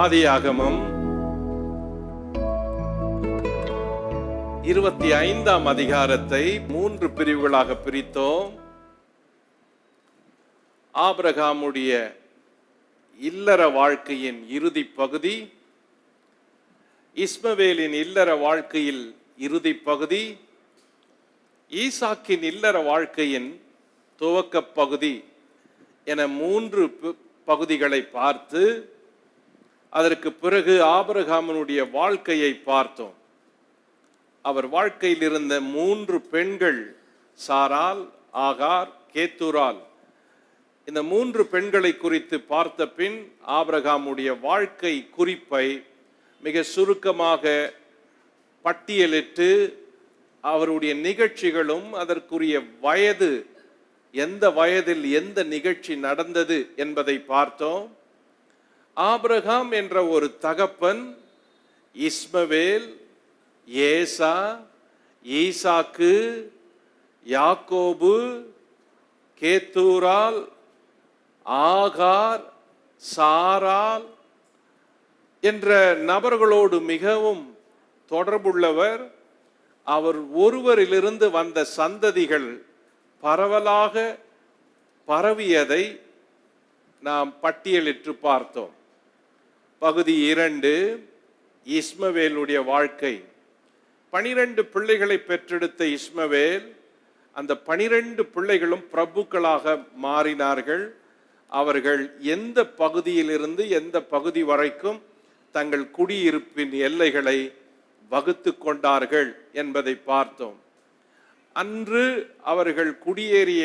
ஆதியாகமம் 25ஆம் அதிகாரத்தை 3 பிரிவுகளாக பிரித்தோம். ஆபிரகாமுடைய இல்லற வாழ்க்கையின் இறுதி பகுதி, இஸ்மவேலின் இல்லற வாழ்க்கையில் இறுதி பகுதி, ஈசாக்கின் இல்லற வாழ்க்கையின் துவக்க பகுதி என 3 பகுதிகளை பார்த்து, அதற்கு பிறகு ஆபிரகாமினுடைய வாழ்க்கையை பார்த்தோம். அவர் வாழ்க்கையில் இருந்த 3 பெண்கள், சாராள், ஆகார், கேத்தூரால், இந்த 3 பெண்களை குறித்து பார்த்த பின் ஆபிரகாமுடைய வாழ்க்கை குறிப்பை மிக சுருக்கமாக பட்டியலிட்டு அவருடைய நிகழ்ச்சிகளும் அதற்குரிய வயது, எந்த வயதில் எந்த நிகழ்ச்சி நடந்தது என்பதை பார்த்தோம். ஆபிரகாம் என்ற ஒரு தகப்பன் இஸ்மவேல், ஏசா, ஈசாக்கு, யாக்கோபு, கேத்தூரால், ஆகார், சாராள் என்ற நபர்களோடு மிகவும் தொடர்புள்ளவர். அவர் ஒருவரிலிருந்து வந்த சந்ததிகள் பரவலாக பரவியதை நாம் பட்டியலிட்டு பார்த்தோம். பகுதி 2, இஸ்மவேலுடைய வாழ்க்கை. 12 பிள்ளைகளை பெற்றெடுத்த இஸ்மவேல், அந்த 12 பிள்ளைகளும் பிரபுக்களாக மாறினார்கள். அவர்கள் எந்த பகுதியிலிருந்து எந்த பகுதி வரைக்கும் தங்கள் குடியிருப்பின் எல்லைகளை வகுத்து கொண்டார்கள் என்பதை பார்த்தோம். அன்று அவர்கள் குடியேறிய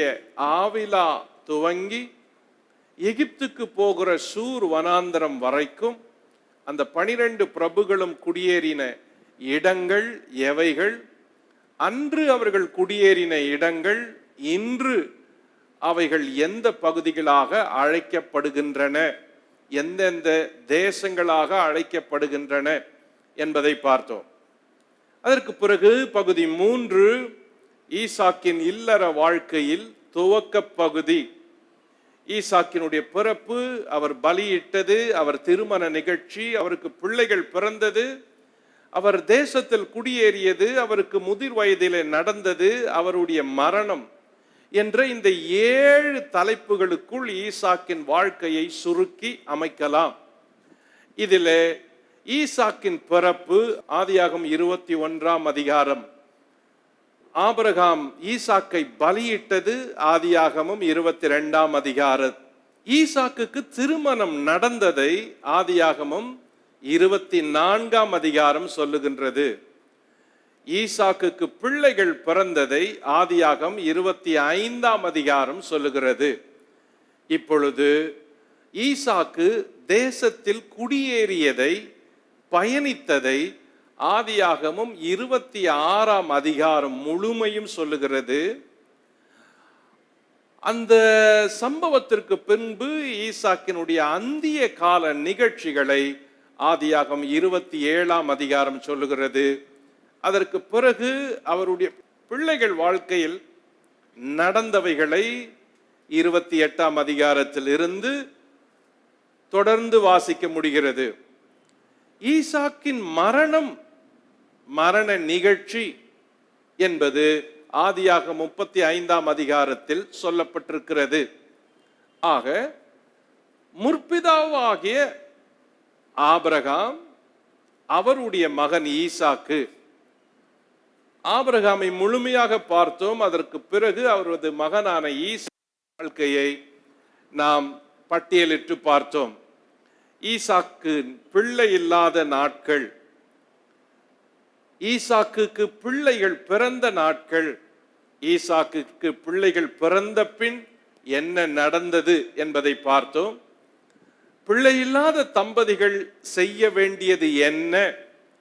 ஆவிலா துவங்கி எகிப்துக்கு போகிற சூர் வனாந்தரம் வரைக்கும் அந்த 12 பிரபுகளும் குடியேறின இடங்கள் எவைகள், அன்று அவர்கள் குடியேறின இடங்கள், இன்று அவைகள் எந்த பகுதிகளாக அழைக்கப்படுகின்றன, எந்தெந்த தேசங்களாக அழைக்கப்படுகின்றன என்பதை பார்த்தோம். அதற்கு பிறகு பகுதி 3, ஈசாக்கின் இல்லற வாழ்க்கையில் துவக்க பகுதி. ஈசாக்கினுடைய பிறப்பு, அவர் பலியிட்டது, அவர் திருமண நிகழ்ச்சி, அவருக்கு பிள்ளைகள் பிறந்தது, அவர் தேசத்தில் குடியேறியது, அவருக்கு முதிர் வயதிலே நடந்தது, அவருடைய மரணம் என்ற இந்த 7 தலைப்புகளுக்குள் ஈசாக்கின் வாழ்க்கையை சுருக்கி அமைக்கலாம். இதிலே ஈசாக்கின் பிறப்பு, ஆதியாகமம் 21ஆம் அதிகாரம். ஆபிரகாம் ஈசாக்கை பலியிட்டது, ஆதியாகமம் 22ஆம் அதிகாரம். ஈசாக்குக்கு திருமணம் நடந்ததை ஆதியாகமம் 24ஆம் அதிகாரம் சொல்லுகின்றது. ஈசாக்குக்கு பிள்ளைகள் பிறந்ததை ஆதியாகமம் 25ஆம் அதிகாரம் சொல்லுகிறது. இப்பொழுது ஈசாக்கு தேசத்தில் குடியேறியதை, பயணித்ததை ஆதியாகமம் 26ஆம் அதிகாரம் முழுமையும் சொல்லுகிறது. அந்த சம்பவத்திற்கு பின்பு ஈசாக்கினுடைய அந்திய கால நிகழ்ச்சிகளை ஆதியாகமம் 27ஆம் அதிகாரம் சொல்லுகிறது. அதற்கு பிறகு அவருடைய பிள்ளைகள் வாழ்க்கையில் நடந்தவைகளை 28ஆம் அதிகாரத்தில் இருந்து தொடர்ந்து வாசிக்க முடிகிறது. ஈசாக்கின் மரண நிகழ்ச்சி என்பது ஆதியாகமம் 35ஆம் அதிகாரத்தில் சொல்லப்பட்டிருக்கிறது. ஆக முற்பிதாவாகிய ஆபிரகாம், அவருடைய மகன் ஈசாக்கு, ஆபிரகாமை முழுமையாக பார்த்தோம். அதற்கு பிறகு அவரது மகனான ஈசா வாழ்க்கையை நாம் பட்டியலிட்டு பார்த்தோம். ஈசாக்கு பிள்ளை இல்லாத நாட்கள், ஈசாக்குக்கு பிள்ளைகள் பிறந்த நாட்கள், ஈசாக்குக்கு பிள்ளைகள் பிறந்த பின் என்ன நடந்தது என்பதை பார்த்தோம். பிள்ளை இல்லாத தம்பதிகள் செய்ய வேண்டியது என்ன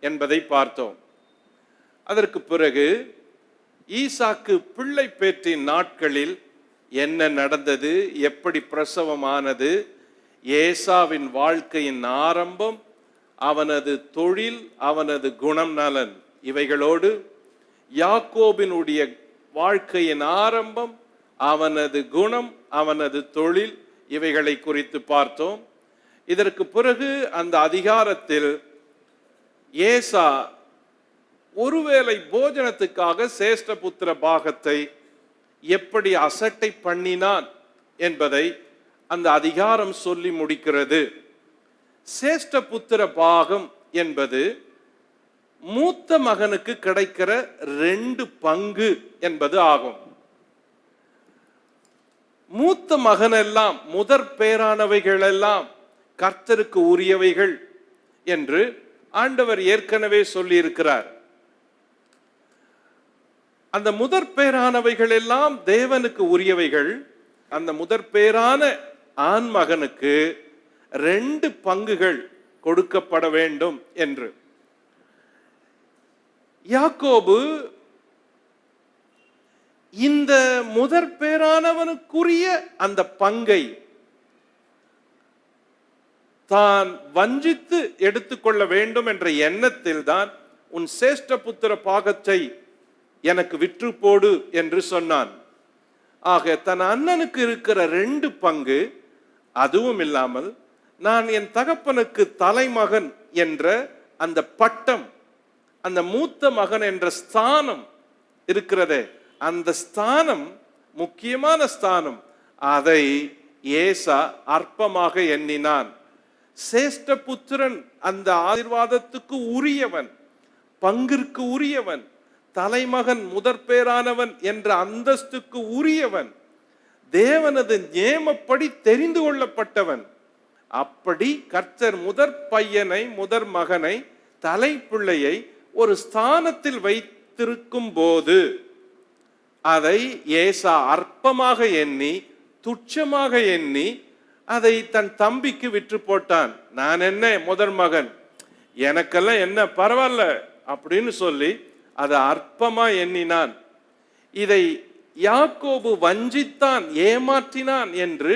என்பதை பார்த்தோம். அதற்கு பிறகு ஈசாக்கு பிள்ளை பேற்றின் நாட்களில் என்ன நடந்தது, எப்படி பிரசவமானது, ஏசாவின் வாழ்க்கையின் ஆரம்பம், அவனது தொழில், அவனது குணம் நலன், இவைகளோடு யாக்கோபினுடைய வாழ்க்கையின் ஆரம்பம், அவனது குணம், அவனது தொழில், இவைகளை குறித்து பார்த்தோம். இதற்கு பிறகு அந்த அதிகாரத்தில் ஏசா ஒருவேளை போஜனத்துக்காக சேஷ்ட புத்திர பாகத்தை எப்படி அசட்டை பண்ணினான் என்பதை அந்த அதிகாரம் சொல்லி முடிக்கிறது. சேஷ்ட புத்திர பாகம் என்பது மூத்த மகனுக்கு கிடைக்கிற 2 பங்கு என்பது ஆகும். மூத்த மகனெல்லாம் முதற் பேரானவைகள் எல்லாம் கர்த்தருக்கு உரியவைகள் என்று ஆண்டவர் ஏற்கனவே சொல்லி இருக்கிறார். அந்த முதற் பேரானவைகள் எல்லாம் தேவனுக்கு உரியவைகள். அந்த முதற் பேரான ஆண் மகனுக்கு 2 பங்குகள் கொடுக்கப்பட வேண்டும் என்று யாக்கோபு இந்த முதற் பேரானவனுக்குரிய அந்த பங்கை தான் வஞ்சித்து எடுத்துக்கொள்ள வேண்டும் என்ற எண்ணத்தில் தான் உன் சேஷ்ட புத்திர பாகத்தை எனக்கு விற்று போடு என்று சொன்னான். ஆக தன் அண்ணனுக்கு இருக்கிற 2 பங்கு, அதுவும் இல்லாமல் நான் என் தகப்பனுக்கு தலைமகன் என்ற அந்த பட்டம், அந்த மூத்த மகன் என்ற ஸ்தானம் இருக்கிறதே, அந்த ஸ்தானம் முக்கியமான ஸ்தானம், அதை ஏசா அற்பமாக எண்ணினான். சேஷ்ட புத்திரன் அந்த ஆசீர்வாதத்துக்கு உரியவன், பங்கிற்கு உரியவன், தலைமகன் முதற்பேரானவன் என்ற அந்தஸ்துக்கு உரியவன், தேவனது நியமப்படி தெரிந்து கொள்ளப்பட்டவன். அப்படி கர்த்தர் முதற் பையனை, முதற் மகனை, தலை பிள்ளையை ஒரு ஸ்தானத்தில் வைத்திருக்கும் போது அதை ஏசா அற்பமாக எண்ணி, துச்சமாக எண்ணி அதை தன் தம்பிக்கு விற்று போட்டான். நான் என்ன முதற் மகன், எனக்கெல்லாம் என்ன பரவாயில்ல அப்படின்னு சொல்லி அதை அற்பமா எண்ணினான். இதை யாக்கோபு வஞ்சித்தான், ஏமாற்றினான் என்று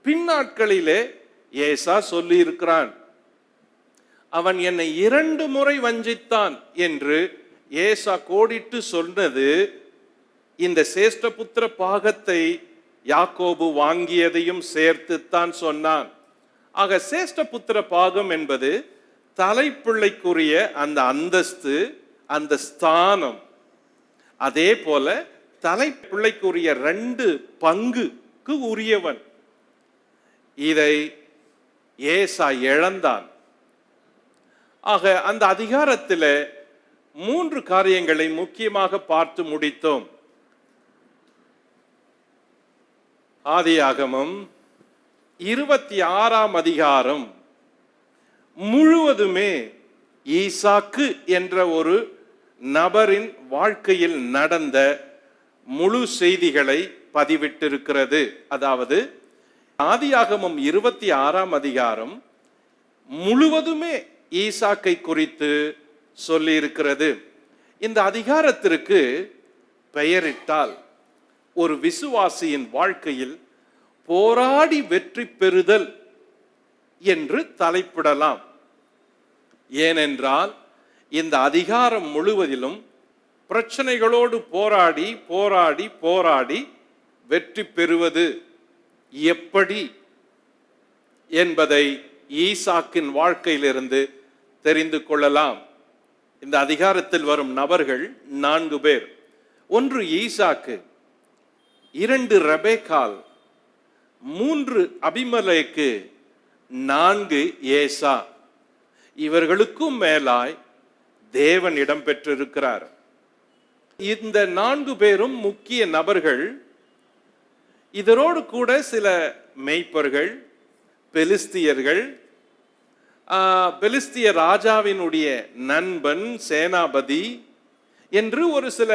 பின்னாட்களிலே ஏசா சொல்லி இருக்கிறான். அவன் என்னை 2 முறை வஞ்சித்தான் என்று ஏசா கோடிட்டு சொன்னது இந்த சேஷ்டபுத்திர பாகத்தை யாக்கோபு வாங்கியதையும் சேர்த்துத்தான் சொன்னான். ஆக சேஷ்டபுத்திர பாகம் என்பது தலைப்பிள்ளைக்குரிய அந்த அந்தஸ்து, அந்த ஸ்தானம். அதே போல தலைப்பிள்ளைக்குரிய 2 பங்குக்கு உரியவன். இதை ஏசா இழந்தான். ஆக அந்த அதிகாரத்தில் 3 காரியங்களை முக்கியமாக பார்த்து முடித்தோம். ஆதியாகமம் 26ஆம் அதிகாரம் முழுவதுமே ஈசாக்கு என்ற ஒரு நபரின் வாழ்க்கையில் நடந்த முழு செய்திகளை பதிவிட்டிருக்கிறது. அதாவது ஆதியாகமம் 26ஆம் அதிகாரம் முழுவதுமே ஈசாக்கை குறித்து சொல்லி இருக்கிறது. இந்த அதிகாரத்திற்கு பெயரிட்டால் ஒரு விசுவாசியின் வாழ்க்கையில் போராடி வெற்றி பெறுதல் என்று தலைப்பிடலாம். ஏனென்றால் இந்த அதிகாரம் முழுவதிலும் பிரச்சனைகளோடு போராடி போராடி போராடி வெற்றி பெறுவது எப்படி என்பதை ஈசாக்கின் வாழ்க்கையிலிருந்து தெரிந்து கொள்ளலாம். இந்த அதிகாரத்தில் வரும் நபர்கள் 4 பேர். 1 ஈசாக்கு, 2 ரெபேக்காள், 3 அபிமெலேக்கு, 4 ஏசா. இவர்களுக்கும் மேலாய் தேவன் இடம் பெற்றிருக்கிறார். இந்த 4 பேரும் முக்கிய நபர்கள். இதனோடு கூட சில மேய்ப்பர்கள், பெலிஸ்தியர்கள், பெலிஸ்திய ராஜாவினுடைய நண்பன், சேனாபதி என்று ஒரு சில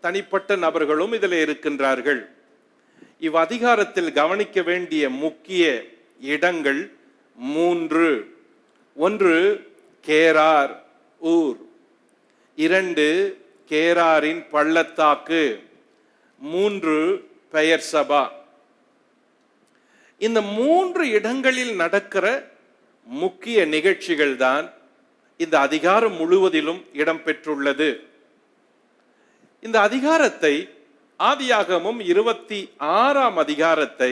தனிப்பட்ட நபர்களும் இதில் இருக்கின்றார்கள். இவ் அதிகாரத்தில் கவனிக்க வேண்டிய முக்கிய இடங்கள் 3. 1 கேரார் ஊர், 2 கேராரின் பள்ளத்தாக்கு, 3 பெயர் சபா. இந்த 3 இடங்களில் நடக்கிற முக்கிய நிகழ்ச்சிகள் தான் இந்த அதிகாரம் முழுவதிலும் இடம்பெற்றுள்ளது. இந்த அதிகாரத்தை ஆதியாகமம் 26ஆம் அதிகாரத்தை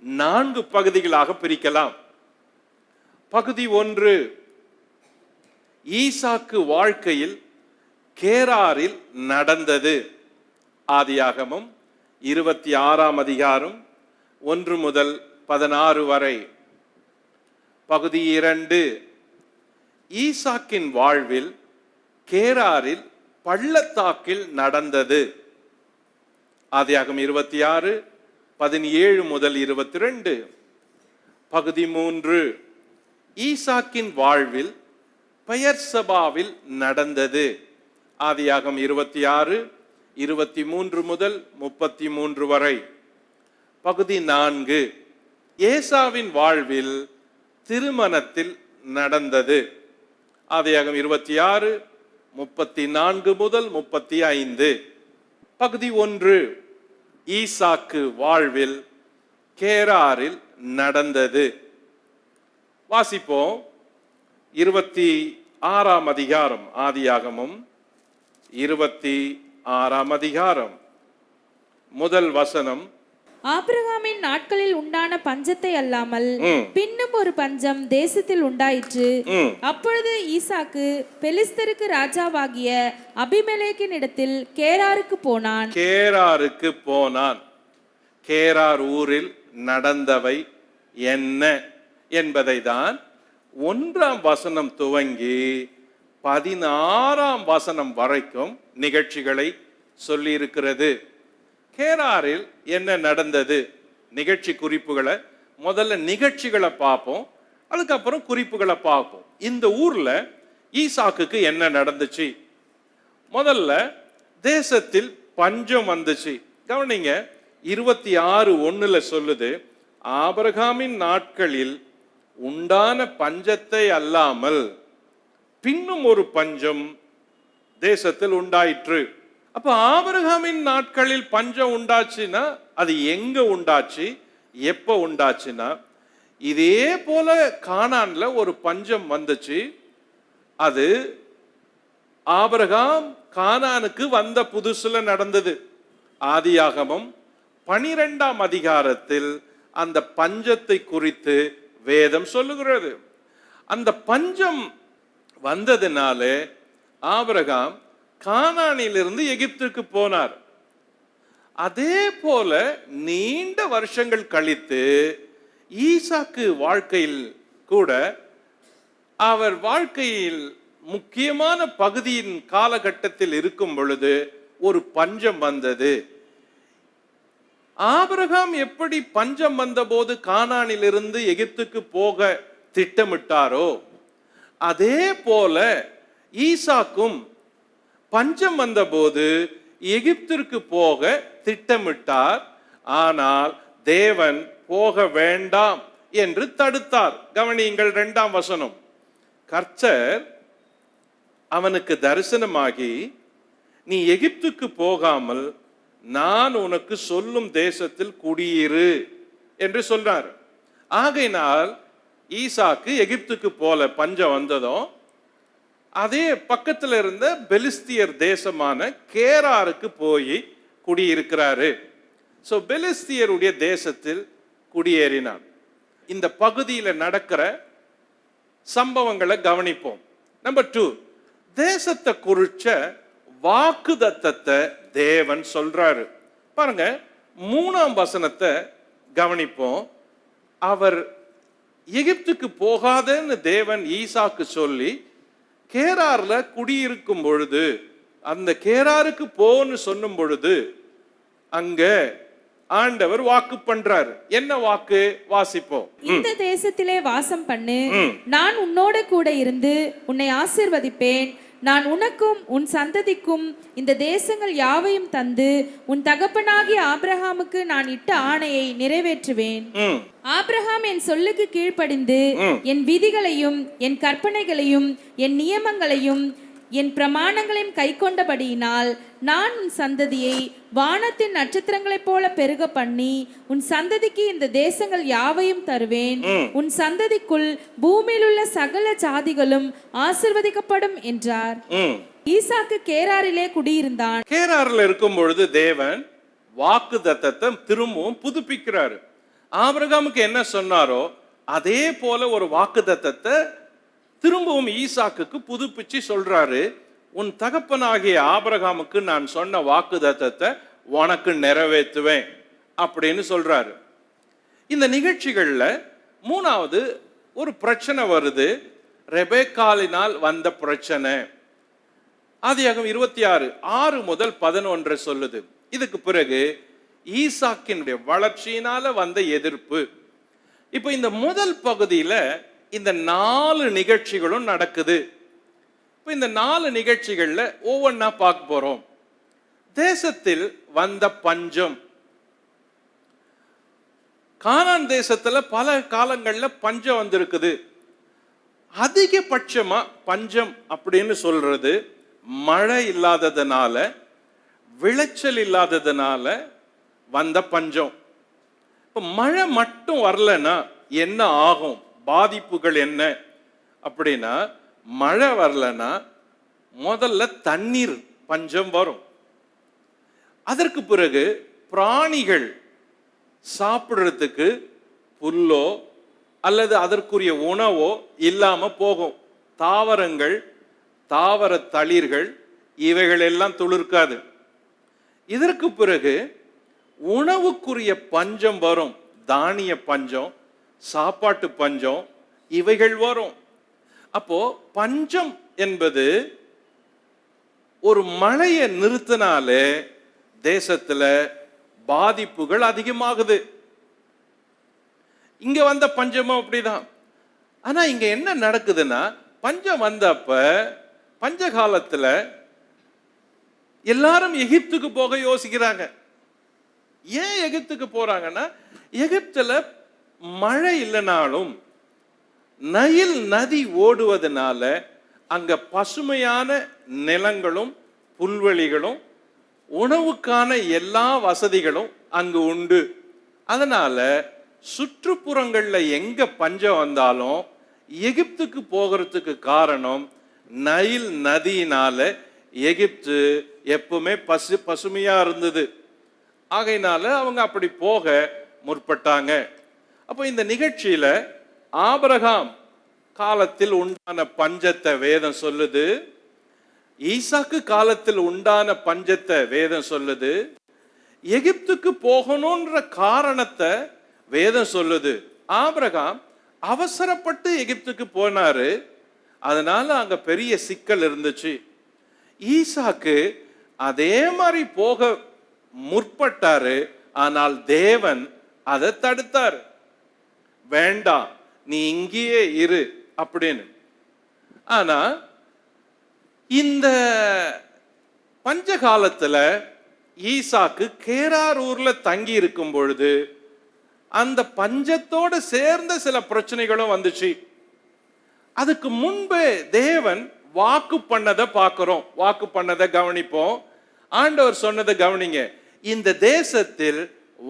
4 பகுதிகளாக பிரிக்கலாம். பகுதி 1, ஈசாக்கு வாழ்க்கையில் கேராரில் நடந்தது. ஆதியாகமம் 26ஆம் அதிகாரம் 1 முதல் 16 வரை. பகுதி 2, ஈசாக்கின் வாழ்வில் கேராரில் பள்ளத்தாக்கில் நடந்தது. ஆதியாகமம் 26 17 முதல் 22. பகுதி 3, ஈசாக்கின் வாழ்வில் பெயர்சபாவில் நடந்தது. ஆதியாகமம் 26 23 முதல் 33 வரை. பகுதி 4, ஏசாவின் வாழ்வில் திருமணத்தில் நடந்தது. ஆதியாகமம் 26 34 முதல் 35. பகுதி 1, ஈசாக்கு வாழ்வில் கேராரில் நடந்தது. வாசிப்போம். 26ஆம் அதிகாரம், ஆதியாகமம் 26ஆம் அதிகாரம், முதல் வசனம். ஆபிரகாமின் நாட்களில் உண்டான பஞ்சத்தை அல்லாமல் பின்னும் ஒரு பஞ்சம் தேசத்தில் உண்டாயிற்று. அப்பொழுது ஈசாக்கு பெலிஸ்தருக்கு ராஜாவாகிய அபிமெலேக்கின் இடத்தில் கேராருக்கு போனான். கேரார் ஊரில் நடந்தவை என்ன என்பதை தான் 1ஆம் வசனம் துவங்கி 16ஆம் வசனம் வரைக்கும் நிகழ்ச்சிகளை சொல்லி இருக்கிறது. கேராரில் என்ன நடந்தது? நிகழ்ச்சி குறிப்புகளை முதல்ல நிகழ்ச்சிகளை பார்ப்போம், அதுக்கப்புறம் குறிப்புகளை பார்ப்போம். இந்த ஊர்ல ஈசாக்குக்கு என்ன நடந்துச்சு? முதல்ல தேசத்தில் பஞ்சம் வந்துச்சு. கவனிங்க, 26:1 சொல்லுது, ஆபிரகாமின் நாட்களில் உண்டான பஞ்சத்தை அல்லாமல் பின்னும் ஒரு பஞ்சம் தேசத்தில் உண்டாயிற்று. அப்ப ஆபிரகாமின் நாட்களில் பஞ்சம் உண்டாச்சுன்னா அது எங்க உண்டாச்சு, எப்ப உண்டாச்சுன்னா, இதே போல கானான்ல ஒரு பஞ்சம் வந்துச்சு. அது ஆபிரகாம் கானானுக்கு வந்த புதுசுல நடந்தது. ஆதியாகமம் 12ஆம் அதிகாரத்தில் அந்த பஞ்சத்தை குறித்து வேதம் சொல்லுகிறது. அந்த பஞ்சம் வந்ததுனால ஆபிரகாம் கானானிலிருந்து எகிப்துக்கு போனார். அதே போல நீண்ட வருஷங்கள் கழித்து ஈசாக்கு வாழ்க்கையில் கூட, அவர் வாழ்க்கையில் முக்கியமான பகுதியின் காலகட்டத்தில் இருக்கும் பொழுது ஒரு பஞ்சம் வந்தது. ஆபிரகாம் எப்படி பஞ்சம் வந்தபோது கானானிலிருந்து எகிப்துக்கு போக திட்டமிட்டாரோ, அதே போல ஈசாக்கும் பஞ்சம் வந்தபோது எகிப்திற்கு போக திட்டமிட்டார். ஆனால் தேவன் போக வேண்டாம் என்று தடுத்தார். கவனியுங்கள் 2ஆம் வசனம். கர்த்தர் அவனுக்கு தரிசனமாகி, நீ எகிப்துக்கு போகாமல் நான் உனக்கு சொல்லும் தேசத்தில் குடியிரு என்று சொல்றார். ஆகையினால் ஈசாக்கு எகிப்துக்கு போல பஞ்சம் வந்ததும் அதே பக்கத்தில் இருந்த பெலிஸ்தியர் தேசமான கேராருக்கு போய் குடியிருக்கிறாரு. சோ பெலிஸ்தியருடைய தேசத்தில் குடியேறினார். இந்த பகுதியில் நடக்கிற சம்பவங்களை கவனிப்போம். நம்பர் 2, தேசத்தை குறிச்ச வாக்குதத்தத்தை தேவன் சொல்றாரு. பாருங்க, 3ஆம் வசனத்தை கவனிப்போம். அவர் எகிப்துக்கு போகாதன்னு தேவன் ஈசாக்கு சொல்லி கேரார்ல குடியிருக்கும் பொழுது, அந்த கேராருக்கு போன்னு சொன்னும் பொழுது அங்க ஆண்டவர் வாக்கு பண்றாரு. என்ன வாக்கு? வாசிப்போம். இந்த தேசத்திலே வாசம் பண்ணு, நான் உன்னோட கூட இருந்து உன்னை ஆசீர்வதிப்பேன். நான் உனக்கும் உன் சந்ததிக்கும் இந்த தேசங்கள் யாவையும் தந்து உன் தகப்பனாகிய ஆபிரகாமுக்கு நான் இட்ட ஆணையை நிறைவேற்றுவேன். ஆபிரகாம் என் சொல்லுக்கு கீழ்ப்படிந்து என் விதிகளையும் என் கற்பனைகளையும் என் நியமங்களையும் என் பிரமாணங்களையும் கை கொண்டபடியினால் நான் உன் சந்ததியை வானத்தின் நட்சத்திரங்களைப் போல பெருக பண்ணி உன் சந்ததிக்கு இந்த தேசங்கள் யாவையும் தருவேன். உன் சந்ததிக்குள் பூமியில் உள்ள சகல ஜாதிகளும் ஆசீர்வதிக்கப்படும் என்றார். ஈசாக்கு கேராரிலே குடியிருந்தான். கேராரில் இருக்கும் பொழுது தேவன் வாக்குத்தத்தத்தை திரும்பவும் புதுப்பிக்கிறாரு. ஆபிரகாமுக்கு என்ன சொன்னாரோ அதே போல ஒரு வாக்குத்தத்தத்தை திரும்பவும் ஈசாக்குக்கு புதுப்பிச்சு சொல்றாரு. உன் தகப்பனாகிய ஆபிரகாமுக்கு நான் சொன்ன வாக்குத்தத்தத்தை உனக்கு நிறைவேற்றுவேன் அப்படின்னு சொல்றாரு. இந்த நிகழ்ச்சிகள்ல மூணாவது ஒரு பிரச்சனை வருது. ரெபேக்காலினால் வந்த பிரச்சனை. ஆதியாகமம் 26:6 முதல் 11 சொல்லுது. இதுக்கு பிறகு ஈசாக்கினுடைய வளர்ச்சியினால வந்த எதிர்ப்பு. இப்போ இந்த முதல் பகுதியில இந்த 4 நிகழ்ச்சிகளும் நடக்குது. இப்போ இந்த 4 நிகழ்ச்சிகள்ல ஒவ்வொன்னா பார்க்க போறோம். தேசத்தில் வந்த பஞ்சம். கானான் தேசத்துல பல காலங்கள்ல பஞ்சம் வந்திருக்குது. அதிகபட்சமா பஞ்சம் அப்படின்னு சொல்றது மழை இல்லாததுனால, விளைச்சல் இல்லாததுனால வந்த பஞ்சம். இப்ப மழை மட்டும் வரலன்னா என்ன ஆகும், பாதிப்புகள் என்ன அப்படின்னா, மழை வரலன்னா முதல்ல தண்ணீர் பஞ்சம் வரும். அதற்கு பிறகு பிராணிகள் சாப்பிடுறதுக்கு புல்லோ அல்லது அதற்குரிய உணவோ இல்லாம போகும். தாவரங்கள், தாவர தளிர்கள் இவைகள் எல்லாம் துளிர்க்காது. இதற்கு பிறகு உணவுக்குரிய பஞ்சம் வரும். தானிய பஞ்சம், சாப்பாட்டு பஞ்சம் இவைகள் வரும். அப்போ பஞ்சம் என்பது ஒரு மழையை நிறுத்தினாலே தேசத்துல பாதிப்புகள் அதிகமாகுது. இங்க வந்த பஞ்சமும் அப்படிதான். ஆனா இங்க என்ன நடக்குதுன்னா, பஞ்சம் வந்தப்ப பஞ்ச காலத்துல எல்லாரும் எகிப்துக்கு போக யோசிக்கிறாங்க. ஏன் எகிப்துக்கு போறாங்கன்னா, எகிப்துல மழை இல்லைனாலும் நைல் நதி ஓடுவதனால அங்க பசுமையான நிலங்களும் புல்வெளிகளும் உணவுக்கான எல்லா வசதிகளும் அங்கு உண்டு. அதனால சுற்றுப்புறங்கள்ல எங்க பஞ்சம் வந்தாலும் எகிப்துக்கு போகிறதுக்கு காரணம் நைல் நதியினால எகிப்து எப்பவுமே பசுமையா இருந்தது. ஆகையினால அவங்க அப்படி போக முற்பட்டாங்க. அப்போ இந்த நிகழ்ச்சியில ஆபிரகாம் காலத்தில் உண்டான பஞ்சத்தை வேதம் சொல்லுது. ஈசாக்கு காலத்தில் உண்டான பஞ்சத்தை வேதம் சொல்லுது. எகிப்துக்கு போகணும்ன்ற காரணத்தை வேதம் சொல்லுது. ஆபிரகாம் அவசரப்பட்டு எகிப்துக்கு போனாரு, அதனால அங்க பெரிய சிக்கல் இருந்துச்சு. ஈசாக்கு அதே மாதிரி போக முற்பட்டாரு, ஆனால் தேவன் அதை தடுத்தார். வேண்டாம், நீ இங்கேயே இரு அப்படின்னு. ஆனா இந்த பஞ்ச காலத்துல ஈசாக்கு கேரார் ஊர்ல தங்கி இருக்கும் பொழுது அந்த பஞ்சத்தோடு சேர்ந்த சில பிரச்சனைகளும் வந்துச்சு. அதுக்கு முன்பே தேவன் வாக்கு பண்ணதை பார்க்கிறோம். வாக்கு பண்ணதை கவனிப்போம். ஆண்டவர் சொன்னதை கவனிங்க. இந்த தேசத்தில்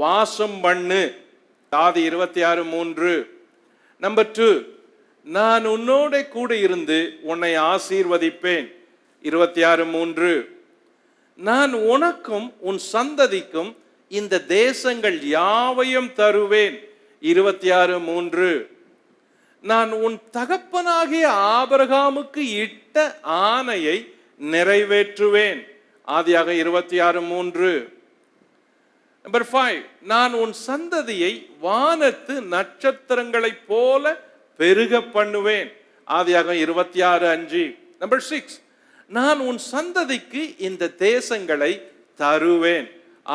வாசம் பண்ணு. ஆதி 26:3. நம்பர் 2, நான் உன்னோட கூட இருந்து உன்னை ஆசீர்வதிப்பேன். 26:3. நான் உனக்கும் உன் சந்ததிக்கும் இந்த தேசங்கள் யாவையும் தருவேன். 26:3. நான் உன் தகப்பனாகிய ஆபிரகாமுக்கு இட்ட ஆணையை நிறைவேற்றுவேன். ஆதியாக 26:3. நம்பர் 5, நான் உன் சந்ததியை வானத்து நட்சத்திரங்களைப் போல பெருக பண்ணுவேன். ஆதியாக 26:5. நம்பர் 6, நான் உன் சந்ததிக்கு இந்த தேசங்களை தருவேன்.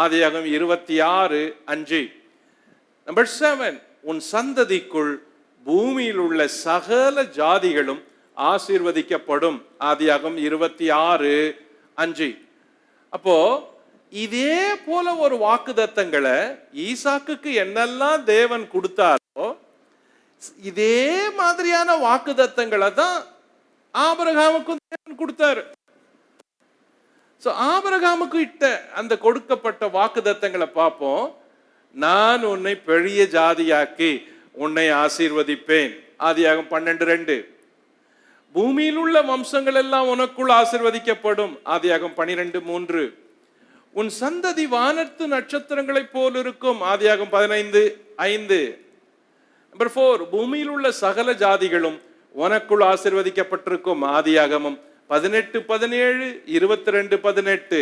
ஆதியாகமம் 26:5. நம்பர் 7, உன் சந்ததிக்குள் பூமியில் உள்ள சகல ஜாதிகளும் ஆசீர்வதிக்கப்படும். ஆதியாகமம் 26:5. அப்போ இதே போல ஒரு வாக்குத்தத்தங்களை ஈசாக்குக்கு என்னெல்லாம் தேவன் கொடுத்தாரோ இதே மாதிரியான வாக்குத்தத்தங்களை தான் ஆபிரகாமுக்கும் தேவன் கொடுத்தாரு. ஆபிரகாமுக்கு இட்ட அந்த கொடுக்கப்பட்ட வாக்குத்தத்தங்களை பார்ப்போம். நான் உன்னை பெரிய ஜாதியாக்கி உன்னை ஆசீர்வதிப்பேன். ஆதியாகமம் 12:2. பூமியில் உள்ள வம்சங்கள் எல்லாம் உனக்குள் ஆசீர்வதிக்கப்படும். ஆதியாகமம் 12:3. உன் சந்ததி வானத்து நட்சத்திரங்களைப் போல் இருக்கும். ஆதியாகமம் 15:5. நம்பர் 4, பூமியில் உள்ள சகல ஜாதிகளும் உனக்குள் ஆசீர்வதிக்கப்பட்டிருக்கும். ஆதியாகமம் 18:17, 22:18.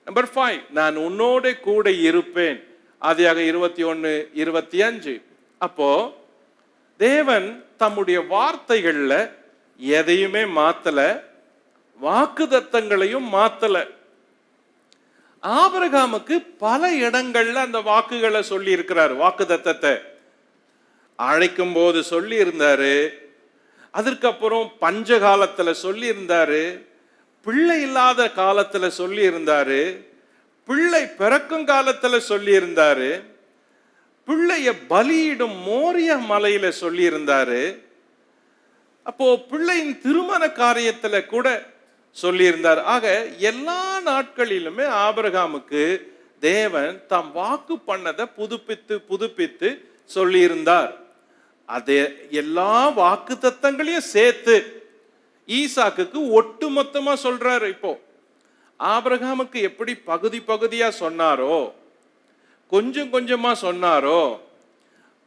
நம்பர் 5, நான் உன்னோட கூட இருப்பேன். ஆதியாக 21:25. அப்போ தேவன் தம்முடைய வார்த்தைகள்ல எதையுமே மாத்தல, வாக்குத்தத்தங்களையும் மாத்தல. ஆபிரகாமுக்கு பல இடங்கள்ல அந்த வாக்குகளை சொல்லி இருக்கிறார். வாக்குத்தத்தத்தை அழைக்கும் போது சொல்லி இருந்தாரு, அதற்கப்புறம் பஞ்ச காலத்துல சொல்லி இருந்தாரு, பிள்ளை இல்லாத காலத்துல சொல்லி இருந்தாரு, பிள்ளை பிறக்கும் காலத்துல சொல்லி இருந்தாரு, பிள்ளைய பலியிடும் மோரிய மலையில சொல்லி இருந்தாரு, அப்போ பிள்ளையின் திருமண காரியத்துல கூட சொல்லி இருந்தார். ஆக எல்லா நாட்களிலுமே ஆபிரகாமுக்கு தேவன் தாம் வாக்கு பண்ணதை புதுப்பித்து புதுப்பித்து சொல்லி இருந்தார். அதே எல்லா வாக்கு தத்தங்களையும் சேர்த்து ஈசாக்குக்கு ஒட்டு மொத்தமா சொல்றாரு. இப்போ ஆபிரகாமுக்கு எப்படி பகுதி பகுதியா சொன்னாரோ, கொஞ்சம் கொஞ்சமா சொன்னாரோ,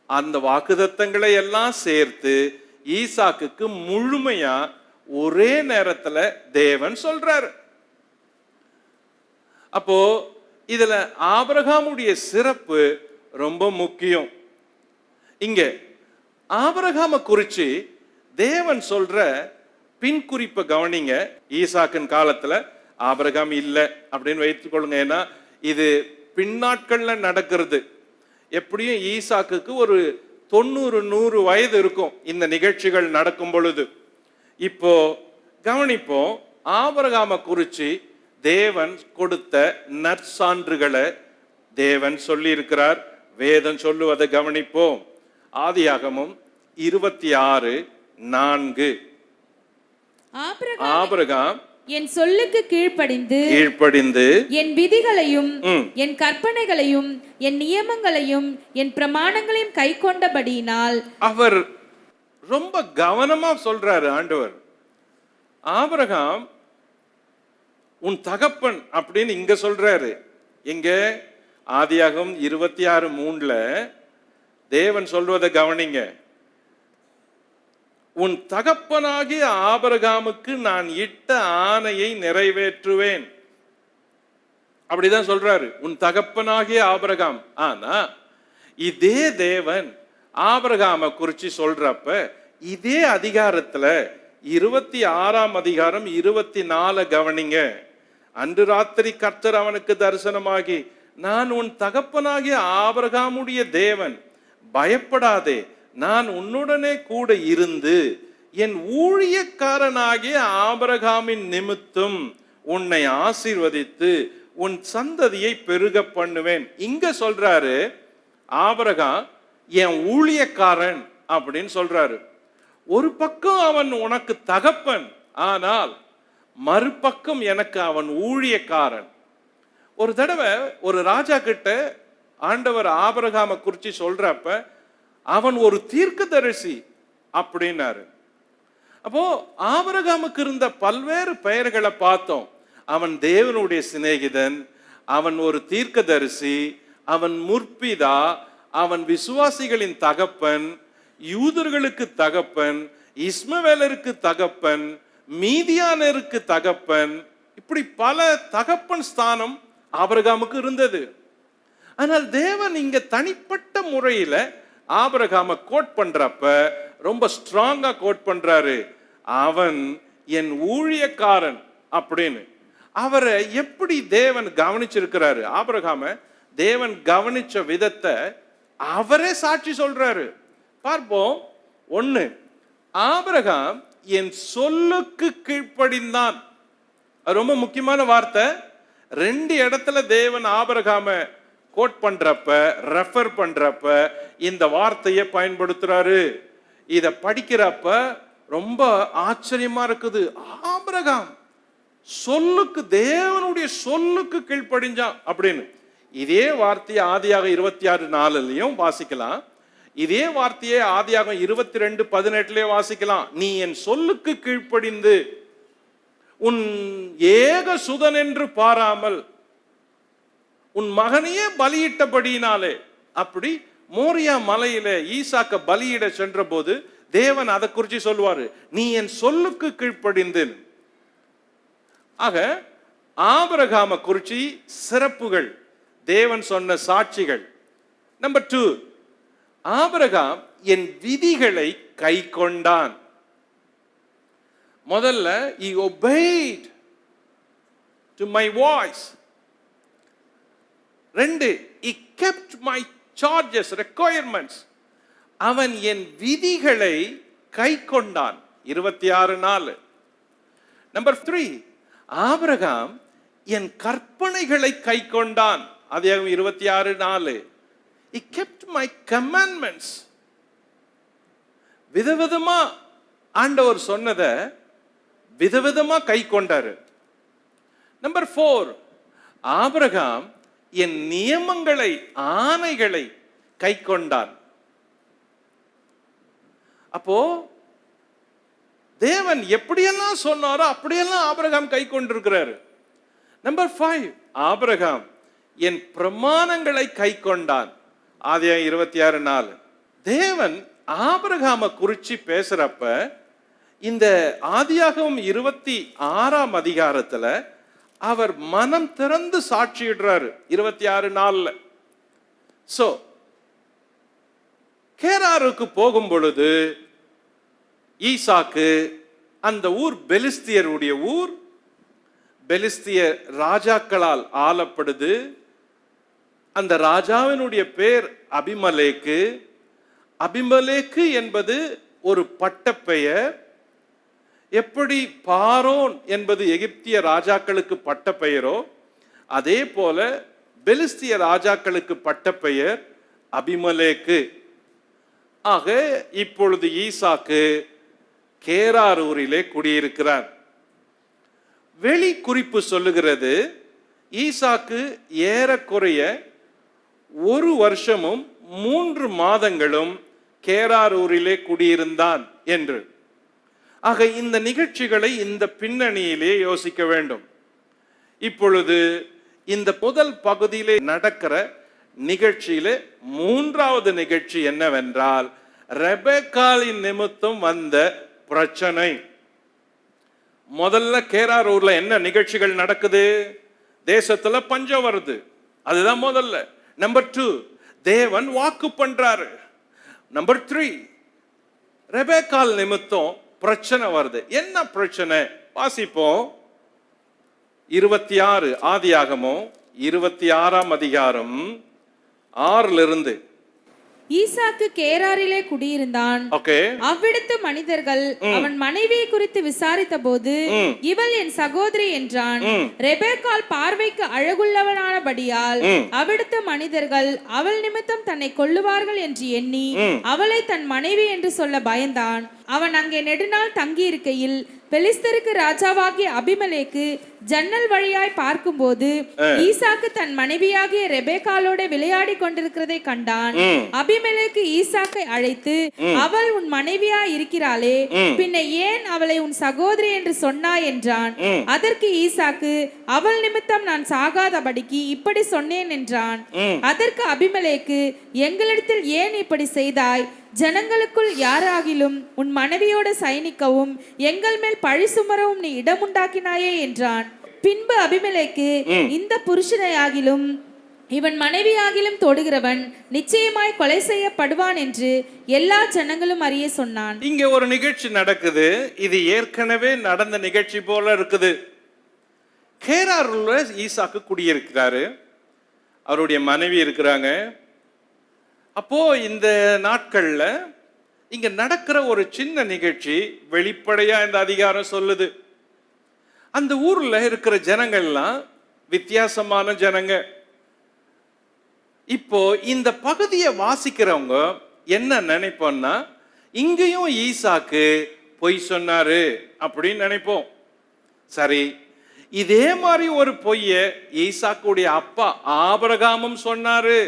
அந்த வாக்குத்தத்தங்களை எல்லாம் சேர்த்து ஈசாக்குக்கு முழுமையா ஒரே நேரத்துல தேவன் சொல்றாரு. அப்போ இதுல ஆபிரகாமுடைய சிறப்பு ரொம்ப முக்கியம். இங்க ஆபிரகாம குறிச்சு தேவன் சொல்ற பின் குறிப்பை கவனிங்க. ஈசாக்கின் காலத்துல ஆபிரகாம் இல்லை அப்படின்னு வைத்துக் கொள்ளுங்க. ஏன்னா இது பின்னாட்கள்ல நடக்கிறது. எப்படியும் ஈசாக்குக்கு ஒரு 90-100 வயது இருக்கும் இந்த நிகழ்ச்சிகள் நடக்கும் பொழுது. இப்போ கவனிப்போம், ஆபிரகாம குறிச்சு தேவன் கொடுத்த நற்சான்றுகளை தேவன் சொல்லி இருக்கிறார். வேதம் சொல்லுவதை கவனிப்போம். ஆதியாகமம் 26:4. ஆபிரகாம் என் சொல்லுக்கு கீழ்ப்படிந்து என் விதிகளையும் என் கற்பனைகளையும் என் நியமங்களையும் என் பிரமாணங்களையும் கை கொண்டபடியினால். அவர் ரொம்ப கவனமா சொல்றாரு ஆண்டவர். ஆபிரகாம் உன் தகப்பன் அப்படின்னு இங்க சொல்றாரு. எங்க ஆதியாகமம் 26:3 தேவன் சொல்வதை கவனிங்க. உன் தகப்பனாகிய ஆபிரகாமுக்கு நான் இட்ட ஆணையை நிறைவேற்றுவேன். அப்படிதான் சொல்றாரு, உன் தகப்பனாகிய ஆபிரகாம். ஆனா இதே தேவன் ஆபிரகாம குறிச்சு சொல்றப்ப இதே அதிகாரத்துல 26ஆம் அதிகாரம் 24 கவனிங்க. அன்று ராத்திரி கர்த்தர் அவனுக்கு தரிசனமாகி, நான் உன் தகப்பனாகிய ஆபிரகாமுடைய தேவன், பயப்படாதே, நான் உன்னுடனே கூட இருந்து என் ஊழியக்காரனாகிய ஆபிரகாமின் நிமித்தம் உன்னை ஆசீர்வதித்து உன் சந்ததியை பெருக பண்ணுவேன். இங்க சொல்றாரு ஆபிரகாம் என் ஊழியக்காரன் அப்படின்னு சொல்றாரு. ஒரு பக்கம் அவன் உனக்கு தகப்பன், ஆனால் மறுபக்கம் எனக்கு அவன் ஊழியக்காரன். ஒரு தடவை ஒரு ராஜா கிட்ட ஆண்டவர் ஆபிரகாம குறிச்சு சொல்றப்ப அவன் ஒரு தீர்க்கதரிசி அப்படின்னாரு. அப்போ ஆபிரகாமுக்கு இருந்த பல்வேறு பெயர்களை பார்த்தோம். அவன் தேவனுடைய சிநேகிதன், அவன் ஒரு தீர்க்கதரிசி, அவன் முற்பிதா, அவன் விசுவாசிகளின் தகப்பன், யூதர்களுக்கு தகப்பன், இஸ்மவேலருக்கு தகப்பன், மீதியானருக்கு தகப்பன். இப்படி பல தகப்பன் ஸ்தானம் ஆபிரகாமுக்கு இருந்தது. ஆனால் தேவன் இங்க தனிப்பட்ட முறையில ஆபிரகாம கோட் பண்றப்ப ரொம்ப ஸ்ட்ராங்கா கோட் பண்றாரு. அவன் என் ஊழியக்காரன் அப்படின்னு. அவரை எப்படி தேவன் கவனிச்சிருக்கிறாரு, ஆபிரகாம தேவன் கவனிச்ச விதத்தை அவரே சாட்சி சொல்றாரு. பார்ப்போம். 1, ஆபிரகாம் என் சொல்லுக்கு கீழ்ப்படிந்தான். ரொம்ப முக்கியமான வார்த்தை. 2 இடத்துல தேவன் ஆபிரகாம கோட் பண்றப்ப, ரெஃபர் பண்றப்ப இந்த வார்த்தையை பயன்படுத்துறாரு. இத படிக்கிறப்ப ரொம்ப ஆச்சரியமா இருக்குது. ஆபிரகாம் சொல்லுக்கு, தேவனுடைய சொல்லுக்கு கீழ்ப்படிஞ்சான் அப்படின்னு. இதே வார்த்தையை ஆதியாக 26:4 வாசிக்கலாம். இதே வார்த்தையை ஆதியாக 22:18 வாசிக்கலாம். நீ என் சொல்லுக்கு கீழ்ப்படிந்து உன் ஏக சுதன் என்று பாராமல் உன் மகனையே பலியிட்டபடியினாலே, அப்படி மோரியா மலையில ஈசாக்க பலியிட சென்ற போது தேவன் அதை குறித்து சொல்லுவாரு, நீ என் சொல்லுக்கு கீழ்ப்படிந்து. ஆக ஆபிரகாம குறிச்சி சிறப்புகள், தேவன் சொன்ன சாட்சிகள். நம்பர் 2, ஆபிரகாம் என் விதிகளை கை கொண்டான். முதல்ல he obeyed to my voice. 2, he kept my charges, requirements. அவன் என் விதிகளை கை கொண்டான். 26:4. நம்பர் 3, ஆபிரகாம் என் கற்பனைகளை கை கொண்டான். ஆதியாகமம் 26:4. He kept my commandments. விதவிதமா ஆண்டவர் சொன்னதை விதவிதமா கை கொண்டாரு. நம்பர் 4, ஆபிரகாம் என் நியமங்களை, ஆணைகளை கை கொண்டான். அப்போ தேவன் எப்படியெல்லாம் சொன்னாரோ அப்படியெல்லாம் ஆபிரகாம் கை கொண்டிருக்கிறாரு. நம்பர் 5, ஆபிரகாம் என் பிரமாணங்களை கை கொண்டான். ஆதியாகமம் 26:4. தேவன் ஆபிரகாம குறிச்சி பேசுறப்ப இந்த ஆதியாகமம் 26ஆம் அதிகாரத்துல அவர் மனம் திறந்து சாட்சியிடுறாரு 26:4. சோ கேராருக்கு போகும் பொழுது ஈசாக்கு, அந்த ஊர் பெலிஸ்தியருடைய ஊர், பெலிஸ்திய ராஜாக்களால் ஆளப்படுது. அந்த ராஜாவினுடைய பேர் அபிமலேக்கு. அபிமலேக்கு என்பது ஒரு பட்டப்பெயர். எப்படி பாரோன் என்பது எகிப்திய ராஜாக்களுக்கு பட்டப்பெயரோ அதே போல பெலிஸ்திய ராஜாக்களுக்கு பட்டப்பெயர் அபிமலேக்கு. ஆக இப்பொழுது ஈசாக்கு கேரார் ஊரிலே குடியிருக்கிறார். வெளி குறிப்பு சொல்லுகிறது, ஈசாக்கு ஏறக்குறைய 1 வருஷமும் 3 மாதங்களும் கேரார் ஊரிலே குடியிருந்தான் என்று. ஆக இந்த நிகழ்ச்சிகளை இந்த பின்னணியிலே யோசிக்க வேண்டும். இப்பொழுது இந்த முதல் பகுதியிலே நடக்கிற நிகழ்ச்சியிலே 3வது நிகழ்ச்சி என்னவென்றால், ரெபெக்காளின் நிமித்தம் வந்த பிரச்சனை. முதல்ல கேரார் ஊர்ல என்ன நிகழ்ச்சிகள் நடக்குது? தேசத்துல பஞ்சம் வருது, அதுதான் முதல்ல. நம்பர் 2, தேவன் வாக்கு பண்றாரு. நம்பர் 3, ரெபெக்காள் நிமித்தம் பிரச்சனை வருது. என்ன பிரச்சனை? வாசிப்போம். 26 ஆதியாகமம் 26ஆம் அதிகாரம் 6 ஈசாக்கு கேராரிலே குடியிருந்தான். அவ்விடத்து மனிதர்கள் அவன் மனைவியை குறித்து விசாரித்த போது, இவள் என் சகோதரி என்றான். ரெபெக்காள் பார்வைக்கு அழகுள்ளவனானபடியால் அவ்விடத்து மனிதர்கள் அவள் நிமித்தம் தன்னை கொல்லுவார்கள் என்று எண்ணி அவளை தன் மனைவி என்று சொல்ல பயந்தான். அவன் அங்கே நெடுநாள் தங்கி இருக்கையில் பெலிஸ்தருக்கு ராஜாவாகிய அபிமலேக்கு ஜன்னல் வழியாய் பார்க்கும்போது ஈசாக்கு தன் மனைவியாகிய ரெபெக்காளோட விளையாடி கொண்டிருக்கிறதை கண்டான். அபிமலேக்கு ஈசாக்கை அழைத்து, அவள் உன் மனைவியா இருக்கிறாளே, பின்ன ஏன் அவளை உன் சகோதரி என்று சொன்னாய் என்றான். அதற்கு ஈசாக்கு, அவள் நிமித்தம் நான் சாகாதபடிக்கு இப்படி சொன்னேன் என்றான். அதற்கு அபிமலேக்கு, எங்களிடத்தில் ஏன் இப்படி செய்தாய்? ஜனங்களுக்குள் யாராகிலும் உன் மனைவியோடு சயனிக்கவும் எங்கள் மேல் பழி சுமரவும் நீ இடம் உண்டாக்கினாயே என்றான். பின்பு அபிமெலேக்கு, இந்த புருஷனையாகிலும் இவன் மனைவியாகிலும் தொடுகிறவன் நிச்சயமாய் கொலை செய்யப்படுவான் என்று எல்லா ஜனங்களும் அறிய சொன்னான். இங்க ஒரு நிகழ்ச்சி நடக்குது. இது ஏற்கனவே நடந்த நிகழ்ச்சி போல இருக்குது. கேராருல ஈசாக்கு குடியிருக்கிறாரு, அவருடைய மனைவி இருக்கிறாங்க. அப்போ இந்த நாட்கள்ல இங்க நடக்கிற ஒரு சின்ன நிகழ்ச்சி வெளிப்படையா இந்த அதிகாரம் சொல்லுது. அந்த ஊர்ல இருக்கிற ஜனங்கள்லாம் வித்தியாசமான ஜனங்க. இப்போ இந்த பகுதியை வாசிக்கிறவங்க என்ன நினைப்போம்னா, இங்கேயும் ஈசாக்கு பொய் சொன்னாரு அப்படின்னு நினைப்போம். சரி, இதே மாதிரி ஒரு பொய்ய ஈசாக்குடைய அப்பா ஆபிரகாமும் சொன்னாரு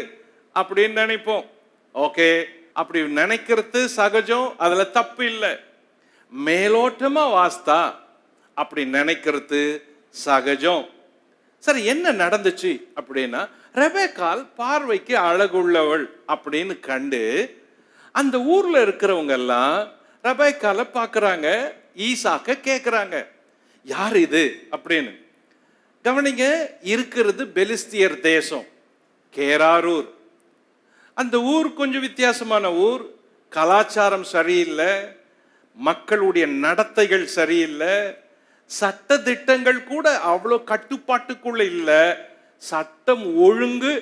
அப்படின்னு நினைப்போம். ஓகே, அப்படி நினைக்கிறது சகஜம், அதுல தப்பு இல்லை. மேலோட்டமா வாஸ்தா அப்படி நினைக்கிறது சகஜம். சரி, என்ன நடந்துச்சு அப்படின்னா, ரெபேக்காள் பார்வைக்கு அழகுள்ளவள் அப்படின்னு கண்டு அந்த ஊர்ல இருக்கிறவங்க எல்லாம் ரெபேக்காளை பார்க்கறாங்க, ஈசாக்க கேட்கறாங்க, யார் இது அப்படின்னு. கவனிங்க, இருக்கிறது பெலிஸ்தியர் தேசம், கேராரூர். அந்த ஊர் கொஞ்சம் வித்தியாசமான ஊர். கலாச்சாரம் சரியில்லை, மக்களுடைய நடத்தைகள் சரியில்லை, சட்ட திட்டங்கள் கூட அவ்வளோ கட்டுப்பாட்டுக்குள்ள இல்லை, சட்டம் ஒழுங்கு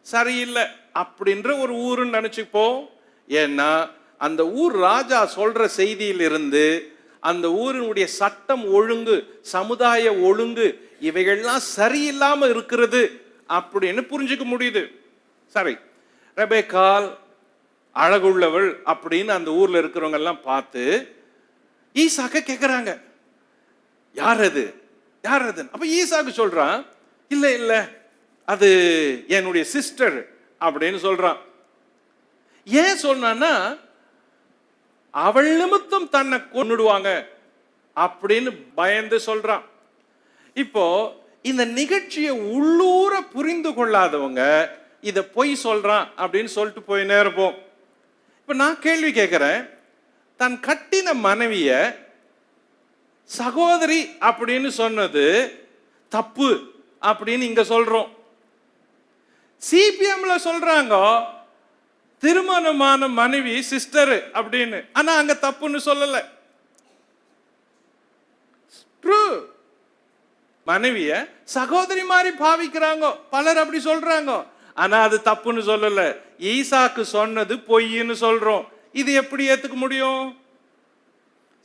சரியில்லை அப்படின்ற ஒரு ஊருன்னு நினைச்சுப்போம். ஏன்னா அந்த ஊர் ராஜா சொல்ற செய்தியிலிருந்து அந்த ஊரினுடைய சட்டம் ஒழுங்கு, சமுதாய ஒழுங்கு இவைகள்லாம் சரியில்லாம இருக்கிறது அப்படின்னு புரிஞ்சுக்க முடியுது. சரி, ரெபேக்காள் அழகுள்ளவள் அப்படின்னு அந்த ஊர்ல இருக்கிறவங்க எல்லாம் பார்த்து ஈசாக்க கேட்கறாங்க, யார் அது, யார் அது? அப்ப ஈசாக்கு சொல்றான், இல்ல இல்ல அது என்னுடைய சிஸ்டர் அப்படின்னு சொல்றான். ஏன் சொன்னான்னா, அவள் நிமித்தம் தன்னை கொன்னுடுவாங்க அப்படின்னு பயந்து சொல்றான். இப்போ இந்த நிகழ்ச்சியை உள்ளூர புரிந்து கொள்ளாதவங்க இத பொய் சொல்றான் அப்படின்னு சொல்லிட்டு போய் நேரப்போம். இப்ப நான் கேள்வி கேட்கிறேன், தன் கட்டின மனைவிய சகோதரி அப்படின்னு சொன்னது தப்பு அப்படின்னு இங்க சொல்றோம். சிபிஎம்ல சொல்றாங்க திருமணமான மனைவி சிஸ்டர் அப்படின்னு, ஆனா அங்க தப்புன்னு சொல்லல. மனைவிய சகோதரி மாதிரி பாவிக்கிறாங்க, பலர் அப்படி சொல்றாங்க, ஆனா அது தப்புன்னு சொல்லல. ஈசாக்கு சொன்னது பொய்ன்னு சொல்றோம். இது எப்படி ஏத்துக்க முடியும்?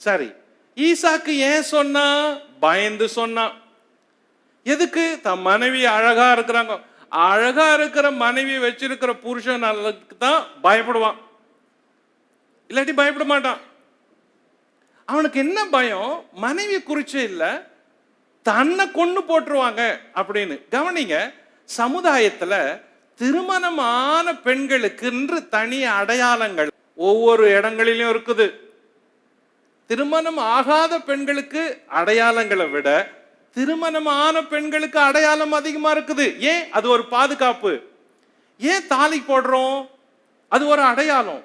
சரி, ஈசாக்கு ஏன் சொன்னா? பயந்து சொன்னான். எதுக்கு? தன் மனைவி அழகா இருக்கிறாங்க, அழகா இருக்கிற மனைவி வச்சிருக்கிற புருஷன் தான் பயப்படுவான், இல்லாட்டி பயப்பட மாட்டான். அவனுக்கு என்ன பயம்? மனைவி குறிச்சு இல்ல, தன்னை கொண்டு போட்டுருவாங்க அப்படின்னு. கவனிங்க, சமுதாயத்துல திருமணமான பெண்களுக்கு என்று தனி அடையாளங்கள் ஒவ்வொரு இடங்களிலும் இருக்குது. திருமணம் ஆகாத பெண்களுக்கு அடையாளங்களை விட திருமணமான பெண்களுக்கு அடையாளம் அதிகமா இருக்குது. ஏன்? அது ஒரு பாதுகாப்பு. ஏன் தாலி போடுறோம்? அது ஒரு அடையாளம்.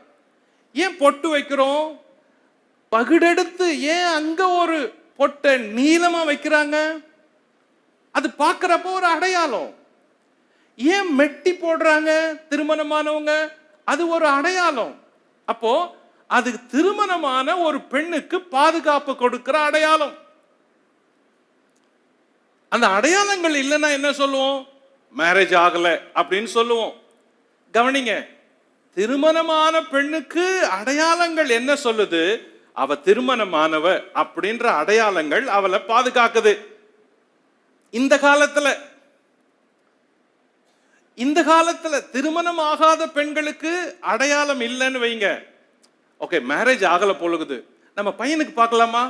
ஏன் பொட்டு வைக்கிறோம்? பகிடெடுத்து ஏன் அங்க ஒரு பொட்டை நீளமா வைக்கிறாங்க? அது பார்க்கிறப்ப ஒரு அடையாளம். ஏன் மெட்டி போடுறாங்க திருமணமானவங்க? அது ஒரு அடையாளம். அப்போ அது திருமணமான ஒரு பெண்ணுக்கு பாதுகாப்பு கொடுக்கிற அடையாளம். அந்த அடையாளங்கள் இல்லைன்னா என்ன சொல்லுவோம்? மேரேஜ் ஆகல அப்படின்னு சொல்லுவோம். கவனிங்க, திருமணமான பெண்ணுக்கு அடையாளங்கள் என்ன சொல்லுது? அவ திருமணமானவ அப்படின்ற அடையாளங்கள் அவளை பாதுகாக்குது. இந்த காலத்துல திருமணம் ஆகாத பெண்களுக்கு அடையாளம் இல்லைன்னு வைங்க. ஓகே, மேரேஜ் ஆகல போலுகுது, நம்ம பையனுக்கு பார்க்கலாமா,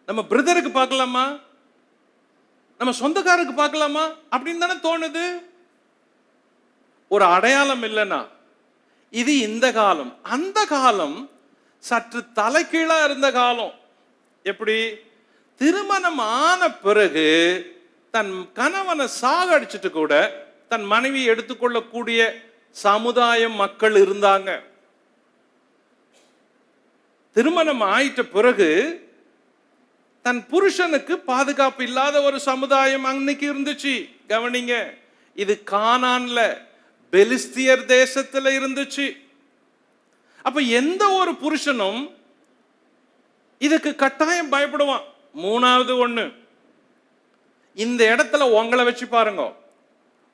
நம்ம பிரதருக்கு பார்க்கலாமா, நம்ம சொந்தக்காரருக்கு பார்க்கலாமா அப்படின்னு தானே தோணுது. ஒரு அடையாளம் இல்லைன்னா. இது இந்த காலம். அந்த காலம் சற்று தலைகீழா இருந்த காலம். எப்படி? திருமணம் ஆன பிறகு தன் கணவனை சாகடிச்சிட்டு கூட தன் மனைவி எடுத்துக்கொள்ளக்கூடிய சமுதாயம் மக்கள் இருந்தாங்க. திருமணம் ஆயிட்ட பிறகு தன் புருஷனுக்கு பாதுகாப்பு இல்லாத ஒரு சமுதாயம் அன்னைக்கு இருந்துச்சு. கவனிங்க, இது கானான்ல பெலிஸ்தியர் தேசத்துல இருந்துச்சு. அப்ப எந்த ஒரு புருஷனும் இதுக்கு கட்டாயம் பயப்படுவான். மூணாவது ஒண்ணு, இந்த இடத்துல உங்களை வச்சு பாருங்க.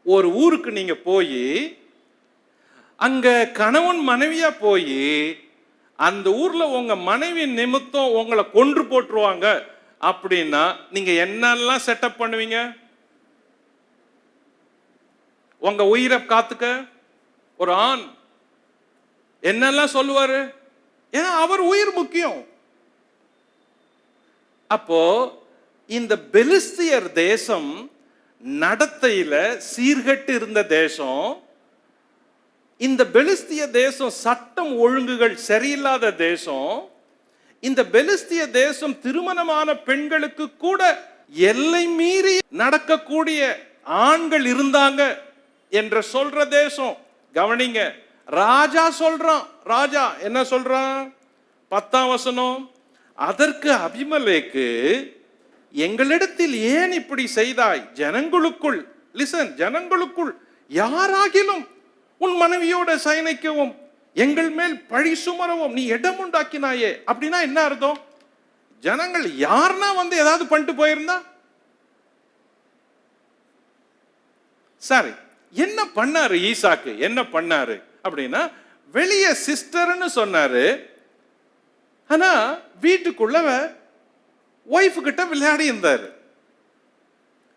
ஒரு ஊருக்கு நீங்க போய் அங்க கணவன் மனைவியா போய் அந்த ஊர்ல உங்க மனைவி நிமித்தம் உங்களை கொன்று போட்டுருவாங்க அப்படின்னா நீங்க என்னெல்லாம் செட்டப் பண்ணுவீங்க? உங்க உயிரை காத்துக்க ஒரு ஆண் என்னெல்லாம் சொல்லுவாரு? ஏன்னா அவர் உயிர் முக்கியம். அப்போ இந்த பெலிஸ்தியர் தேசம் நடத்தையில சீர்கட்டு இருந்த தேசம். இந்த பெலிஸ்திய தேசம் சட்டம் ஒழுங்குகள் சரியில்லாத தேசம். இந்த பெலிஸ்திய தேசம் திருமணமான பெண்களுக்கு கூட எல்லை மீறி நடக்கக்கூடிய ஆண்கள் இருந்தாங்க என்ற சொல்ற தேசம். கவனிங்க, ராஜா சொல்றான். ராஜா என்ன சொல்றான்? 10ஆம் வசனம், அதற்கு அபிமெலேக்கு, எங்களிடத்தில் ஏன் இப்படி செய்தாய்? ஜனங்களுக்குள், லிசன், ஜனங்களுக்குள் யாராகிலும் உன் மனைவியோட சயனிக்கவும் எங்கள் மேல் பழி சுமரவும் நீ இடம் உண்டாக்கினாயே. அப்படின்னா என்ன அர்த்தம்? ஜனங்கள் யாருன்னா வந்து ஏதாவது பண்ணிட்டு போயிருந்தா சரி. என்ன பண்ணாரு ஈசாக்கு? என்ன பண்ணாரு அப்படின்னா, வெளியே சிஸ்டர்னு சொன்னாரு, ஆனா வீட்டுக்குள்ள ஒய்ஃபு கிட்ட விளையாடி இருந்தாரு.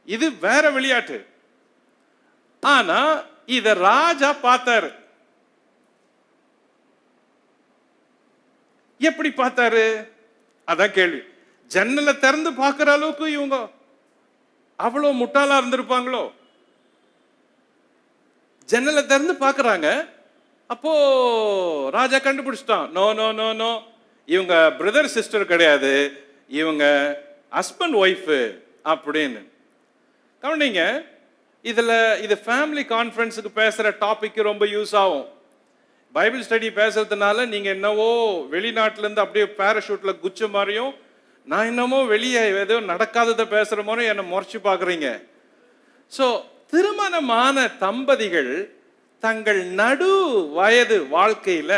இது வேற விளையாட்டு. ஆனா இத ராஜா பார்த்தாரு. எப்படி பார்த்தாரு? அதான் கேள்வி. ஜன்னலை திறந்து பார்க்கிற அளவுக்கு இவங்க அவ்வளவு முட்டாளா இருந்திருப்பாங்களோ? ஜன்னலை திறந்து பார்க்கறாங்க. அப்போ ராஜா கண்டுபிடிச்சிட்டான், நோ நோ நோ நோ, இவங்க பிரதர் சிஸ்டர் கிடையாது, இவங்க ஹஸ்பண்ட் ஒய்ஃப் அப்படின்னு. கவனிங்க, இது ஃபேமிலி கான்ஃபரன்ஸுக்கு பேசுற டாபிக் ரொம்ப யூஸ் ஆகும். பைபிள் ஸ்டடி பேசுறதுனால நீங்க என்னவோ வெளிநாட்டுல இருந்து அப்படியே பேராஷூட்ல குச்ச மாதிரியும், நான் என்னமோ வெளியே ஏதோ நடக்காததை பேசுற மாதிரியும் என்னை முறைச்சு பாக்குறீங்க. ஸோ திருமணமான தம்பதிகள் தங்கள் நடு வயது வாழ்க்கையில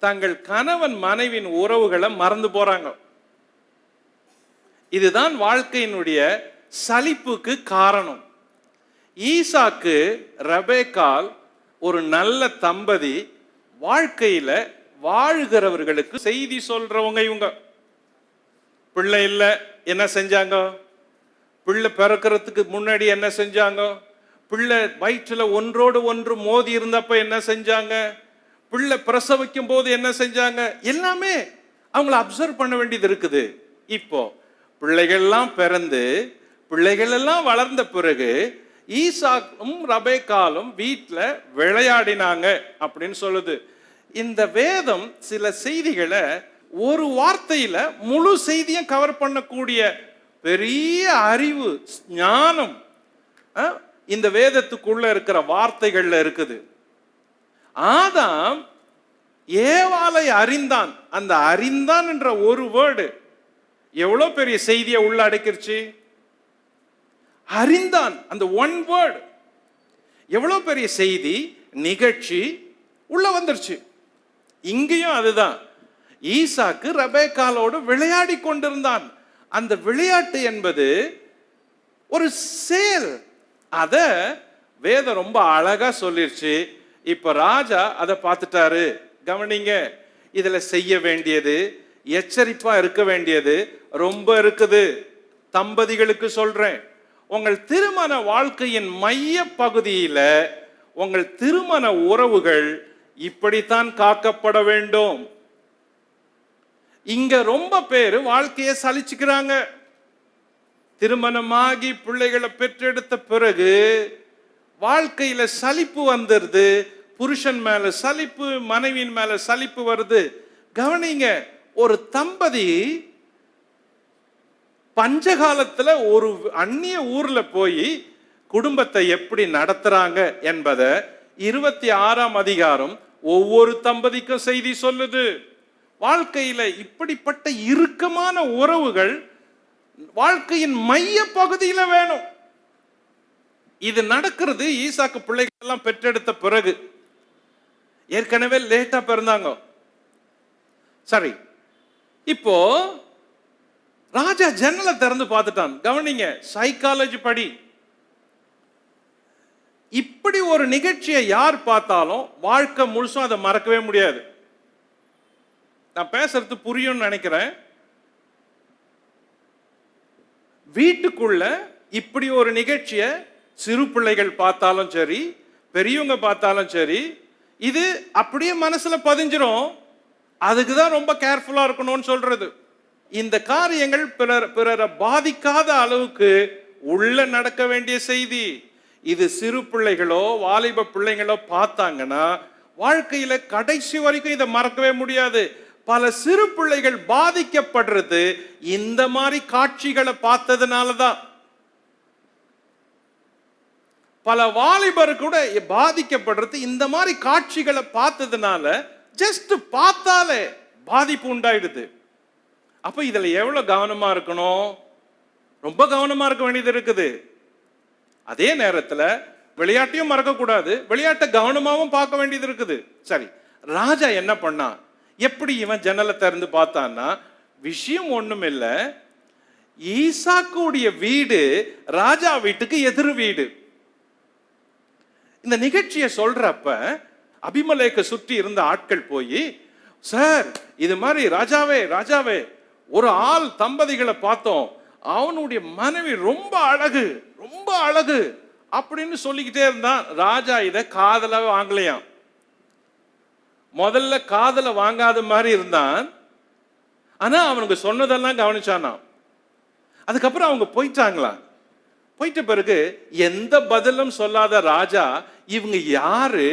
தங்கள் கணவன் மனைவின் உறவுகளை மறந்து போறாங்க. இதுதான் வாழ்க்கையினுடைய சலிப்புக்கு காரணம். ஈசாக்கு ரெபேக்கால் ஒரு நல்ல தம்பதி, வாழ்க்கையில வாழுகிறவர்களுக்கு செய்தி சொல்றவங்க இவங்க. பிள்ளை இல்ல, என்ன செஞ்சாங்க? பிள்ளை பிறக்கிறதுக்கு முன்னாடி என்ன செஞ்சாங்க? பிள்ளை வயிற்றுல ஒன்றோடு ஒன்று மோதி இருந்தப்ப என்ன செஞ்சாங்க? பிள்ளை பிரசவிக்கும் போது என்ன செஞ்சாங்க? எல்லாமே அவங்கள அப்சர்வ் பண்ண வேண்டியது இருக்குது. இப்போ பிள்ளைகள்லாம் பிறந்து பிள்ளைகள் எல்லாம் வளர்ந்த பிறகு ஈசாக்கும் ரெபேக்காலும் வீட்டில் விளையாடினாங்க அப்படின்னு சொல்லுது. இந்த வேதம் சில செய்திகளை ஒரு வார்த்தையில முழு செய்தியும் கவர் பண்ணக்கூடிய பெரிய அறிவு, ஞானம் இந்த வேதத்துக்குள்ள இருக்கிற வார்த்தைகள்ல இருக்குது. ஆதாம் ஏவாளை அறிந்தான். அந்த அறிந்தான் என்ற ஒரு வேர்டு எவ்வளவு பெரிய செய்தியை உள்ள அடக்கிருச்சு. அறிந்தான், அந்த ஒன் வேர்டு எவ்வளவு பெரிய செய்தி, நிகழ்ச்சி உள்ள வந்துருச்சு. இங்கேயும் அதுதான். ஈசாக்கு ரெபேக்காலோடு விளையாடி கொண்டிருந்தான். அந்த விளையாட்டு என்பது ஒரு சேல். அத வேதம் ரொம்ப அழகா சொல்லிருச்சு. இப்ப ராஜா அதை பார்த்துட்டாரு. கவனிங்க, இதுல செய்ய வேண்டியது, எச்சரிப்பா இருக்க வேண்டியது ரொம்ப இருக்குது. தம்பதிகளுக்கு சொல்றேன், உங்கள் திருமண வாழ்க்கையின் மைய பகுதியில உங்கள் திருமண உறவுகள் இப்படித்தான் காக்கப்பட வேண்டும். இங்க ரொம்ப பேரு வாழ்க்கையை சலிச்சுக்கிறாங்க. திருமணமாகி பிள்ளைகளை பெற்றெடுத்த பிறகு வாழ்க்கையில சலிப்பு வந்துருது. புருஷன் மேல சலிப்பு, மனைவியின் மேல சலிப்பு வருது. கவனிங்க, ஒரு தம்பதி பஞ்சகாலத்துல ஒரு அந்நிய ஊர்ல போய் குடும்பத்தை எப்படி நடத்துறாங்க என்பதை 26ஆம் அதிகாரம் ஒவ்வொரு தம்பதிக்கும் செய்தி சொல்லுது. வாழ்க்கையில இப்படிப்பட்ட இறுக்கமான உறவுகள் வாழ்க்கையின் மைய பகுதியில வேணும். இது நடக்கிறது ஈசாக்கு பிள்ளைகள் எல்லாம் பெற்றெடுத்த பிறகு. ஏற்கனவே லேட்டா பிறந்தாங்க. சரி, இப்போ ராஜா ஜன்னலை திறந்து பார்த்துட்டான். கவனிங்க, சைக்காலஜி படி இப்படி ஒரு நிகழ்ச்சியை யார் பார்த்தாலும் வாழ்க்கை முழுசும் அதை மறக்கவே முடியாது. நான் பேசுறது புரியும்னு நினைக்கிறேன். வீட்டுக்குள்ள இப்படி ஒரு நிகழ்ச்சியை சிறு பிள்ளைகள் பார்த்தாலும் சரி, பெரியவங்க பார்த்தாலும் சரி, இது அப்படியே மனசுல பதிஞ்சிரும். அதுக்கு தான் ரொம்ப கேர்ஃபுல்லா இருக்கணும்னு சொல்றது. இந்த காரியங்கள் பிறரை பாதிக்காத அளவுக்கு உள்ள நடக்க வேண்டிய செய்தி. இது சிறு பிள்ளைகளோ வாலிப பிள்ளைங்களோ பார்த்தாங்கன்னா வாழ்க்கையில கடைசி வரைக்கும் இதை மறக்கவே முடியாது. பல சிறு பிள்ளைகள் பாதிக்கப்படுறது இந்த மாதிரி காட்சிகளை பார்த்ததுனாலதான். பல வாலிபர் கூட பாதிக்கப்படுறது இந்த மாதிரி காட்சிகளை பார்த்ததுனால, ஜஸ்ட் பார்த்தாலே பாதிப்பு உண்டாயிடுது. அப்ப இதுல எவ்வளவு கவனமா இருக்கணும்? ரொம்ப கவனமா இருக்க வேண்டியது இருக்குது. அதே நேரத்துல விளையாட்டையும் மறக்க கூடாது, விளையாட்டை கவனமாவும் பார்க்க வேண்டியது இருக்குது. சரி, ராஜா என்ன பண்ணா? எப்படி இவன் ஜன்னலை திறந்து பார்த்தான்னா, விஷயம் ஒண்ணும் இல்ல, ஈசாக்குடைய வீடு ராஜா வீட்டுக்கு எதிர் வீடு. இந்த நிகழ்ச்சியை சொல்றப்ப அபிமலேக்கு சுற்றி இருந்த ஆட்கள் போய், சார் இது மாதிரி ராஜாவே ராஜாவே ஒரு ஆள் தம்பதிகளை பார்த்தோம், அவனுடைய மனைவி ரொம்ப அழகு ரொம்ப அழகு அப்படின்னு சொல்லிக்கிட்டே இருந்தான். ராஜா இத காதல வாங்கலையாம். முதல்ல காதல வாங்காத மாதிரி இருந்தான், ஆனா அவனுக்கு சொன்னதெல்லாம் கவனிச்சானாம். அதுக்கப்புறம் அவங்க போயிட்டாங்களாம். போயிட்ட பிறகு எந்த பதிலும் சொல்லாத ராஜா, இவங்க யாரு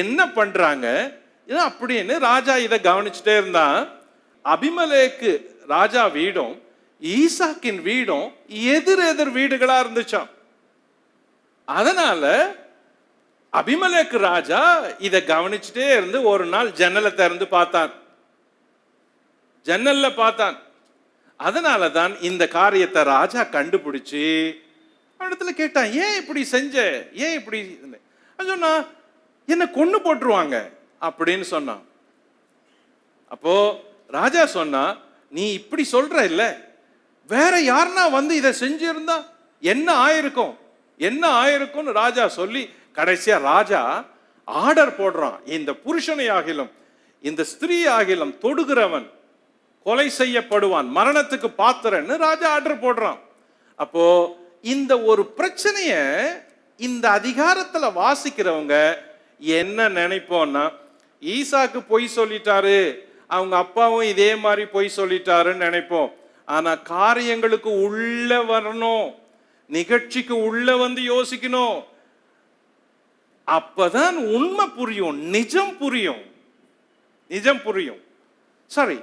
என்ன பண்றாங்க அப்படின்னு ராஜா இதை கவனிச்சுட்டே இருந்தான். அபிமலேக்கு ராஜா வீடும் ஈசாக்கின் வீடும் எதிர் எதிர் வீடுகளா இருந்துச்சாம். அதனால அபிமலேக்கு ராஜா இதை கவனிச்சுட்டே இருந்து ஒரு நாள் ஜன்னலை திறந்து பார்த்தான். ஜன்னல்ல பார்த்தான். அதனாலதான் இந்த காரியத்தை ராஜா கண்டுபிடிச்சு இடத்துல கேட்டான், ஏன் இப்படி செஞ்ச, ஏன் இப்படி சொன்னா, என்ன கொன்னு போட்டுருவாங்க அப்படின்னு சொன்னான். அப்போ ராஜா சொன்னா, நீ இப்படி சொல்ற இல்ல, வேற யாருன்னா வந்து இதை செஞ்சிருந்தா என்ன ஆயிருக்கும் என்ன ஆயிருக்கும்னு ராஜா சொல்லி கடைசியா ராஜா ஆர்டர் போடுறான், இந்த புருஷனை ஆகிலும் இந்த ஸ்திரீ ஆகிலும் தொடுகிறவன் கொலை செய்யப்படுவான், மரணத்துக்கு பாத்திரன்னு ராஜா ஆர்டர் போடுறான். அப்போ இந்த ஒரு பிரச்சனைய இந்த அதிகாரத்துல வாசிக்கிறவங்க என்ன நினைப்போம்னா, ஈசாக்கு பொய் சொல்லிட்டாரு, அவங்க அப்பாவும் இதே மாதிரி பொய் சொல்லிட்டாருன்னு நினைப்போம். ஆனா காரியங்களுக்கு உள்ள வரணும், நிகழ்ச்சிக்கு உள்ள வந்து யோசிக்கணும். அப்பதான் உண்மை புரியும், நிஜம் புரியும், நிஜம் புரியும். சரி,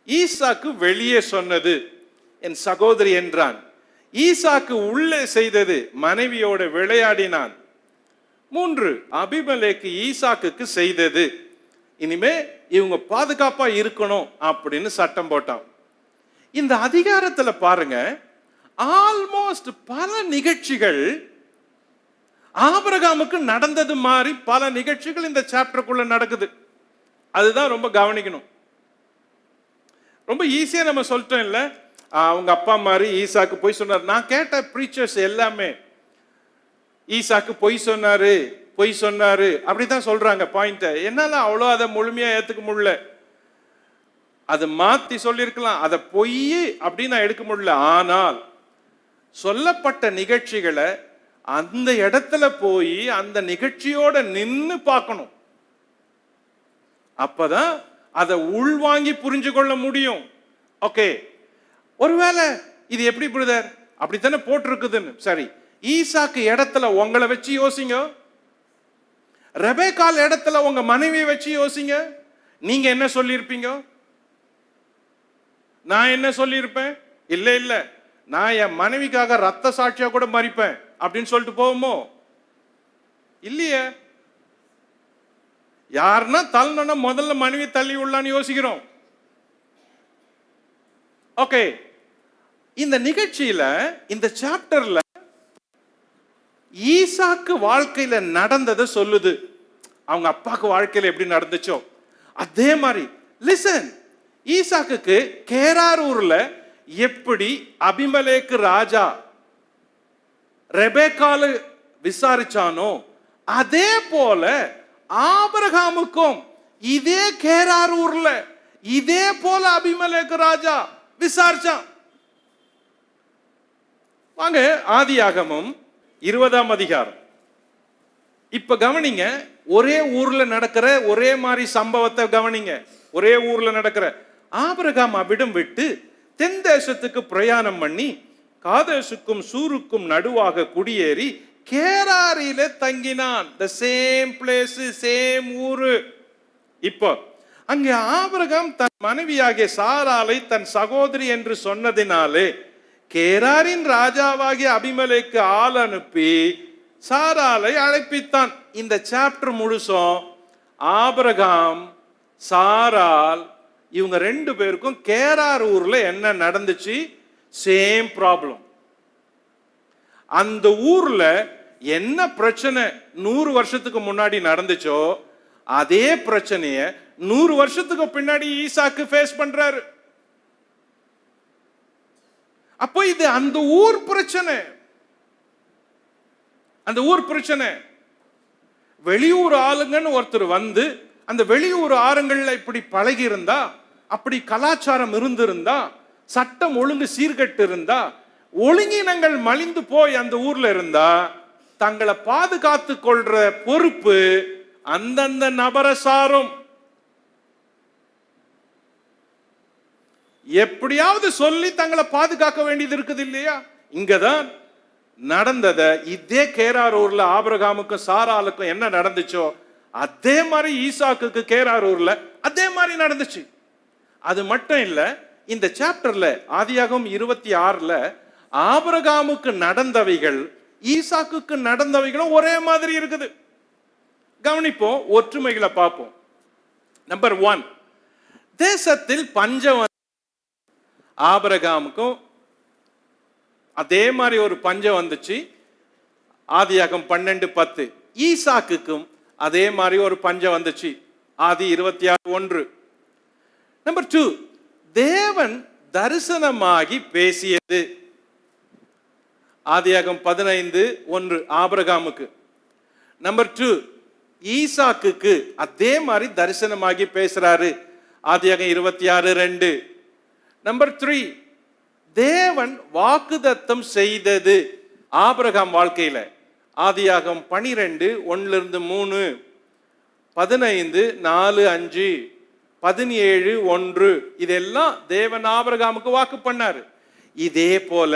ஈசாக்கு வெளியே சொன்னது என் சகோதரி என்றான். ஈசாக்கு உள்ளே செய்தது மனைவியோட விளையாடினான். 3, அபிமலேக்கு ஈசாக்குக்கு செய்தது. இனிமே இவங்க பாதுகாப்பா இருக்கணும் அப்படின்னு சட்டம் போட்டான். இந்த அதிகாரத்துல பாருங்க, ஆல்மோஸ்ட் பல நிகழ்ச்சிகள் ஆபிரகாமுக்கு நடந்தது மாதிரி பல நிகழ்ச்சிகள் இந்த சாப்டருக்குள்ள நடக்குது. அதுதான் ரொம்ப கவனிக்கணும். ரொம்ப ஈஸியா நம்ம சொல்லிட்டோம் இல்ல, அவங்க அப்பா மாதிரி ஈசாக்கு பொய் சொன்னார். நான் கேட்ட பிரீச்சர்ஸ் எல்லாமே ஈசாக்கு பொய் சொன்னாரு பொய் சொன்னாரு அப்படிதான் சொல்றாங்க பாயிண்ட். என்னால அவ்வளோ அதை முழுமையா ஏத்துக்க முடியல. அதை மாத்தி சொல்லியிருக்கலாம், அதை பொய் அப்படின்னு நான் எடுக்க முடியல. ஆனால் சொல்லப்பட்ட நிகழ்ச்சிகளை அந்த இடத்துல போய் அந்த நிகழ்ச்சியோட நின்னு பார்க்கணும். அப்பதான் அதை உள்வாங்கி புரிஞ்சு கொள்ள முடியும். ஓகே, ஒருவேளை இது எப்படி பிரதர் அப்படித்தானே போட்டிருக்குதுன்னு. சரி, ஈசாக்கு இடத்துல உங்களை வச்சு யோசிங்க, ரெபேக்கால் இடத்துல உங்க மனைவியை வச்சு யோசிங்க. நீங்க என்ன சொல்லியிருப்பீங்க? நான் என்ன சொல்லியிருப்பேன்? இல்ல இல்ல, நான் என் மனைவிக்காக ரத்த சாட்சியா கூட மறிப்பேன் அப்படின்னு சொல்லிட்டு போவோமோ? இல்லையே. யாருன்னா தள்ளணும்னா முதல்ல மனைவி தள்ளி உள்ளான்னு யோசிக்கிறோம். ஓகே, இந்த நிகழ்ச்சியில இந்த சாப்டர்ல ஈசாக்கு வாழ்க்கையில நடந்ததை சொல்லுது. அவங்க அப்பாக்கு வாழ்க்கையில எப்படி நடந்துச்சோ அதே மாதிரி. லிசன், ஈசாக்குக்கு கேராரூர்ல எப்படி அபிமலேக்கு ராஜா ரெபேக்கால விசாரிச்சானோ அதே போல ஆபிரகாமுக்கும் இதே கேராரூர்ல இதே போல அபிமலேக்கு ராஜா விசாரிச்சான். வாங்க ஆதியாகமம் 20ஆம் அதிகாரம். இப்ப கவனிங்க, ஒரே ஊர்ல நடக்கிற ஒரே மாதிரி சம்பவத்தை கவனிங்க. ஒரே ஊர்ல நடக்கிற ஆபிரகாம் அவ்விடம் விட்டு தென் தேசத்துக்கு பிரயாணம் பண்ணி காதேசுக்கும் சூருக்கும் நடுவாக குடியேறி கேராரியில தங்கினான். த சேம் பிளேஸ், சேம் ஊரு. இப்போ அங்கே ஆபிரகாம் தன் மனைவியாகிய சாராளை தன் சகோதரி என்று சொன்னதினாலே கேராரின் ராஜாவாகிய அபிமலேக்கு ஆள் அனுப்பி சாராளை அழைப்பித்தான். இந்த சாப்டர் முழுசும் ஆபிரகாம், சாராள் இவங்க 2 பேருக்கும் கேரார் ஊர்ல என்ன நடந்துச்சு? Same problem. அந்த ஊர்ல என்ன பிரச்சனை 100 வருஷத்துக்கு முன்னாடி நடந்துச்சோ அதே பிரச்சனைய 100 வருஷத்துக்கு பின்னாடி ஈசாக்கு ஃபேஸ் பண்றாரு. அப்போ இது அந்த ஊர் பிரச்சனை. அந்த ஊர் பிரச்சனை. வெளியூர் ஆளுங்கன்னு ஒருத்தர் வந்து அந்த வெளியூர் ஆறுங்கள்ல இப்படி பழகி இருந்தா, அப்படி கலாச்சாரம் இருந்திருந்தா, சட்டம் ஒழுங்கு சீர்கட்டு இருந்தா, ஒழுங்கினங்கள் மலிந்து போய் அந்த ஊர்ல இருந்தா, தங்களை பாதுகாத்து கொள்ற பொறுப்பு அந்தந்த நபரை சாரும். எப்படியாவது சொல்லி தங்களை பாதுகாக்க வேண்டியது இருக்குது இல்லையா? இங்கதான் நடந்தத இதே கேரார் ஊர்ல ஆபிரகாமுக்கும் சாராளுக்கும் என்ன நடந்துச்சோ அதே மாதிரி ஈசாக்குக்கு கேரார் ஊர்ல அதே மாதிரி நடந்துச்சு. அது மட்டும் இல்ல, இந்த சாப்டர்ல ஆதியாகமம் 26ல ஆபிரகாமுக்கு நடந்தவைகள் ஈசாக்குக்கு நடந்தவைகளும் ஒரே மாதிரி இருக்குது. கவனிப்போம், ஒற்றுமைகளை பார்ப்போம். நம்பர் 1, தேசத்தில் பஞ்சம். ஆபிரகாமுக்கும் அதே மாதிரி ஒரு பஞ்சம் வந்துச்சு. ஆதியாகமம் 12:10. ஈசாக்குக்கும் அதே மாதிரி ஒரு பஞ்சம் வந்துச்சு. ஆதி 26:1. நம்பர் 2, தேவன் தரிசனமாகி பேசியது. ஆதியாகமம் 15:1 ஆபிரகாமுக்கு. நம்பர் 2, ஈசாக்குக்கு அதே மாதிரி தரிசனமாகி பேசுறாரு. ஆதியாகமம் 26:2. நம்பர் 3, தேவன் வாக்குதத்தம் செய்தது ஆபிரகாம் வாழ்க்கையில. ஆதியாகமம் 12:1-3, 15:4-5, 17:1 இதெல்லாம் தேவன் ஆபிரகாமுக்கு வாக்கு பண்ணாரு. இதே போல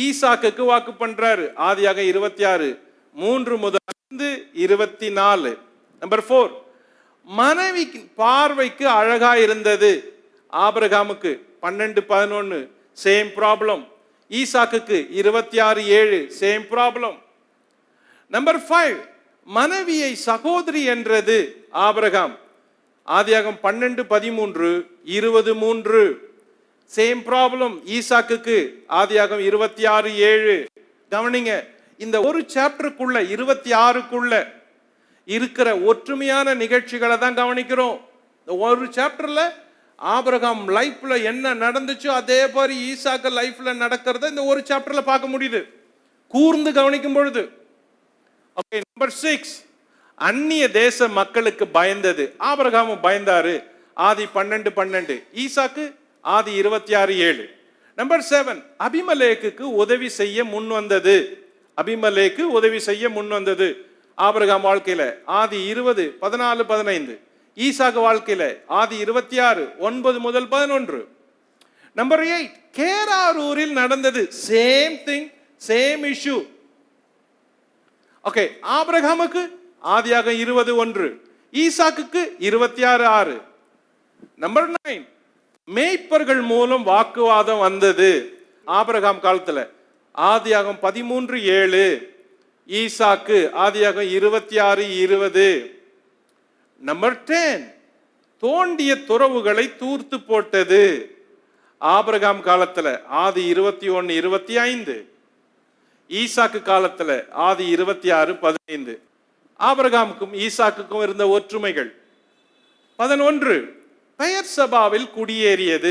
ஈசாக்குக்கு வாக்கு பண்றாரு. ஆதியாகமம் 26:3-5-24. நம்பர் 4, மனைவி பார்வைக்கு அழகா இருந்தது ஆபிரகாமுக்கு. 12:11 சேம் ப்ராப்ளம். ஈசாக்குக்கு 26:7 சேம் ப்ராப்ளம். நம்பர் 5, மனைவியை சகோதரி என்றது ஆபிரகாம். ஆதியாகமம் 12:13-23 சேம் ப்ராப்ளம் ஈசாக்குக்கு. ஆதியாகமம் 26:7. கவனிங்க, இந்த ஒரு சாப்டருக்குள்ள 26க்குள்ள இருக்கிற ஒற்றுமையான நிகழ்ச்சிகளை தான் கவனிக்கிறோம். ஒரு சாப்டர்ல ஆபிரகாம் லைஃப்ல என்ன நடந்துச்சோ அதே மாதிரி ஈசாக்கு லைஃப்ல நடக்கிறத இந்த ஒரு சாப்டர்ல பார்க்க முடியுது கூர்ந்து கவனிக்கும் பொழுது. ஓகே, நம்பர் 6, அந்நிய தேச மக்களுக்கு பயந்தது. ஆபிரகாமும் பயந்தாரு. ஆதி 12:12. ஈசாக்கு ஆதி 26:7. நம்பர் 7, அபிமெலேக்குக்கு உதவி செய்ய முன் வந்தது. அபிமெலேக்கு உதவி செய்ய முன் வந்தது ஆபிரகாம் வாழ்க்கையில. ஆதி 20:14-15. ஈசாக்கு வாழ்க்கையில ஆதி 26:9-11. நம்பர் 8, கேராரூரில் நடந்தது. Same thing, same issue. Okay, ஆபிரகாமுக்கு ஆதியாகமம் 20:1, ஈசாக்குக்கு 26:6. நம்பர் 9, மேய்ப்பர்கள் மூலம் வாக்குவாதம் வந்தது ஆபிரகாம் காலத்துல. ஆதியாகமம் 13:7, ஈசாக்கு ஆதியாகமம் 26:20. நம்பர் 10, தோண்டிய துறவுகளை தூர்த்து போட்டது ஆபிரகாம் காலத்துல. ஆதி 21:25. ஈசாக்கு காலத்துல ஆதி 26:15. ஆபிரகாமுக்கும் ஈசாக்குக்கும் இருந்த ஒற்றுமைகள். 11, பெயர் சபாவில் குடியேறியது.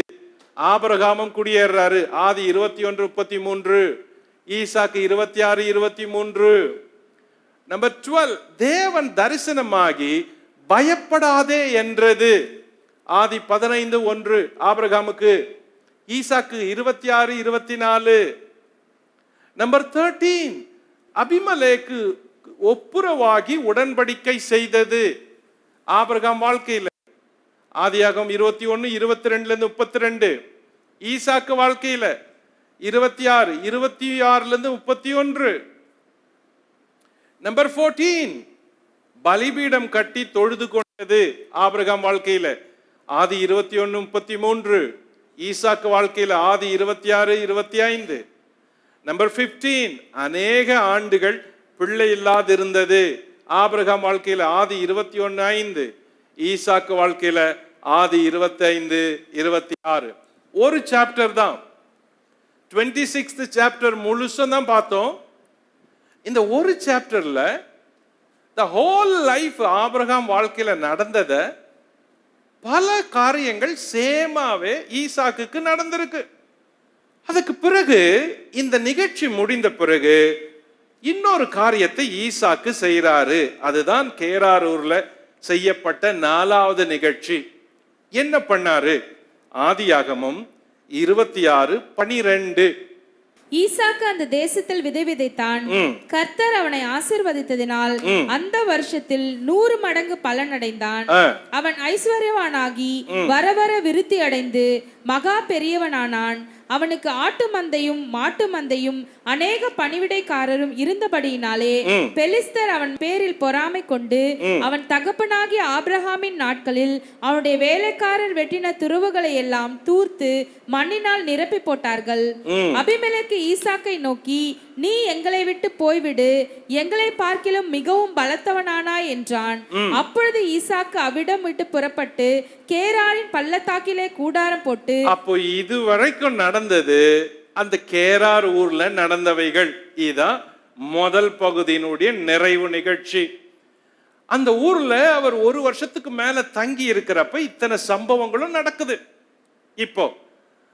ஆபிரகாமும் குடியேறாரு. ஆதி 21:33. ஈசாக்கு 26:23. நம்பர் 12, தேவன் தரிசனமாகி பயப்படாதே என்றது. ஆதி 15:1 ஆபிரகாமுக்கு. ஈசாக்கு 26:24. நம்பர் 13, அபிமெலேக்கு ஒப்புரவாகி உடன்படிக்கை செய்தது ஆபிரகாம் வாழ்க்கையில். ஆதியாகமம் 21:22-32. ஈசாக்கு வாழ்க்கையில 26:26-31. நம்பர் 14, பலிபீடம் கட்டி தொழுது கொண்டது ஆபிரகாம் வாழ்க்கையில. ஆதி 21:33. ஈசாக்கு வாழ்க்கையில ஆதி 26:25. நம்பர் 15, அநேக ஆண்டுகள் பிள்ளை இல்லாதிருந்தது. ஆபிரகாம் வாழ்க்கையில ஆதி 21:5, ஈசாக்கு வாழ்க்கையில ஆதி 25:26. ஒரு சாப்டர் தான், 26th சாப்டர் முழுசும் தான் பார்த்தோம். இந்த ஒரு சாப்டர்ல the whole life ஆபிரகாம் வாழ்க்கையில நடந்தத பல காரியங்கள் சேமாவே ஈசாக்குக்கு நடந்திருக்கு. அதுக்கு பிறகு இந்த நிகழ்ச்சி முடிந்த பிறகு இன்னொரு காரியத்தை ஈசாக்கு செய்யறாரு. அதுதான் கேராரூர்ல செய்யப்பட்ட 4வது நிகழ்ச்சி. என்ன பண்ணாரு? ஆதியாகமம் 26:12. ஈசாக்கு அந்த தேசத்தில் விதை விதைத்தான். கர்த்தர் அவனை ஆசீர்வதித்ததினால் அந்த வருஷத்தில் 100 மடங்கு பலன் அடைந்தான். அவன் ஐஸ்வர்யவானாகி வர வர விருத்தி அடைந்து மகா பெரியவனானான். அவனுக்கு ஆட்டு மந்தையும் மாட்டு மந்தையும் அநேக பணிவிடைக்காரரும் இருந்தபடியினாலே பெலிஸ்தர் அவன் பேரில் பொறாமை கொண்டு அவன் தகப்பனாகிய ஆபிரகாமின் நாட்களில் அவனுடைய வேலைக்காரர் வெட்டின துருவுகளை எல்லாம் தூர்த்து மண்ணினால் நிரப்பி போட்டார்கள். அபிமெலேக்கு ஈசாக்கை நோக்கி, நீ எங்களை விட்டு போய்விடு, எங்களை பார்க்கிலும் மிகவும் பலத்தவனானாய் என்றான். அப்பொழுது ஈசாக்கு அவ்விடம் விட்டு புறப்பட்டு கேராரின் பள்ளத்தாக்கிலே கூடாரம் போட்டு. அப்போ இதுவரைக்கும் நடந்தது அந்த கேரார் ஊர்ல நடந்தவைகள். இதான் முதல் பகுதியினுடைய நிறைவு நிகழ்ச்சி. அந்த ஊர்ல அவர் 1 வருஷத்துக்கு மேல தங்கி இருக்கிறப்ப இத்தனை சம்பவங்களும் நடக்குது. இப்போ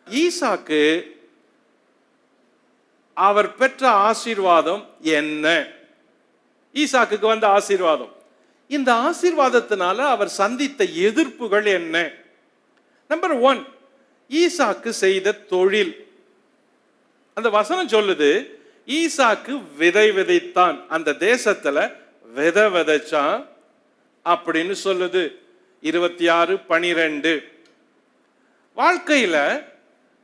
ஈசாக்கு அவர் பெற்ற ஆசீர்வாதம் என்ன? ஈசாக்குக்கு வந்த ஆசீர்வாதம், இந்த ஆசீர்வாதத்தினால அவர் சந்தித்த எதிர்ப்புகள் என்ன? நம்பர் 1, ஈசாக்கு செய்த தொழில். அந்த வசனம் சொல்லுது, ஈசாக்கு விதை விதைத்தான், அந்த தேசத்துல விதை விதைச்சான் அப்படின்னு சொல்லுது. 26:12. வாழ்க்கையில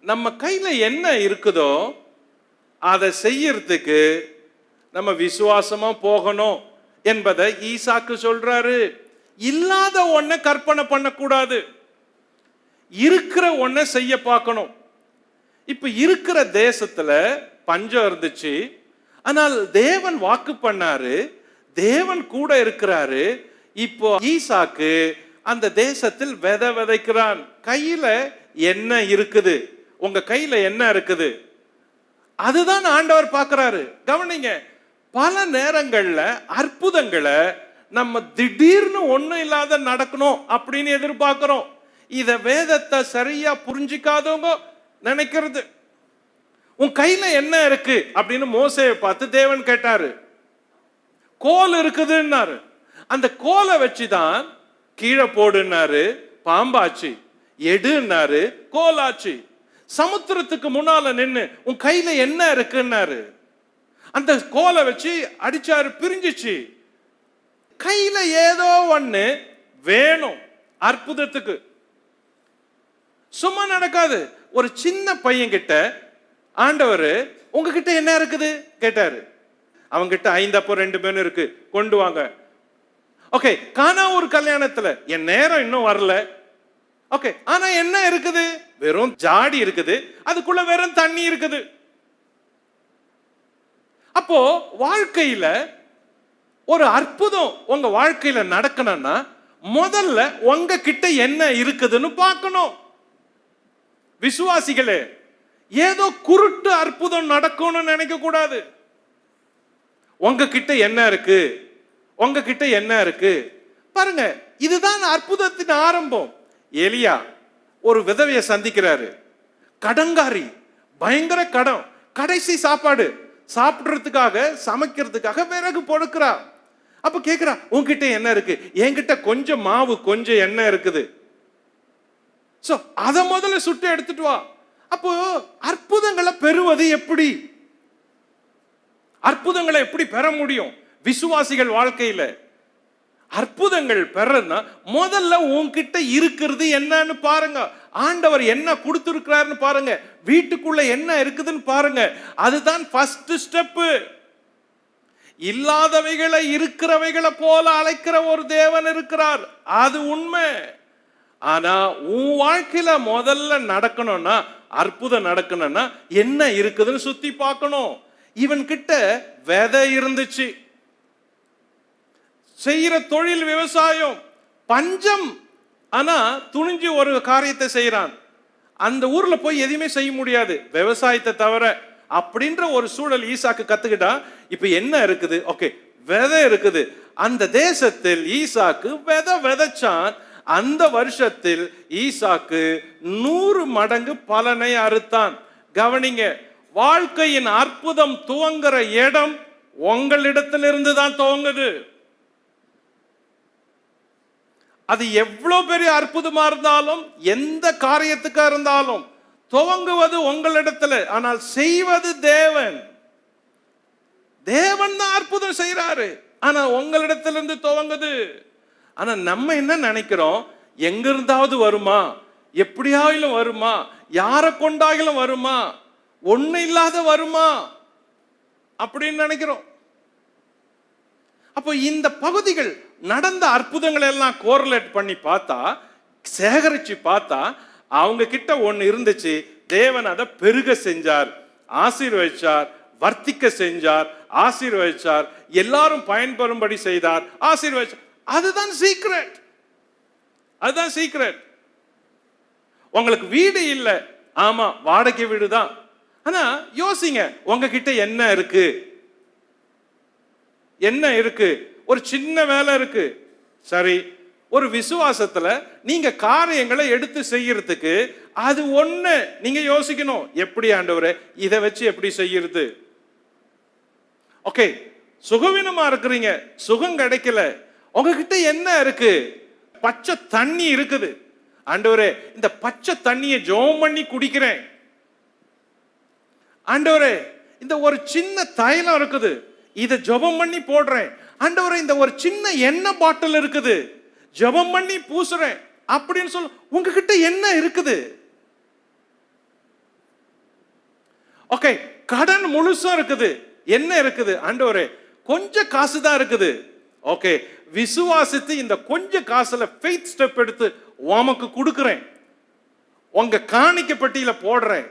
நம்ம கையில என்ன இருக்குதோ அதை செய்யறதுக்கு நம்ம விசுவாசமா போகணும் என்பதை ஈசாக்கு சொல்றாரு. இல்லாத ஒன்ன கற்பனை பண்ணக்கூடாது, இருக்கிற ஒன்ன செய்ய பார்க்கணும். இப்ப இருக்கிற தேசத்துல பஞ்சம் இருந்துச்சு, ஆனால் தேவன் வாக்கு பண்ணாரு, தேவன் கூட இருக்கிறாரு. இப்போ ஈசாக்கு அந்த தேசத்தில் விதை விதைக்கிறான். கையில என்ன இருக்குது? உங்க கையில என்ன இருக்குது? அதுதான் ஆண்டவர் பார்க்கிறாரு. கவனிங்க, பல நேரங்கள்ல அற்புதங்களை நம்ம திடீர்னு ஒண்ணும் இல்லாத நடக்கணும் அப்படின்னு எதிர்பார்க்கிறோம். இத வேதத்தை சரியா புரிஞ்சிக்காதவங்க நினைக்கிறது. உன் கையில என்ன இருக்கு அப்படின்னு மோசேயை பார்த்து தேவன் கேட்டாரு. கோல் இருக்குதுன்னாரு. அந்த கோலை வச்சுதான் கீழே போடுனாரு, பாம்பாச்சு. எடுன்னாரு, கோலாச்சு. சமுத்திரத்துக்கு முன்னால நின்னு உன் கையில என்ன இருக்குன்னாரு. அந்த கோலை வச்சு அடிச்சாரு, பிரிஞ்சிச்சு. கையில ஏதோ ஒண்ணு வேணும் அற்புதத்துக்கு. சும்மா நடக்காது. ஒரு சின்ன பையன் கிட்ட ஆண்டவர் உங்ககிட்ட என்ன இருக்குது கேட்டாரு. அவங்கிட்ட 5 அப்போ 2 மீன் இருக்கு, கொண்டு வாங்க. ஓகே, கானா ஒரு கல்யாணத்துல என் நேரம் இன்னும் வரல. ஓகே, ஆனா என்ன இருக்குது? வெறும் ஜாடி இருக்குது, அதுக்குள்ள வெறும் தண்ணி இருக்குது. அப்போ வாழ்க்கையில ஒரு அற்புதம் உங்க வாழ்க்கையில நடக்கணும்னா முதல்ல உங்க கிட்ட என்ன இருக்குதுன்னு பார்க்கணும். விசுவாசிகளே, ஏதோ குருட்டு அற்புதம் நடக்கும்னு நினைக்க கூடாது. உங்ககிட்ட என்ன இருக்கு? உங்ககிட்ட என்ன இருக்கு பாருங்க. இதுதான் அற்புதத்தின் ஆரம்பம். எலியா ஒரு விதவையை சந்திக்கிறாரு, கடங்காரி, பயங்கர கடன், கடைசி சாப்பாடு சாப்பிடுறதுக்காக சமைக்கிறதுக்காக விறகு பொறுக்கிறா. அப்ப கேக்குறா, உன்கிட்ட என்ன இருக்கு? என்கிட்ட கொஞ்சம் மாவு கொஞ்சம் எண்ணெய் இருக்குது, சோ அத முதல்ல சுட்டு எடுத்துட்டு வா. அப்போ அற்புதங்களை பெறுவது எப்படி? அற்புதங்களை எப்படி பெற முடியும்? விசுவாசிகள் வாழ்க்கையில அற்புதங்கள் பெறனா முதல்ல உன்கிட்ட இருக்கிறது என்னன்னு பாருங்க. ஆண்டவர் என்ன கொடுத்திருக்கிறாருன்னு பாருங்க. வீட்டுக்குள்ள என்ன இருக்குதுன்னு பாருங்க. அதுதான் ஃபர்ஸ்ட் ஸ்டெப். இல்லாதவைகளை இருக்கிறவைகளை போல அழைக்கிற ஒரு தேவன் இருக்கிறார், அது உண்மை. ஆனா உன் வாழ்க்கையில முதல்ல நடக்கணும்னா, அற்புதம் நடக்கணும்னா என்ன இருக்குதுன்னு சுத்தி பார்க்கணும். இவன் கிட்ட விதை இருந்துச்சு, செய்யற தொழில் விவசாயம், பஞ்சம். ஆனா துணிஞ்சு ஒரு காரியத்தை செய்யறான். அந்த ஊர்ல போய் எதையுமே செய்ய முடியாது விவசாயத்தை தவிர. அப்படின்ற ஒரு சூழல் ஈசாக்கு கத்துக்கிட்டா. இப்ப என்ன இருக்குது? ஓகே, விதை இருக்குது. அந்த தேசத்தில் ஈசாக்கு விதை விதைச்சான். அந்த வருஷத்தில் ஈசாக்கு 100 மடங்கு பலனை அறுத்தான். கவனிங்க, வாழ்க்கையின் அற்புதம் துவங்குற இடம் உங்களிடத்திலிருந்து தான் துவங்குது. அது எவ்வளவு பெரிய அற்புதமா இருந்தாலும், எந்த காரியத்துக்கா இருந்தாலும் துவங்குவது உங்களிடத்துல. ஆனால் செய்வது தேவன். தேவன் தான் அற்புதம் செய்யறாரு. ஆனா உங்களிடத்திலிருந்து துவங்குது. ஆனா நம்ம என்ன நினைக்கிறோம்? எங்க இருந்தாவது வருமா, எப்படியாயிலும் வருமா, யாரை கொண்டாயிலும் வருமா, ஒண்ணு இல்லாத வருமா அப்படின்னு நினைக்கிறோம். அப்போ இந்த பகுதிகள் நடந்த அற்புதங்களை எல்லாம் கோரிலேட் பண்ணி பார்த்தா, சேகரிச்சு பார்த்தா, அவங்க கிட்ட ஒண்ணு இருந்துச்சு. தேவன் அதை பெருக செஞ்சார், ஆசீர்வதிச்சார், வர்த்திக்க செஞ்சார், ஆசீர்வதிச்சார், எல்லாரும் பயன்பெறும்படி செய்தார், ஆசீர்வதிச்சார். அதுதான் சீக்ரெட். அதுதான் சீக்ரெட். உங்களுக்கு வீடு இல்லை, ஆமா வாடகை வீடு தான். ஆனா யோசிங்க, உங்ககிட்ட என்ன இருக்கு? என்ன இருக்கு? ஒரு சின்ன வேலை இருக்கு. சரி, ஒரு விசுவாசத்துல நீங்க காரியங்களை எடுத்து செய்யறதுக்கு அது ஒண்ணு நீங்க யோசிக்கணும். எப்படி ஆண்டவரே இதை வச்சு எப்படி செய்யறது? ஓகே, சுகவீனமா இருக்கிறீங்க, சுகம் கிடைக்கல, உங்ககிட்ட என்ன இருக்கு? பச்சை தண்ணி இருக்குது. ஆண்டவரே இந்த பச்சை தண்ணியை ஜெபம் பண்ணி குடிக்கிறேன். ஆண்டவரே இந்த ஒரு சின்ன தைலம் இருக்குது, இதை ஜெபம் பண்ணி போடுறேன். ஆண்டவரே இந்த ஒரு சின்ன எண்ணெய் பாட்டில் இருக்குது, ஜெபம் பண்ணி பூசுறேன் அப்படின்னு சொல்ல. உங்ககிட்ட என்ன இருக்குது? ஓகே, கடன் முழுசும் இருக்குது. என்ன இருக்குது? ஆண்டவரே கொஞ்சம் காசு தான் இருக்குது. ஓகே, விசுவாசித்து இந்த கொஞ்சம் காசுல ஃபெய்த் ஸ்டெப் எடுத்து உமக்கு கொடுக்கிறேன், உங்க காணிக்கை பெட்டியில போடுறேன்.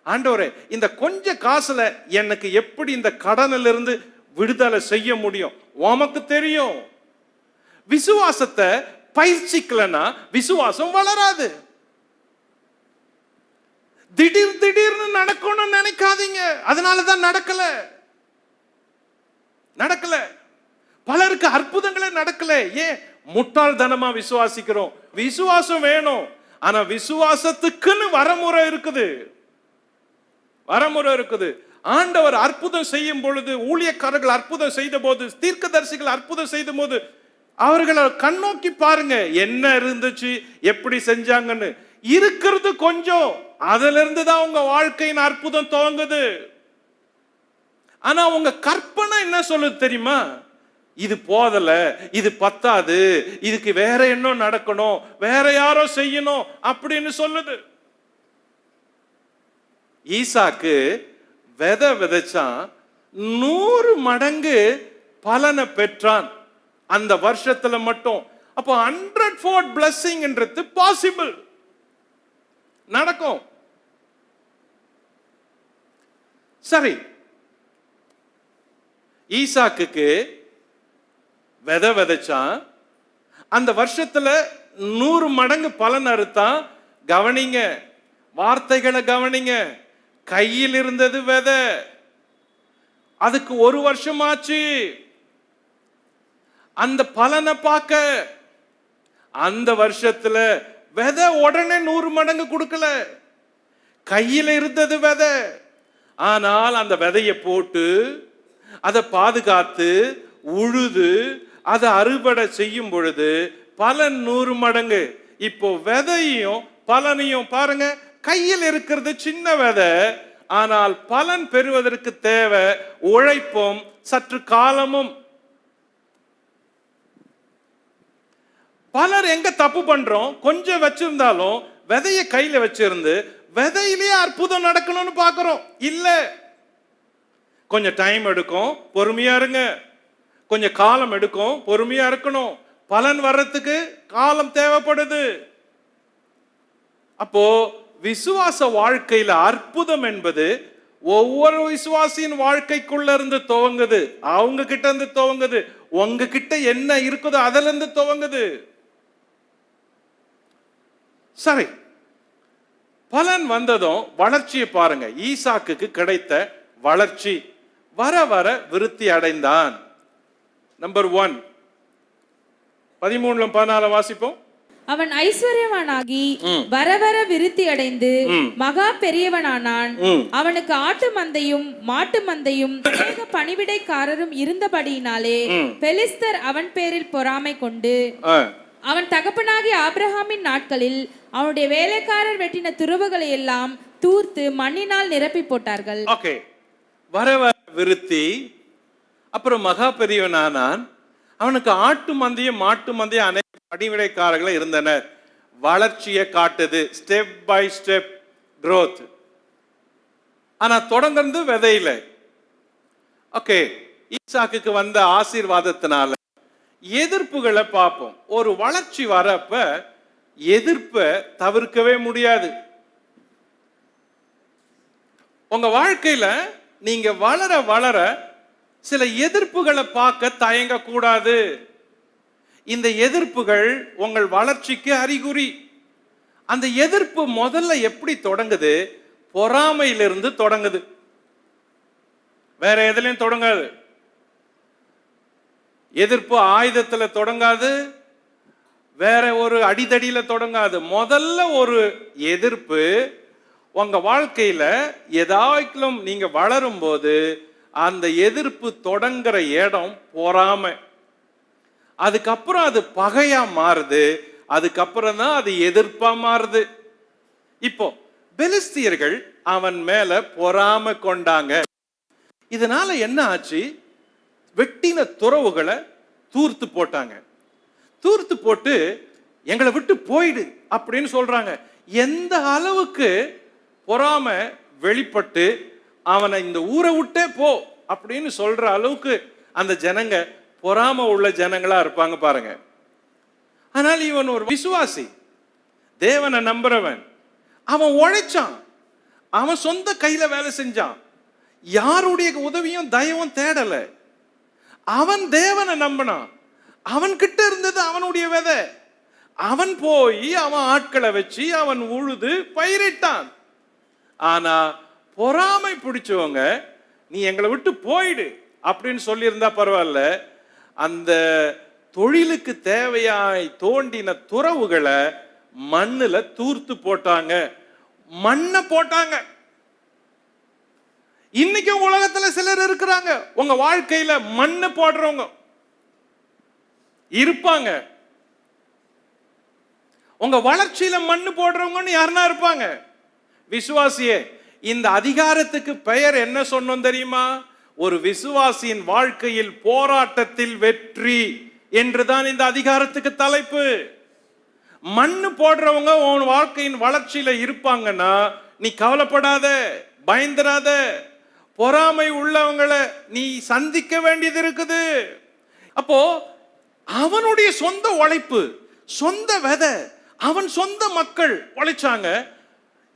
ஆண்டவரே இந்த கொஞ்ச காசுல எனக்கு எப்படி இந்த கடனில் இருந்து விடுதலை செய்ய முடியும்? உமக்கு தெரியும். விசுவாசத்தை பயிற்சிக்கலனா விசுவாசம் வளராது. திடீர் திடீர்னு நடக்கணும்னு நினைக்காதீங்க. அதனாலதான் நடக்கல. பலருக்கு அற்புதங்களே நடக்கல. ஏன்? முட்டாள்தனமா விசுவாசிக்கிறோம். விசுவாசம் வேணும், ஆனா விசுவாசத்துக்குன்னு வரமுறை இருக்குது. ஆண்டவர் அற்புதம் செய்யும் பொழுது, ஊழியக்காரர்கள் அற்புதம் செய்த போது, தீர்க்கதரிசிகள் அற்புதம் செய்த போது அவர்களை கண்ணோக்கி பாருங்க, என்ன இருந்துச்சு, எப்படி செஞ்சாங்கன்னு. இருக்கிறது கொஞ்சம், அதுல இருந்து தான் உங்க வாழ்க்கையின் அற்புதம் துவங்குது. ஆனா உங்க கற்பனை என்ன சொல்லுது தெரியுமா? இது போதல, இது பத்தாது, இதுக்கு வேற என்ன நடக்கணும், வேற யாரோ செய்யணும் அப்படின்னு சொல்லுது. ஈசாக்கு விதை விதைச்சான், 100 மடங்கு பலனை பெற்றான் அந்த வருஷத்துல மட்டும். அப்போ 100-fold blessing என்றது பாசிபிள், நடக்கும். சரி, ஈசாக்குக்கு விதை விதைச்சான், அந்த வருஷத்துல 100 மடங்கு பலன் அறுத்தான். கவனிங்க, வார்த்தைகளை கவனிங்க. கையில் இருந்தது விதை, அதுக்கு 1 வருஷம் ஆச்சு அந்த பலனை பார்க்க. அந்த வருஷத்துல விதை உடனே 100 மடங்கு கொடுக்கல. கையில் இருந்தது விதை, ஆனால் அந்த விதையை போட்டு அதை பாதுகாத்து உழுது அதை அறுவடை செய்யும் பொழுது பலன் 100 மடங்கு. இப்போ விதையும் பலனையும் பாருங்க. கையில் இருக்கிறது சின்ன விதை, ஆனால் பலன் பெறுவதற்கு தேவை உழைப்பும் சற்று காலமும். பலர் எங்க தப்பு பண்றோம்? கொஞ்சம் வச்சிருந்தாலும் விதைய கையில வச்சிருந்து விதையிலேயே அற்புதம் நடக்கணும்னு பாக்குறோம். இல்ல, கொஞ்சம் டைம் எடுக்கும், பொறுமையா இருங்க. கொஞ்சம் காலம் எடுக்கும், பொறுமையா இருக்கணும். பலன் வர்றதுக்கு காலம் தேவைப்படுது. அப்போ விசுவாச வாழ்க்கையில அற்புதம் என்பது ஒவ்வொரு விசுவாசியின் வாழ்க்கைக்குள்ள இருந்து துவங்குது, அவங்க கிட்ட இருந்து துவங்குது. உங்ககிட்ட என்ன இருக்குதோ அதுல இருந்து துவங்குது. சரி, பலன் வந்ததும் வளர்ச்சியை பாருங்க. ஈசாக்குக்கு கிடைத்த வளர்ச்சி, வர வர விருத்தி அடைந்தான். நம்பர் 1, 13-14 வாசிப்போம். அவன் ஐஸ்வர்யவானாகி வர வர விருத்தி அடைந்து மகா பெரியவனானான். அவனுக்கு ஆட்டு மந்தையும் மாட்டு மந்தையும் அநேக பணிவிடைக்காரரும் இருந்தபடியினாலே பெலிஸ்தர் அவன் பேரில் பொறாமை கொண்டு அவன் தகப்பனாகிய ஆபிரகாமின் நாட்களில் அவனுடைய வேலைக்காரர் வெட்டின துறவுகளை எல்லாம் தூர்த்து மண்ணினால் நிரப்பி போட்டார்கள். ஓகே, வர வர விருத்தி, அப்புறம் மகா பெரியவனானான். அவனுக்கு ஆட்டு மந்தையும் மாட்டு மந்தையும் அநேக பணிவிடைக்காரர்கள் இருந்தனர். வளர்ச்சியை காட்டுது, ஸ்டெப் பை ஸ்டெப் growth. ஆனா தொடர்ந்து விதையில. ஓகே, ஈசாக்குக்கு வந்த ஆசீர்வாதத்தினால எதிர்ப்புகளை பார்ப்போம். ஒரு வளர்ச்சி வரப்ப எதிர்ப்பை தவிர்க்கவே முடியாது. உங்க வாழ்க்கையில நீங்க வளர வளர சில எதிர்ப்புகளை பார்க்க தயங்க கூடாது. இந்த எதிர்ப்புகள் உங்கள் வளர்ச்சிக்கு அறிகுறி. அந்த எதிர்ப்பு முதல்ல எப்படி தொடங்குது? பொறாமையிலிருந்து தொடங்குது, வேற எதுலயும் தொடங்காது. எதிர்ப்பு ஆயுதத்துல தொடங்காது, வேற ஒரு அடிதடியில தொடங்காது. முதல்ல ஒரு எதிர்ப்பு உங்க வாழ்க்கையில ஏதாச்சும் நீங்க வளரும் போது அந்த எதிர்ப்பு தொடங்குற இடம் பொறாமை. அதுக்கப்புறம் அது பகையா மாறுது, அதுக்கப்புறம் தான் அது எதிர்ப்பா மாறுது. இப்போ பெலிஸ்தியர்கள் அவன் மேல பொறாமை கொண்டாங்க. இதனால என்ன ஆச்சு? வெட்டின துறவுகளை தூர்த்து போட்டாங்க. தூர்த்து போட்டு எங்களை விட்டு போயிடு அப்படின்னு சொல்றாங்க. எந்த அளவுக்கு பொறாமை வெளிப்பட்டு அவனை இந்த ஊரை விட்டே போ அப்படின்னு சொல்ற அளவுக்கு அந்த ஜனங்க பொறாமை உள்ள ஜனங்களா இருப்பாங்க பாருங்க. ஆனால் இவன் ஒரு விசுவாசி, தேவனை நம்புறவன். அவன் உழைச்சான், அவன் சொந்த கையில வேலை செஞ்சான், யாருடைய உதவியும் தயவும் தேடல. அவன் தேவனை நம்பினான், அவன் கிட்ட இருந்தது அவனுடைய விதை. அவன் போய் அவன் ஆட்களை வச்சு அவன் உழுது பயிரிட்டான். ஆனா பொறாமை பிடிச்சவங்க நீ எங்களை விட்டு போயிடு அப்படின்னு சொல்லியிருந்தா பரவாயில்ல, அந்த தொழிலுக்கு தேவையாய் தோண்டின துறவுகளை மண்ணுல தூர்த்து போட்டாங்க, மண்ணை போட்டாங்க. இன்னைக்கு உலகத்துல சிலர் இருக்கிறாங்க, உங்க வாழ்க்கையில மண்ணு போடுறவங்க இருப்பாங்க. உங்க வளர்ச்சியில மண்ணு போடுறவங்கன்னு யாருன்னா இருப்பாங்க. விசுவாசியே, இந்த அதிகாரத்துக்கு பெயர் என்ன சொன்னோம் தெரியுமா? ஒரு விசுவாசியின் வாழ்க்கையில் போராட்டத்தில் வெற்றி என்றுதான் இந்த அதிகாரத்துக்கு தலைப்பு. மண்ணு போடுறவங்க உன் வாழ்க்கையின் வளர்ச்சியில இருப்பாங்கன்னா நீ கவலைப்படாத, பயந்துராத. பொறாமை உள்ளவங்களை நீ சந்திக்க வேண்டியது இருக்குது. அப்போ அவனுடைய சொந்த உழைப்பு, சொந்த விதை, அவன் சொந்த மக்கள் உழைச்சாங்க.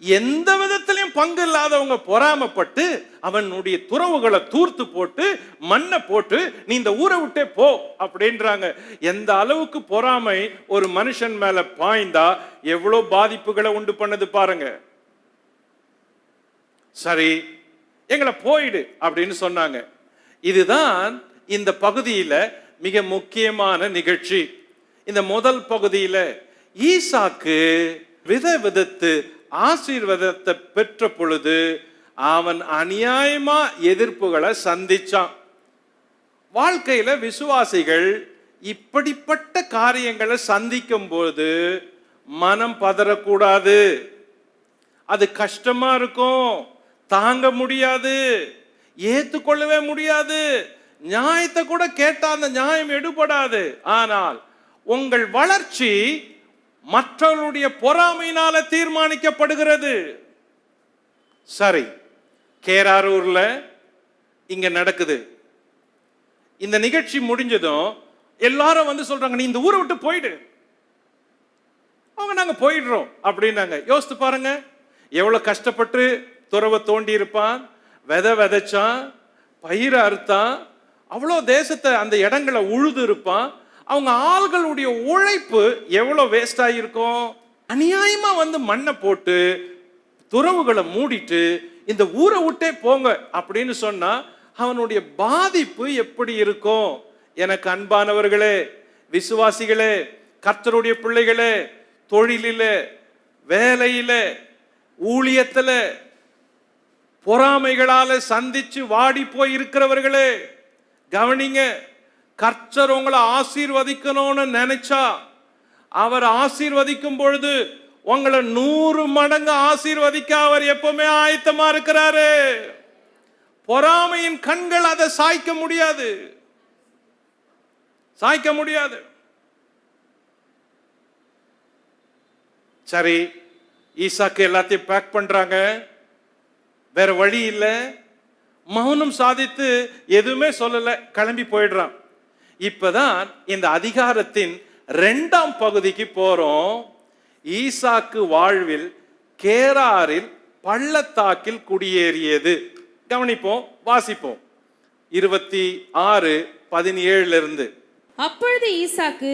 எந்த விதத்திலையும் பங்கு இல்லாதவங்க பொறாமப்பட்டு அவனுடைய துறவுகளை தூர்த்து போட்டு மண்ணை போட்டு நீ இந்த ஊரை விட்டே போ அப்படின்றாங்க. எந்த அளவுக்கு பொறாமை ஒரு மனுஷன் மேல பாய்ந்தா எவ்வளவு பாதிப்புகளை உண்டு பண்ணது பாருங்க. சரி, எங்களை போயிடு அப்படின்னு சொன்னாங்க. இதுதான் இந்த பகுதியில மிக முக்கியமான நிகழ்ச்சி. இந்த முதல் பகுதியில ஈசாக்கு விதத்து ஆசீர்வாதத்தை பெற்ற பொழுது அவன் அநியாயமா எதிர்ப்புகளை சந்திச்சான். வாழ்க்கையில விசுவாசிகள் இப்படிப்பட்ட காரியங்களை சந்திக்கும் போது மனம் பதறக்கூடாது. அது கஷ்டமா இருக்கும், தாங்க முடியாது, ஏத்துக்கொள்ளவே முடியாது. நியாயத்தை கூட கேட்டா அந்த நியாயம் எடுபடாது. ஆனால் உங்கள் வளர்ச்சி மற்றவர்களுடைய பொறாமையினால தீர்மானிக்கப்படுகிறது. சரி, கேராரூர்ல இங்க நடக்குது. இந்த நிகழ்ச்சி முடிஞ்சதும் எல்லாரும் வந்து சொல்றாங்க, நீ இந்த ஊரை விட்டு போயிடு. அவங்க நாங்க போயிடுறோம் அப்படின்னாங்க. யோசித்து பாருங்க, எவ்வளவு கஷ்டப்பட்டு துறவை தோண்டி இருப்பான், விதைச்சான், பயிரை அறுத்தான், அவ்வளோ தேசத்தை அந்த இடங்களை உழுது இருப்பான். அவங்க ஆள்களுடைய உழைப்பு எவ்வளவு வேஸ்ட் ஆகியிருக்கும். அநியாயமா வந்து மண்ணை போட்டு துறவுகளை மூடிட்டு இந்த ஊரை விட்டே போங்க அப்படின்னு சொன்னா அவனுடைய பாதிப்பு எப்படி இருக்கும்? எனக்கு அன்பானவர்களே, விசுவாசிகளே, கர்த்தருடைய பிள்ளைகளே, தொழிலில, வேலையில, ஊழியத்துல பொறாமைகளால சந்திச்சு வாடி போய் இருக்கிறவர்களே கவனிங்க. கர்த்தர் உங்களை ஆசீர்வதிக்கணும்னு நினைச்சா அவர் ஆசீர்வதிக்கும் பொழுது உங்களை 100 மடங்கு ஆசீர்வதிக்க அவர் எப்பவுமே ஆயத்தமா இருக்கிறாரு. பொறாமையின் கண்கள் அதை சாய்க்க முடியாது, சாய்க்க முடியாது. சரி, ஈசாக்கு எல்லாத்தையும் பேக் பண்றாங்க, வேற வழி இல்லை, மௌனம் சாதித்து எதுவுமே சொல்லல, கிளம்பி போயிடுறான். இப்பதான் இந்த அதிகாரத்தின் 2ஆம் பகுதிக்கு போறோம். ஈசாக்கு வாழ்வில் கேராரில் பள்ளத்தாக்கில் குடியேறியது. கவனிப்போம், வாசிப்போம். 26:17 இருந்து. அப்பொழுது ஈசாக்கு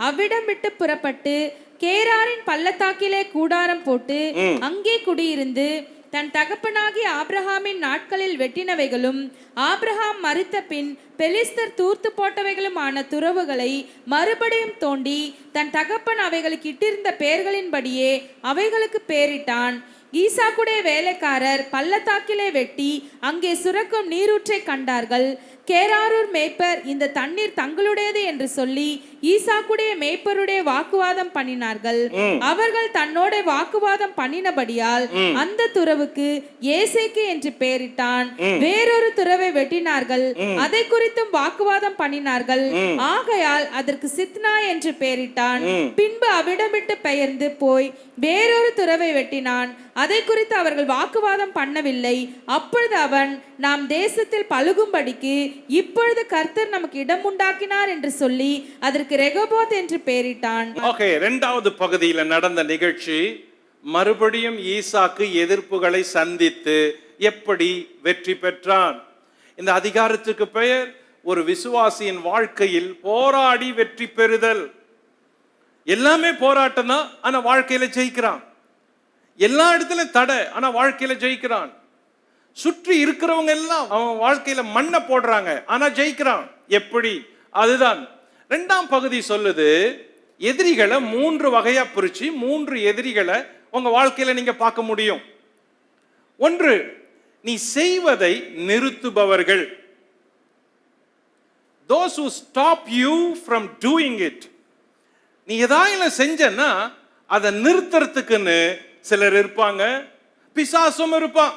அவ்விடம் விட்டு புறப்பட்டு கேராரின் பள்ளத்தாக்கிலே கூடாரம் போட்டு அங்கே குடியிருந்து தன் தகப்பனாகிய ஆபிரகாமின் நாட்களில் வெட்டினவைகளும் ஆபிரகாம் மரித்த பின் பெலிஸ்தர் தூர்த்து போட்டவைகளுமான துறவுகளை மறுபடியும் தோண்டி தன் தகப்பன் அவைகளுக்கு இட்டிருந்த பெயர்களின்படியே அவைகளுக்கு பெயரிட்டான். ஈசாக்குடைய வேலைக்காரர் பள்ளத்தாக்கிலே வெட்டி அங்கே சுரக்கும் நீரூற்றை கண்டார்கள். கேராரூர் மேய்ப்பர் இந்த தண்ணீர் தங்களுடையது என்று சொல்லி ஈசாக்குடைய மேய்ப்பருடைய வாக்குவாதம் பண்ணினார்கள். அவர்கள் தன்னோட வாக்குவாதம் பண்ணினபடியால் அந்த துறவுக்கு ஏசேக்கு என்று பெயரிட்டான். வேறொரு துறவை வெட்டினார்கள், அதை குறித்தும் வாக்குவாதம் பண்ணினார்கள். ஆகையால் அதற்கு சித்னா என்று பெயரிட்டான். பின்பு அவிடம் விட்டு பெயர்ந்து போய் வேறொரு துறவை வெட்டினான். அதை குறித்து அவர்கள் வாக்குவாதம் பண்ணவில்லை. அப்பொழுது அவன், நாம் தேசத்தில் பழுகும்படிக்கு இப்பொழுது கர்த்தர் நமக்கு இடம் உண்டாக்கினார் என்று சொல்லி அதற்கு ரெகோபோத் என்று பெயரிட்டான். ஓகே, 2வது பகுதியில் நடந்த நிகழ்ச்சி. மறுபடியும் ஈசாக்கு எதிர்ப்புகளை சந்தித்து எப்படி வெற்றி பெற்றான்? இந்த அதிகாரத்துக்கு பெயர் ஒரு விசுவாசியின் வாழ்க்கையில் போராடி வெற்றி பெறுதல். எல்லாமே போராட்டம் தான், ஆனா வாழ்க்கையில ஜெயிக்கிறான். எல்லா இடத்துலயும் தடை, ஆனா வாழ்க்கையில ஜெயிக்கிறான். சுற்றி இருக்கிறவங்க எல்லாம் அவன் வாழ்க்கையில மண்ணை போடுறாங்க, ஆனா ஜெயிக்கிறான். எப்படி? அதுதான் 2ஆம் பகுதி சொல்லுது. எதிரிகளை 3 வகையா பிரிச்சு 3 எதிரிகளை உங்க வாழ்க்கையில நீங்க பார்க்க முடியும். 1, நீ செய்வதை நிறுத்துபவர்கள். Those who stop you from doing it. நீ ஏதாவது செஞ்சன்னா அதை நிறுத்துறதுக்குன்னு சிலர் இருப்பாங்க. பிசாசும் இருப்பான்.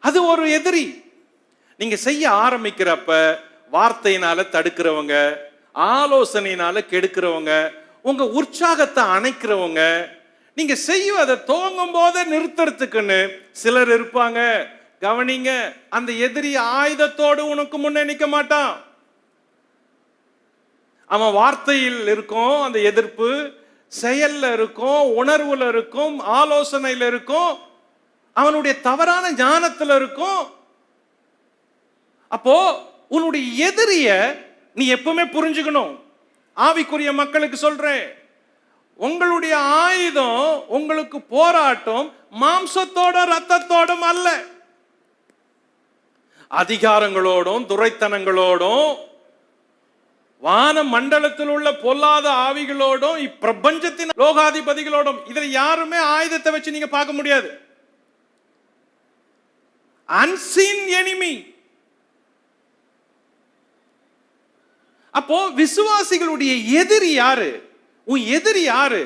அது ஒரு எதிரி. நீங்க செய்ய ஆரம்பிக்கிறப்ப வார்த்தையினால தடுக்கிறவங்க, ஆலோசனையினால கெடுக்கிறவங்க, உங்க உற்சாகத்தை அணைக்கிறவங்க, நீங்க செய்வதை துவங்கும் போதே நிறுத்துறதுக்குன்னு சிலர் இருப்பாங்க. கவனிங்க, அந்த எதிரி ஆயுதத்தோடு உனக்கு முன்னே நிற்க மாட்டான். அவன் வார்த்தையில் இருக்கும், அந்த எதிர்ப்பு செயல்ல இருக்கும், உணர்வுல இருக்கும், ஆலோசனையில இருக்கும், அவனுடைய தவறான ஞானத்துல இருக்கும். அப்போ உன்னுடைய எதிரிய நீ எப்பவுமே புரிஞ்சுக்கணும். ஆவிக்குரிய மக்களுக்கு சொல்றேன், உங்களுடைய ஆயுதம், உங்களுக்கு போராட்டம் மாம்சத்தோட ரத்தத்தோடும் அல்ல, அதிகாரங்களோடும் துரைத்தனங்களோடும் வான மண்டலத்தில் உள்ள பொல்லாத ஆவிகளோடும் இப்பிரபஞ்சத்தின் லோகாதிபதிகளோடும். இதுல யாருமே ஆயுதத்தை வச்சு நீங்க பார்க்க முடியாது. unseen enemy. அப்போ விசுவாசிகளுடைய எதிரி யாரு? உன் எதிரி யாரு?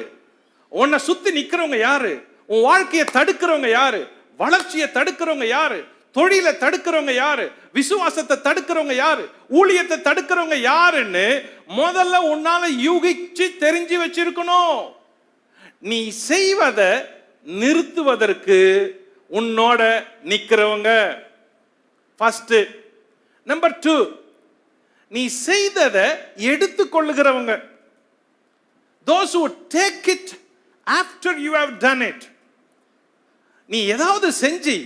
உன்னை சுத்தி நிக்கிறவங்க யாரு? உன் வாழ்க்கையை தடுக்கிறவங்க யாரு? வளர்ச்சியை தடுக்கிறவங்க யாரு? தொழிலை தடுக்கிறவங்க யாரு? விசுவாசத்தை தடுக்கிறவங்க யாரு? ஊழியத்தை தடுக்கிறவங்க யாருன்னு முதல்ல உன்னால யூகிச்சு தெரிஞ்சு வச்சிருக்கணும். நீ செய்வதை நிறுத்துவதற்கு உன்னோட நிக்கிறவங்க ஃபர்ஸ்ட். நம்பர் 2, நீ செய்ததை எடுத்துக்கொள்ளுகிறவங்க. those who take it after you have done it. நீ ஏதாவது செஞ்சு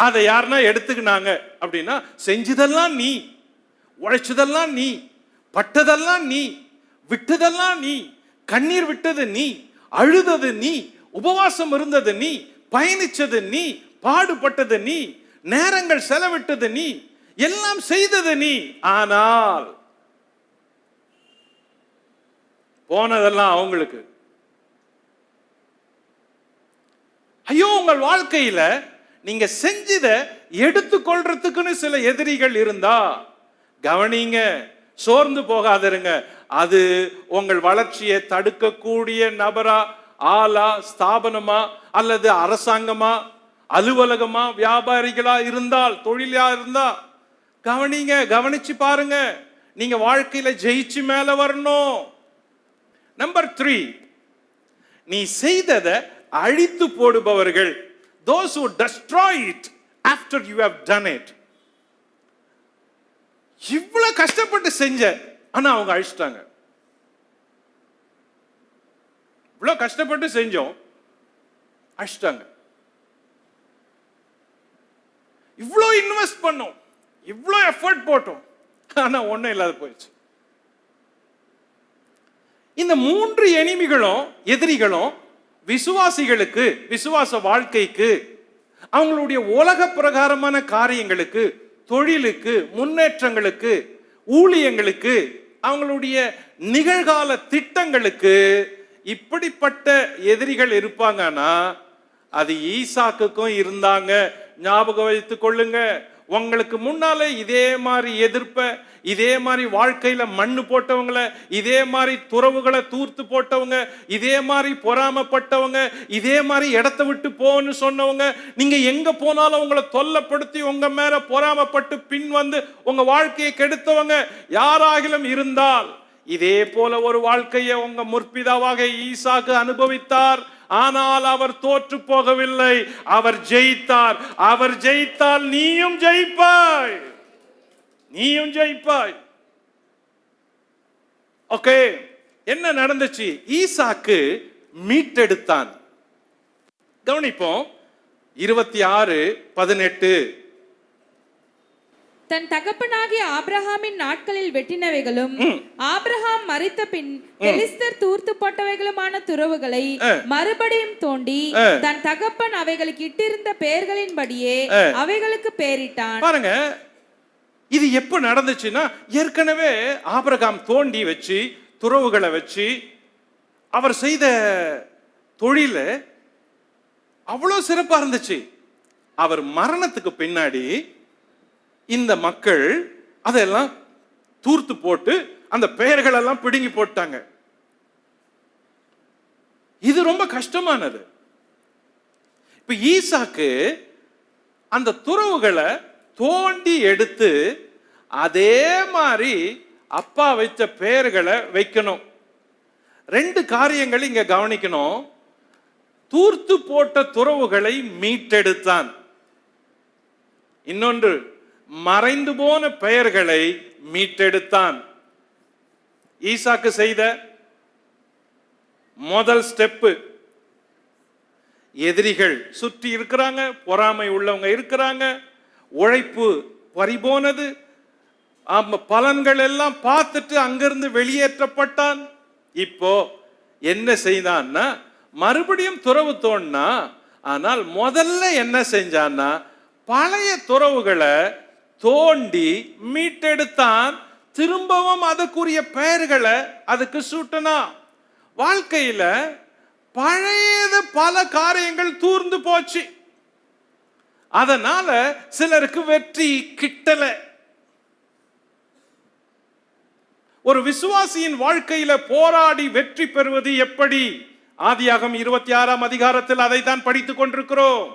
அதை யாருன்னா எடுத்துக்கினாங்க அப்படின்னா, செஞ்சதெல்லாம் நீ, உழைச்சதெல்லாம் நீ, பட்டதெல்லாம் நீ, விட்டதெல்லாம் நீ, கண்ணீர் விட்டது நீ, அழுதது நீ, உபவாசம் இருந்தது நீ, பயணிச்சது நீ, பாடுபட்டது நீ, நேரங்கள் செலவிட்டது நீ, எல்லாம் செய்தது நீ. ஆனால் போனதெல்லாம் அவங்களுக்கு. ஐயோ, உங்கள் வாழ்க்கையில நீங்க செஞ்சத எடுத்துக்கொள்றதுக்குன்னு சில எதிரிகள் இருந்தா கவனிங்க, சோர்ந்து போகாதிருங்க. அது உங்கள் வளர்ச்சியை தடுக்கக்கூடிய நபரா, ஆளா, ஸ்தாபனமா, அல்லது அரசாங்கமா, அலுவலகமா, வியாபாரிகளா இருந்தால், தொழிலா இருந்தா கவனிங்க, கவனிச்சு பாருங்க. நீங்க வாழ்க்கையில ஜெயிச்சு மேல வரணும். நம்பர் 3, நீ செய்ததை அழித்து போடுபவர்கள், those who destroy it after you have done it. இவ்வளவு கஷ்டப்பட்டு செஞ்ச, ஆனா அவங்க அழிச்சிட்டாங்க. இவ்வளவு கஷ்டப்பட்டு செஞ்சோம், அழிச்சிட்டாங்க. இவ்வளோ இன்வெஸ்ட் பண்ணோம், இவ்வளோ எஃபர்ட் போட்டோம், ஆனா ஒண்ணும் இல்லாத போயிடுச்சு. இந்த 3 எதிரிகளும் விசுவாசிகளுக்கு, விசுவாச வாழ்க்கைக்கு, அவங்களுடைய உலக பிரகாரமான காரியங்களுக்கு, தொழிலுக்கு, முன்னேற்றங்களுக்கு, ஊழியங்களுக்கு, அவங்களுடைய நிகழ்கால திட்டங்களுக்கு இப்படிப்பட்ட எதிரிகள் இருப்பாங்கன்னா அது ஈசாக்குக்கும் இருந்தாங்க. ஞாபகம் வைத்துக் கொள்ளுங்க. உங்களுக்கு முன்னாலே இதே மாதிரி எதிர்ப்ப, இதே மாதிரி வாழ்க்கையில மண்ணு போட்டவங்க, இதே மாதிரி துறவுகளை தூர்த்து போட்டவங்க, இதே மாதிரி பொறாமப்பட்டவங்க, இதே மாதிரி இடத்தை விட்டு போன்னு சொன்னவங்க, நீங்க எங்க போனாலும் உங்களை தொல்லப்படுத்தி உங்க மேல பொறாமப்பட்டு பின் வந்து உங்க வாழ்க்கையை கெடுத்தவங்க யாராகிலும் இருந்தால், இதே போல ஒரு வாழ்க்கையை உங்க முற்பிதாவாக ஈசாக்கு அனுபவித்தார். ஆனால் அவர் தோற்று போகவில்லை, அவர் ஜெயித்தார். அவர் ஜெயித்தால் நீயும் ஜெயிப்பாய், நீயும் ஜெயிப்பாய். ஓகே, என்ன நடந்துச்சு? ஈசாக்கு மீட்டெடுத்தான். கவனிப்போம். 26:18. தன் தகப்பனாகிய ஆபிரகாமின் நாட்களில் வெட்டினவைகளும் ஆபிரகாம் மரித்த பின் பெலிஸ்தர் தூர்த்து போட்டவைகளுமான துறவுகளை மறுபடியும் தோண்டி தன் தகப்பன் அவைகளுக்கு இட்டிருந்த பெயர்களின்படியே அவைகளுக்கு பெயரிட்டான். பாருங்க, இது எப்ப நடந்துச்சுன்னா, ஏற்கனவே ஆபிரகாம் தோண்டி வச்சு துறவுகளை வச்சு அவர் செய்த தொழில அவ்வளவு சிறப்பா இருந்துச்சு. அவர் மரணத்துக்கு பின்னாடி இந்த மக்கள் அதெல்லாம் தூர்த்து போட்டு அந்த பெயர்கள் எல்லாம் பிடுங்கி போட்டாங்க. இது ரொம்ப கஷ்டமானது. இப்ப ஈசாக்கு அந்த துறவுகளை தோண்டி எடுத்து அதே மாதிரி அப்பா வைத்த பெயர்களை வைக்கணும். 2 காரியங்கள் இங்க கவனிக்கணும். தூர்த்து போட்ட துறவுகளை மீட்டெடுத்தான். இன்னொன்று, மறைந்து போன பெயர்களை மீட்டெடுத்தான். ஈசாக்கு செய்த முதல் ஸ்டெப்பு, எதிரிகள் சுற்றி இருக்கிறாங்க, பொறாமை உள்ளவங்க இருக்கிறாங்க, உழைப்பு பறிபோனது, பலன்கள் எல்லாம் பார்த்துட்டு அங்கிருந்து வெளியேற்றப்பட்டான். இப்போ என்ன செய்தான்னா, மறுபடியும் துறவு தோண்டினா. ஆனால் முதல்ல என்ன செஞ்சான்னா, பழைய துறவுகளை தோண்டி மீட்டெடுத்தான். திரும்பவும் அதுக்குரிய பெயர்களை அதுக்கு சூட்டினா. வாழ்க்கையில பழையது பல காரியங்கள் தூர்ந்து போச்சு. அதனால சிலருக்கு வெற்றி கிட்டல. ஒரு விசுவாசியின் வாழ்க்கையில போராடி வெற்றி பெறுவது எப்படி? ஆதியாகமம் 26 அதை தான் படித்துக் கொண்டிருக்கிறோம்.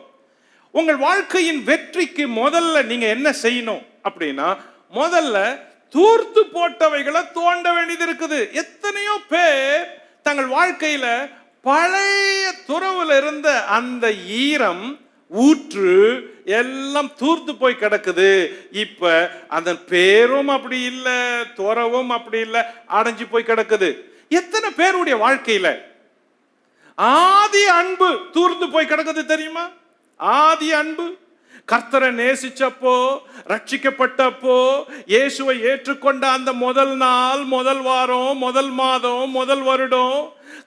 உங்கள் வாழ்க்கையின் வெற்றிக்கு முதல்ல நீங்க என்ன செய்யணும் அப்படின்னா, முதல்ல தூர்த்து போட்டவைகளை தோண்ட வேண்டியது இருக்குது. எத்தனையோ பேர் தங்கள் வாழ்க்கையில பழைய துறவுல இருந்த அந்த ஈரம், ஊற்று எல்லாம் தூர்த்து போய் கிடக்குது. இப்ப அந்த பேரும் அப்படி இல்லை, துறவும் அப்படி இல்லை, அடைஞ்சு போய் கிடக்குது. எத்தனை பேருடைய வாழ்க்கையில ஆதி அன்பு தூர்ந்து போய் கிடக்குது தெரியுமா? ஆதி அன்பு, கர்த்தரை நேசிச்சப்போ, ரட்சிக்கப்பட்டப்போ, இயேசுவை ஏற்றுக்கொண்ட அந்த முதல் நாள், முதல் வாரம், முதல் மாதம், முதல் வருடம்,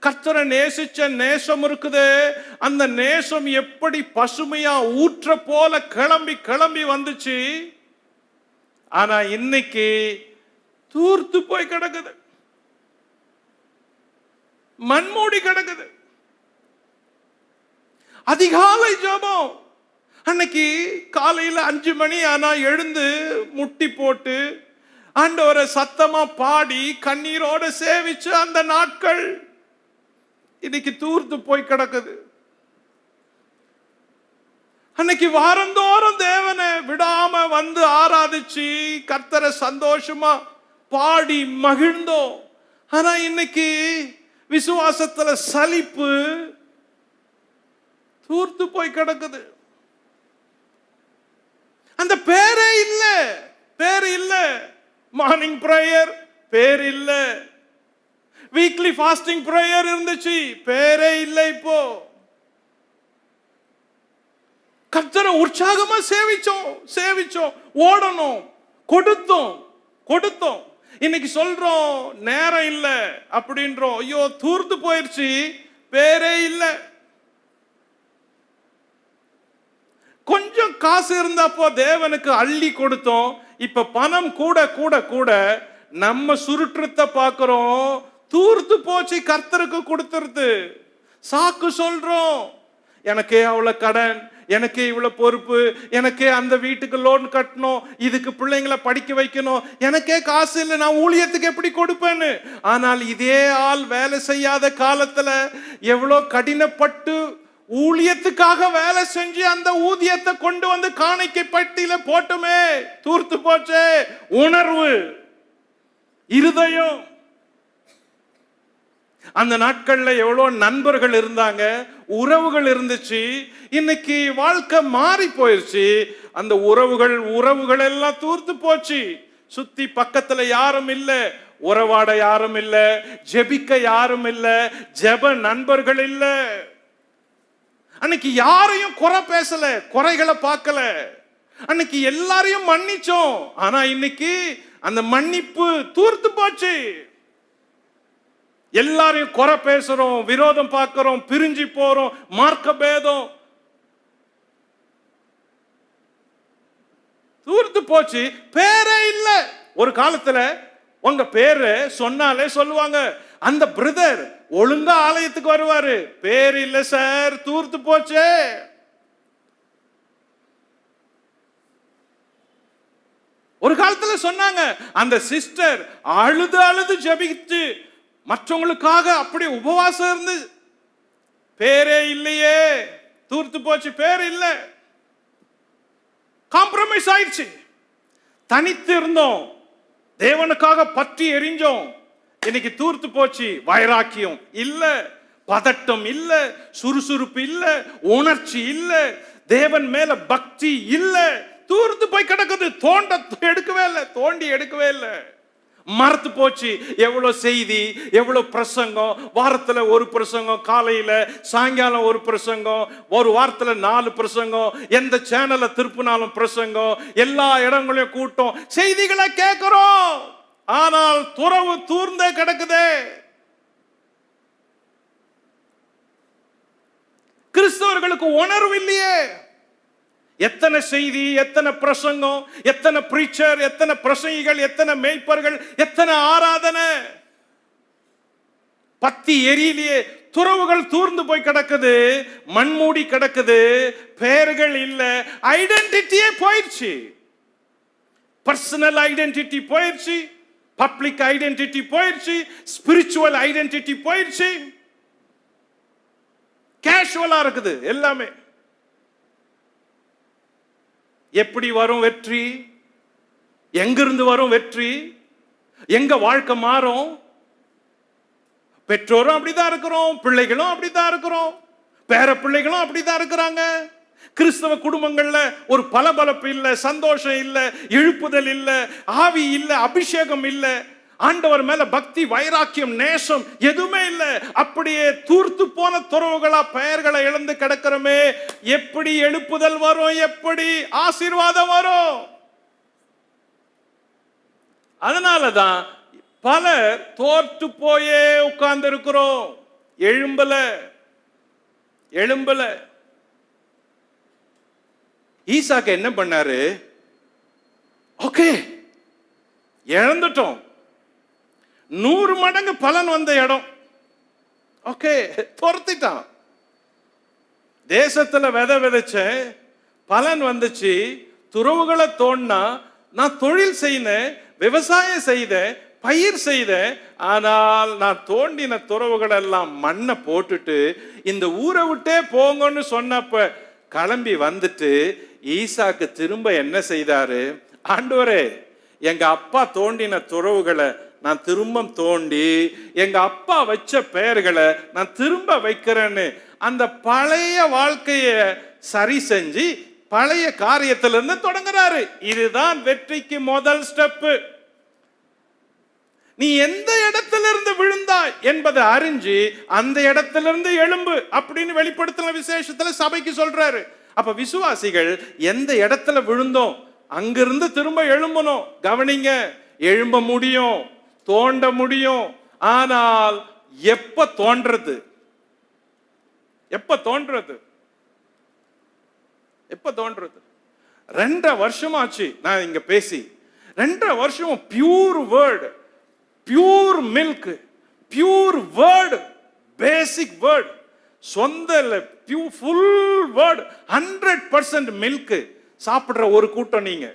கர்த்தரை நேசிச்ச நேசம் இருக்குதே, அந்த நேசம் எப்படி பசுமையா ஊற்ற போல கிளம்பி கிளம்பி வந்துச்சு. ஆனா இன்னைக்கு தூர்த்து போய் கிடக்குது, மண்மூடி கிடக்குது. அதிகாலை ஜெபம், அன்னைக்கு காலையில 5 மணி ஆனா எழுந்து முட்டி போட்டு ஆண்டவரை சத்தமா பாடி கண்ணீரோட சேவிச்சு அந்த நாட்கள் இன்னைக்கு தூர்த்து போய் கிடக்குது. அன்னைக்கு வாரந்தோறும் தேவனை விடாம வந்து ஆராதிச்சு கர்த்தரை சந்தோஷமா பாடி மகிழ்ந்தோம். ஆனா இன்னைக்கு விசுவாசத்துல சலிப்பு தூர்த்து போய் கிடக்குது. அந்த பேரே இல்ல, பேர் இல்ல. மார்னிங் பிரேயர் பேர் இல்ல, வீக்லி ஃபாஸ்டிங் பிரேயர் இருந்துச்சு, பேரே இல்ல. இப்போ கர்த்தரை உற்சாகமா சேவிச்சோம், ஓடணும், கொடுத்தோம். இன்னைக்கு சொல்றோம் நேரம் இல்ல அப்படின்றோம். ஐயோ தூர்த்து போயிருச்சு, பேரே இல்ல. கொஞ்சம் காசு இருந்தப்போ தேவனுக்கு அள்ளி கொடுத்தோம். இப்ப பணம் கூட கூட கூட நம்ம சுருற்றத்தை பார்க்கிறோம். தூர்த்து போச்சு, கர்த்தருக்கு கொடுத்துருது. சாக்கு சொல்றோம், எனக்கே அவ்வளவு கடன், எனக்கே இவ்வளவு பொறுப்பு, எனக்கே அந்த வீட்டுக்கு லோன் கட்டணும், இதுக்கு பிள்ளைங்களை படிக்க வைக்கணும், எனக்கே காசு இல்லை, நான் ஊழியத்துக்கு எப்படி கொடுப்பேன்னு. ஆனால் இதே ஆள் வேலை செய்யாத காலத்துல எவ்வளோ கடினப்பட்டு ஊழியத்துக்காக வேலை செஞ்சு அந்த ஊதியத்தை கொண்டு வந்து காணிக்கை பட்டியல போட்டுமே, தூர்த்து போச்சே. உணர்வு, இருதயம். அந்த நாட்கள்ல எவ்வளோ நண்பர்கள் இருந்தாங்க, உறவுகள் இருந்துச்சு. இன்னைக்கு வாழ்க்கை மாறி போயிருச்சு. அந்த உறவுகள் எல்லாம் தூர்த்து போச்சு. சுத்தி பக்கத்துல யாரும் இல்ல, உறவாட யாரும் இல்ல, ஜெபிக்க யாரும் இல்ல, ஜெப நண்பர்கள் இல்ல. அன்னைக்கு யாரையும் குறை பேசல, குறைகளை பார்க்கல. அன்னைக்கு எல்லாரையும் மன்னிச்சோம். ஆனா இன்னைக்கு அந்த மன்னிப்பு தூர்த்து போச்சு. எல்லாரையும் குறை பேசுறோம், விரோதம் பார்க்கிறோம், பிரிஞ்சு போறோம், மார்க்க பேதம் தூர்த்து போச்சு. பேரே இல்ல. ஒரு காலத்துல உங்க பேரு சொன்னாலே சொல்லுவாங்க, அந்த பிரதர் ஒழுங்கா ஆலயத்துக்கு வருவாரு. பேர் இல்ல சார், தூர்த்து போச்சே. ஒரு காலத்துல சொன்னாங்க, அந்த சிஸ்டர் அழுது ஜெபிச்சு மற்றவங்களுக்காக அப்படி உபவாசம் இருந்து. பேரே இல்லையே, தூர்த்து போச்சு, பேர் இல்ல. காம்ப்ரமைஸ் ஆயிடுச்சு. தனித்து இருந்தோம், தேவனுக்காக பற்றி எரிஞ்சோம். இன்னைக்கு தூர்த்து போச்சு. வைராக்கியம் இல்ல, பதட்டம் இல்ல, சுறுசுறுப்பு இல்ல, உணர்ச்சி இல்ல, தேவன் மேல பக்தி இல்ல. தூர்த்து போய் கிடக்குது. தோண்டி எடுக்கவே இல்லை. மறந்து போச்சு. எவ்வளவு செய்தி, எவ்வளவு பிரசங்கம், வாரத்துல ஒரு பிரசங்கம், காலையில சாயங்காலம் ஒரு பிரசங்கம், ஒரு வாரத்துல 4 பிரசங்கம், எந்த சேனல்ல திருப்பினாலும் பிரசங்கம், எல்லா இடங்களையும் கூட்டம், செய்திகளை கேட்கிறோம். ஆனால் துறவு தூர்ந்தே கிடக்குதே. கிறிஸ்தவர்களுக்கு உணர்வு இல்லையே. எத்தனை செய்தி, எத்தனை பிரசங்கம், எத்தனை பிரீச்சர், எத்தனை பிரசங்கிகள், எத்தனை மேய்ப்பர்கள், எத்தனை ஆராதனை. பத்தி எரியிலேயே துறவுகள் தூர்ந்து போய் கிடக்குது, மண்மூடி கிடக்குது, பெயர்கள் இல்ல, ஐடென்டிட்டியே போயிடுச்சு. பர்சனல் ஐடென்டிட்டி போயிடுச்சு, பப்ளிக் ஐடென்டிட்டி போயிடுச்சு, ஸ்பிரிச்சுவல் ஐடென்டிட்டி போயிடுச்சு. கேஷுவலா இருக்குது எல்லாமே. எப்படி வரும் வெற்றி? எங்கிருந்து வரும் வெற்றி? எங்க வாழ்க்கை மாறும்? பெற்றோரும் அப்படிதான் இருக்கிறோம், பிள்ளைகளும் அப்படிதான் இருக்கிறோம், பேர பிள்ளைகளும் அப்படிதான் இருக்கிறாங்க. கிறிஸ்தவ குடும்பங்கள்ல ஒரு பலபலப்பு இல்ல, சந்தோஷம் இல்ல, எழுப்புதல் இல்ல, ஆவி இல்ல, அபிஷேகம் இல்ல. ஆண்டவர் மேல பக்தி, வைராக்கியம், நேசம் எதுவுமே இல்லை. அப்படியே தூர்த்து போன துறவுகளா பெயர்களை இழந்து கிடக்கிறோமே. எப்படி எழுப்புதல் வரும்? எப்படி ஆசீர்வாதம் வரும்? அதனாலதான் பலர் தோற்று போயே உட்கார்ந்து இருக்கிறோம். எழும்பல. ஈசாக்கு என்ன பண்ணாரு? ஓகே, இழந்துட்டோம், 100 மடங்கு பலன் வந்த இடம். ஓகே, துரத்திட்டான். தேசத்துல விதைச்ச பலன் வந்துச்சு. துறவுகளை தோண்டினா நான் தொழில் செய்தேன், விவசாயம் செய்தேன், பயிர் செய்தேன். ஆனால் நான் தோண்டின துறவுகள் எல்லாம் மண்ணை போட்டுட்டு இந்த ஊரை விட்டே போங்கன்னு சொன்னப்ப கிளம்பி வந்துட்டு ஈசாக்கு திரும்ப என்ன செய்தாரு? ஆண்டவரே, எங்க அப்பா தோண்டின துறவுகளை நான் திரும்ப தோண்டி எங்க அப்பா வச்ச பெயர்களை நான் திரும்ப வைக்கிறேன்னு அந்த பழைய வாழ்க்கைய சரி செஞ்சு பழைய காரியத்திலிருந்து தொடங்குறாரு. இதுதான் வெற்றிக்கு முதல் ஸ்டெப். நீ எந்த இடத்திலிருந்து விழுந்தாய் என்பதை அறிஞ்சு அந்த இடத்திலிருந்து எழும்பு அப்படின்னு வெளிப்படுத்தின விசேஷத்துல சபைக்கு சொல்றாரு. அப்ப விசுவாசிகள் எந்த இடத்துல விழுந்தோம் அங்கிருந்து திரும்ப எழும்பணும். கவனிங்க, எழும்ப முடியும், தோண்ட முடியும். ஆனால் எப்ப தோன்றது? 2 வருஷமாச்சு நான் இங்க பேசி. 2 வருஷம் pure word, pure milk, pure word, basic word, சொந்த ஃபுல் வேர்டு, 100% மில்க் சாப்பிடுற ஒரு கூட்டம். நீங்க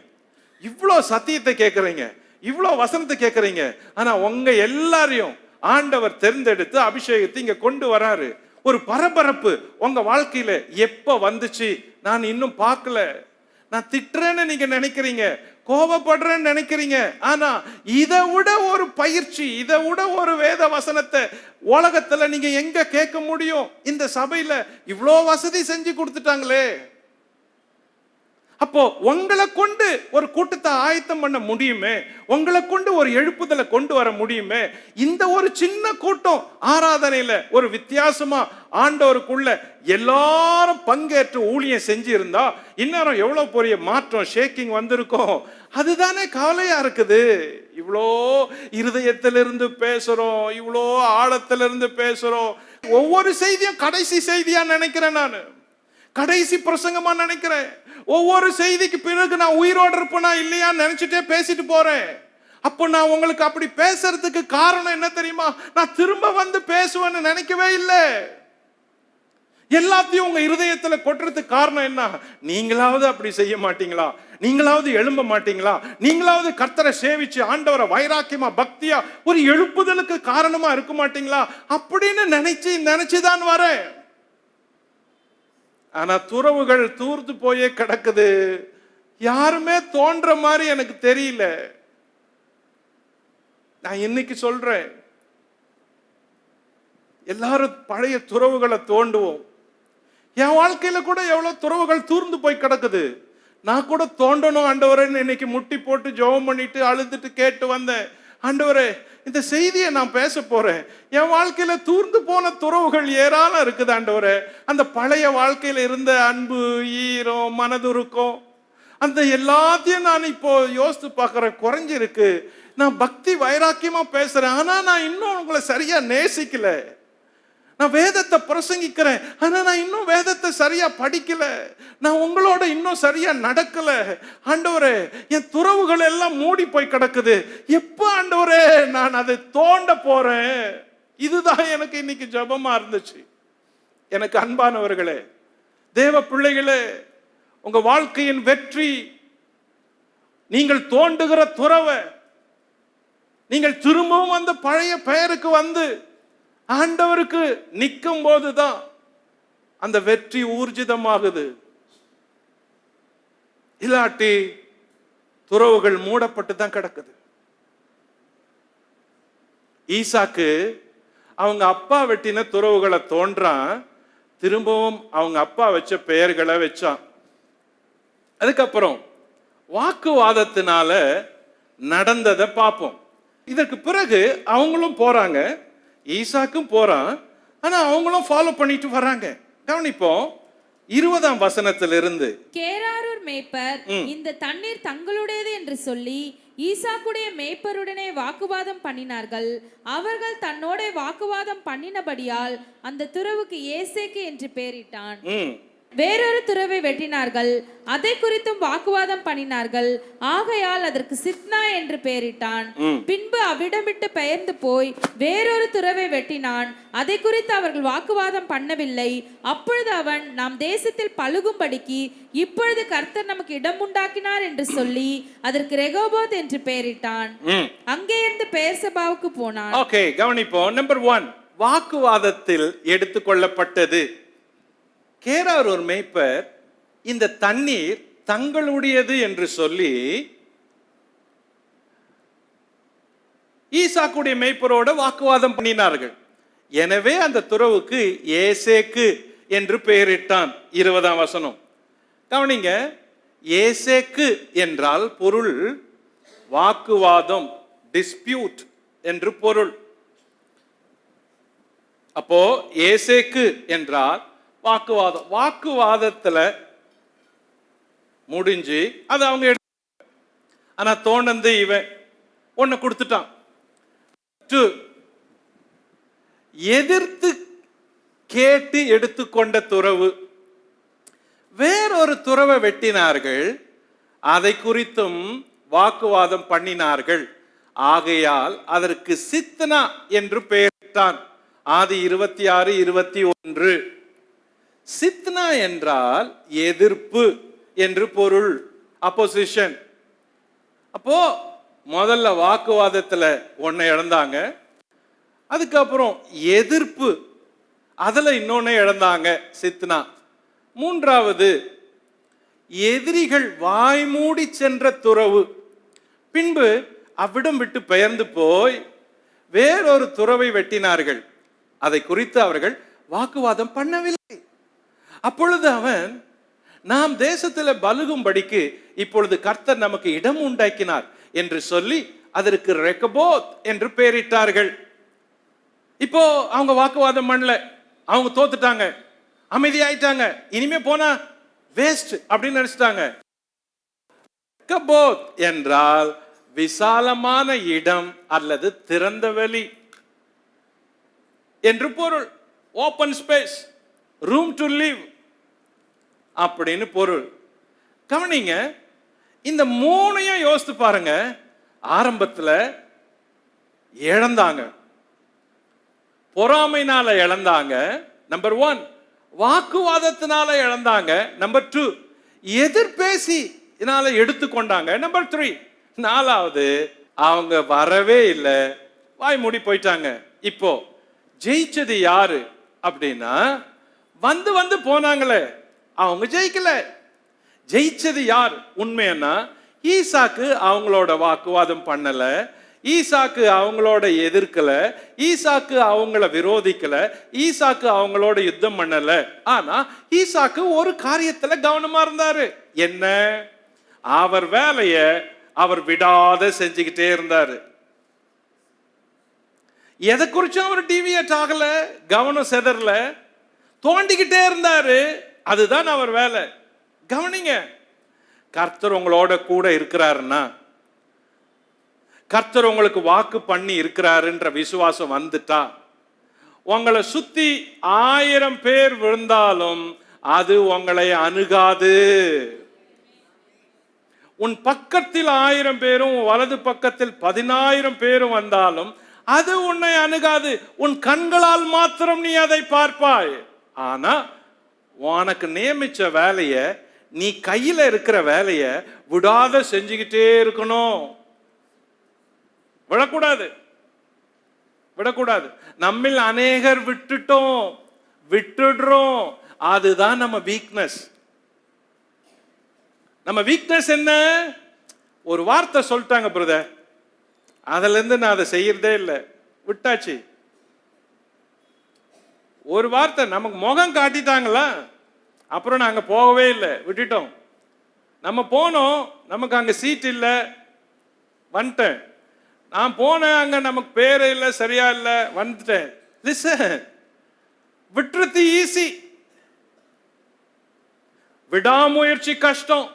இவ்வளோ சத்தியத்தை கேட்கறீங்க, இவ்வளோ வசனத்தை கேட்கறீங்க. ஆனா உங்க எல்லாரையும் ஆண்டவர் தேர்ந்தெடுத்து அபிஷேகத்தை இங்க கொண்டு வராரு. ஒரு பரபரப்பு உங்க வாழ்க்கையில எப்ப வந்துச்சு? நான் இன்னும் பார்க்கல. நான் திட்டுறேன்னு நீங்க நினைக்கிறீங்க, கோபப்படுறேன்னு நினைக்கிறீங்க. ஆனா இதை விட ஒரு பயிற்சி, இதை விட ஒரு வேத வசனத்தை உலகத்துல நீங்க எங்க கேட்க முடியும்? இந்த சபையில இவ்வளோ வசதி செஞ்சு கொடுத்துட்டாங்களே. அப்போ உங்களை கொண்டு ஒரு கூட்டத்தை ஆயத்தம் பண்ண முடியுமே, உங்களை கொண்டு ஒரு எழுப்புதலை கொண்டு வர முடியுமே. இந்த ஒரு சின்ன கூட்டம் ஆராதனையில ஒரு வித்தியாசமா ஆண்டவருக்குள்ள எல்லாரும் பங்கேற்று ஊழியம் செஞ்சு இருந்தா இன்னும் எவ்வளவு பெரிய மாற்றம், ஷேக்கிங் வந்திருக்கும். அதுதானே கவலையா இருக்குது. இவ்வளோ இருதயத்திலிருந்து பேசுறோம், இவ்வளோ ஆழத்திலிருந்து பேசுறோம். ஒவ்வொரு செய்தியும் கடைசி செய்தியா நினைக்கிறேன், நான் கடைசி பிரசங்கமா நினைக்கிறேன். ஒவ்வொரு செய்திக்கு பிறகு நான் உயிரோடு இருப்பேனா இல்லையா நினைச்சிட்டே பேசிட்டு போறேன். அப்போ நான் உங்களுக்கு அப்படி பேசுறதுக்கு காரணம் என்ன தெரியுமா? நான் திரும்ப வந்து பேசுவேன்னு நினைக்கவே இல்லை. எல்லாத்தையும் உங்க இருதயத்துல கொட்டுறதுக்கு காரணம் என்ன? நீங்களாவது அப்படி செய்ய மாட்டீங்களா? நீங்களாவது எழும்ப மாட்டீங்களா? நீங்களாவது கர்த்தரை சேவிச்சு ஆண்டவரை வைராக்கியமா பக்தியா ஒரு எழுப்புதலுக்கு காரணமா இருக்க மாட்டீங்களா அப்படின்னு நினைச்சுதான் வரேன். ஆனா துறவுகள் தூர்த்து போயே கிடக்குது. யாருமே தோன்ற மாதிரி எனக்கு தெரியல. நான் இன்னைக்கு சொல்றேன், எல்லாரும் பழைய துறவுகளை தோண்டுவோம். என் வாழ்க்கையில கூட எவ்வளவு துறவுகள் தூர்ந்து போய் கிடக்குது. நான் கூட தோண்டணும் ஆண்டவரேன்னு இன்னைக்கு முட்டி போட்டு ஜெபம் பண்ணிட்டு அழுதுட்டு கேட்டு வந்தேன். ஆண்டவரே, இந்த செய்தியை நான் பேச போறேன். என் வாழ்க்கையில தூர்ந்து போன துறவுகள் ஏராளம் இருக்குது ஆண்டவரே. அந்த பழைய வாழ்க்கையில இருந்த அன்பு, ஈரம், மனதுருக்கம், அந்த எல்லாத்தையும் நான் இப்போ யோசித்து பார்க்கிறேன், குறைஞ்சிருக்கு. நான் பக்தி வைராக்கியமா பேசுறேன், ஆனா நான் இன்னும் உங்களை சரியா நேசிக்கல. நான் வேதத்தை பிரசங்கிக்கிறேன், ஆனா நான் இன்னும் வேதத்தை சரியா படிக்கல. நான் உங்களோட இன்னும் சரியா நடக்கல. ஆண்டவரே, என் துறவுகள் எல்லாம் மூடி போய் கிடக்குது. எப்ப ஆண்டவரே நான் அதை தோண்ட போறேன்? இதுதான் எனக்கு இன்னைக்கு ஜெபமா இருந்துச்சு. எனக்கு அன்பானவர்களே, தேவ பிள்ளைகளே, உங்க வாழ்க்கையின் வெற்றி நீங்கள் தோண்டுகிற துறவை நீங்கள் திரும்பவும் அந்த பழைய பெயருக்கு வந்து ஆண்டவருக்கு நிற்கும் போதுதான் அந்த வெற்றி ஊர்ஜிதமாகுது. இல்லாட்டி துறவுகள் மூடப்பட்டு தான் கிடக்குது. ஈசாக்கு அவங்க அப்பா வெட்டின துறவுகளை தோன்றான், திரும்பவும் அவங்க அப்பா வச்ச பெயர்களை வச்சான். அதுக்கப்புறம் வாக்குவாதத்தினால நடந்ததை பார்ப்போம். இதற்கு பிறகு அவங்களும் போறாங்க, ஈசாக்கும் போறான். ஆனா அவங்களும் ஃபாலோ பண்ணிட்டு வராங்க. கவனிப்போம் 20ஆம் வசனத்திலிருந்து. கேராரூர் மேய்ப்பர் இந்த தண்ணீர் தங்களுடையது என்று சொல்லி ஈசாக்குடைய மேய்ப்பருடனே வாக்குவாதம் பண்ணினார்கள். அவர்கள் தன்னோட வாக்குவாதம் பண்ணினபடியால் அந்த துறவுக்கு ஏசேக்கு என்று பெயரிட்டான். வேறொரு துறவை வெட்டினார்கள், அதை குறித்தும் வாக்குவாதம் பண்ணினார்கள். ஆகையால் அதற்கு சித்னா என்று பெயரிட்டான். பின்பு அவ்விடம் விட்டு பெயர்ந்து போய் வேறொரு துறவை வெட்டினான், அதை குறித்து அவர்கள் வாக்குவாதம் பண்ணவில்லை. அப்பொழுது அவன் நாம் தேசத்தில் பழுகும்படிக்கு இப்பொழுது கர்த்தர் நமக்கு இடம் உண்டாக்கினார் என்று சொல்லி அதற்கு ரெகோபோத் என்று பெயரிட்டான். அங்கே இருந்து பெயர்சபாவுக்கு போனான். ஓகே, கவனிப்போம். நம்பர் 1, வாக்குவாதத்தில் எடுத்துக்கொள்ளப்பட்டது. கேராரூர் மேய்ப்பர் இந்த தண்ணீர் தங்களுடையது என்று சொல்லி ஈசாக்குடைய மேய்ப்பரோட வாக்குவாதம் பண்ணினார்கள். எனவே அந்த துறவுக்கு ஏசேக்கு என்று பெயரிட்டான். 20ஆம் வசனம் கவனிங்க. ஏசேக்கு என்றால் பொருள் வாக்குவாதம், டிஸ்பியூட் என்று பொருள். அப்போ ஏசேக்கு என்றால் வாக்குவாதம். வாக்குவாதத்துல முடிஞ்சு அது அவங்க ஆனா தோணந்து இவன் ஒன்னு கொடுத்துட்டான். எதிர்த்து கேட்டு எடுத்துக்கொண்ட துறவு. வேறொரு துறவை வெட்டினார்கள், அதை குறித்தும் வாக்குவாதம் பண்ணினார்கள். ஆகையால் அதற்கு சித்னா என்று பெயரிட்டான். ஆதி 26:21. சித்னா என்றால் எதிர்ப்பு என்று பொருள், அப்போசிஷன். அப்போ முதல்ல வாக்குவாதத்துல ஒன்னை இழந்தாங்க, அதுக்கப்புறம் எதிர்ப்பு அதுல இன்னொன்னு இழந்தாங்க, சித்னா. மூன்றாவது எதிரிகள் வாய்மூடி சென்ற துறவு. பின்பு அவ்விடம் விட்டு பெயர்ந்து போய் வேறொரு துறவை வெட்டினார்கள், அதை குறித்து அவர்கள் வாக்குவாதம் பண்ணவில்லை. அப்பொழுது அவன் நாம் தேசத்தில் பலுகும்படிக்கு இப்பொழுது கர்த்தர் நமக்கு இடம் உண்டாக்கினார் என்று சொல்லி அதற்கு ரெகபோத் என்று பெயரிட்டார்கள். இப்போ அவங்க வாக்குவாதம் பண்ணல, அவங்க தோத்துட்டாங்க, அமைதியாயிட்டாங்க. இனிமே போனா வேஸ்ட் அப்படின்னு நினைச்சிட்டாங்க. ரெகபோத் என்றால் விசாலமான இடம் அல்லது திறந்த வெளி என்று பொருள். Open space, room to live அப்படின்னு பொருள். கவனிங்க, இந்த மூணையும் யோசித்து பாருங்க. ஆரம்பத்தில் இழந்தாங்க, பொறாமைனால இழந்தாங்க. நம்பர் 1, வாக்குவாதத்தினால இழந்தாங்க. நம்பர் 2, எதிர்பேசினால எடுத்துக்கொண்டாங்க. நம்பர் 3, 4வது அவங்க வரவே இல்லை, வாய் மூடி போயிட்டாங்க. இப்போ ஜெயிச்சது யாரு அப்படின்னா, வந்து வந்து போனாங்களே அவங்க ஜெயிக்கல. ஜெயிச்சது யார் உண்மைன்னா, ஈசாக்கு அவங்களோட வாக்குவாதம் பண்ணல, ஈசாக்கு அவங்களோட எதிர்க்கல, ஈசாக்கு அவங்கள விரோதிக்கல, ஈசாக்கு அவங்களோட யுத்தம் பண்ணல. ஆனா ஈசாக்கு ஒரு காரியத்துல கவனமா இருந்தாரு. என்ன? அவர் வேலைய அவர் விடாத செஞ்சுக்கிட்டே இருந்தாரு. எதை குறிச்சும் அவர் டிவியேட் ஆகல, கவனம் செதறல, தோண்டிக்கிட்டே இருந்தாரு. அதுதான் அவர் வேலை. கவனிங்க, கர்த்தர் உங்களோட கூட இருக்கிறாருன்னா, கர்த்தர் உங்களுக்கு வாக்கு பண்ணி இருக்கிறாருன்ற விசுவாசம் வந்துட்டா, உங்களை சுத்தி 1000 பேர் விழுந்தாலும் அது உங்களை அணுகாது. உன் பக்கத்தில் 1000 பேரும் வலது பக்கத்தில் 10,000 பேரும் வந்தாலும் அது உன்னை அணுகாது. உன் கண்களால் மாத்திரம் நீ அதை பார்ப்பாய். ஆனா உனக்கு நியமிச்ச வேலைய, நீ கையில இருக்கிற வேலைய விடாத செஞ்சுக்கிட்டே இருக்கணும். விடக்கூடாது, விடக்கூடாது. நம்மில் அநேகர் விட்டுடுறோம். அதுதான் நம்ம வீக்னஸ். நம்ம வீக்னஸ் என்ன? ஒரு வார்த்தை சொல்லிட்டாங்க பிரதர், அதுல இருந்து நான் அதை செய்யறதே இல்லை, விட்டாச்சு. ஒரு வார்த்தை நமக்கு முகம் காட்டிட்டாங்களா, அப்புறம் நாங்க போகவே இல்லை, விட்டுட்டோம். நம்ம போனோம், நமக்கு அங்க சீட் இல்லை, வந்துட்டேன். நான் போனேன், அங்க நமக்கு பேரு இல்லை, சரியா இல்லை, வந்துட்டேன். லிசன், விட்டுறது ஈஸி, விடாமுயற்சி கஷ்டம்.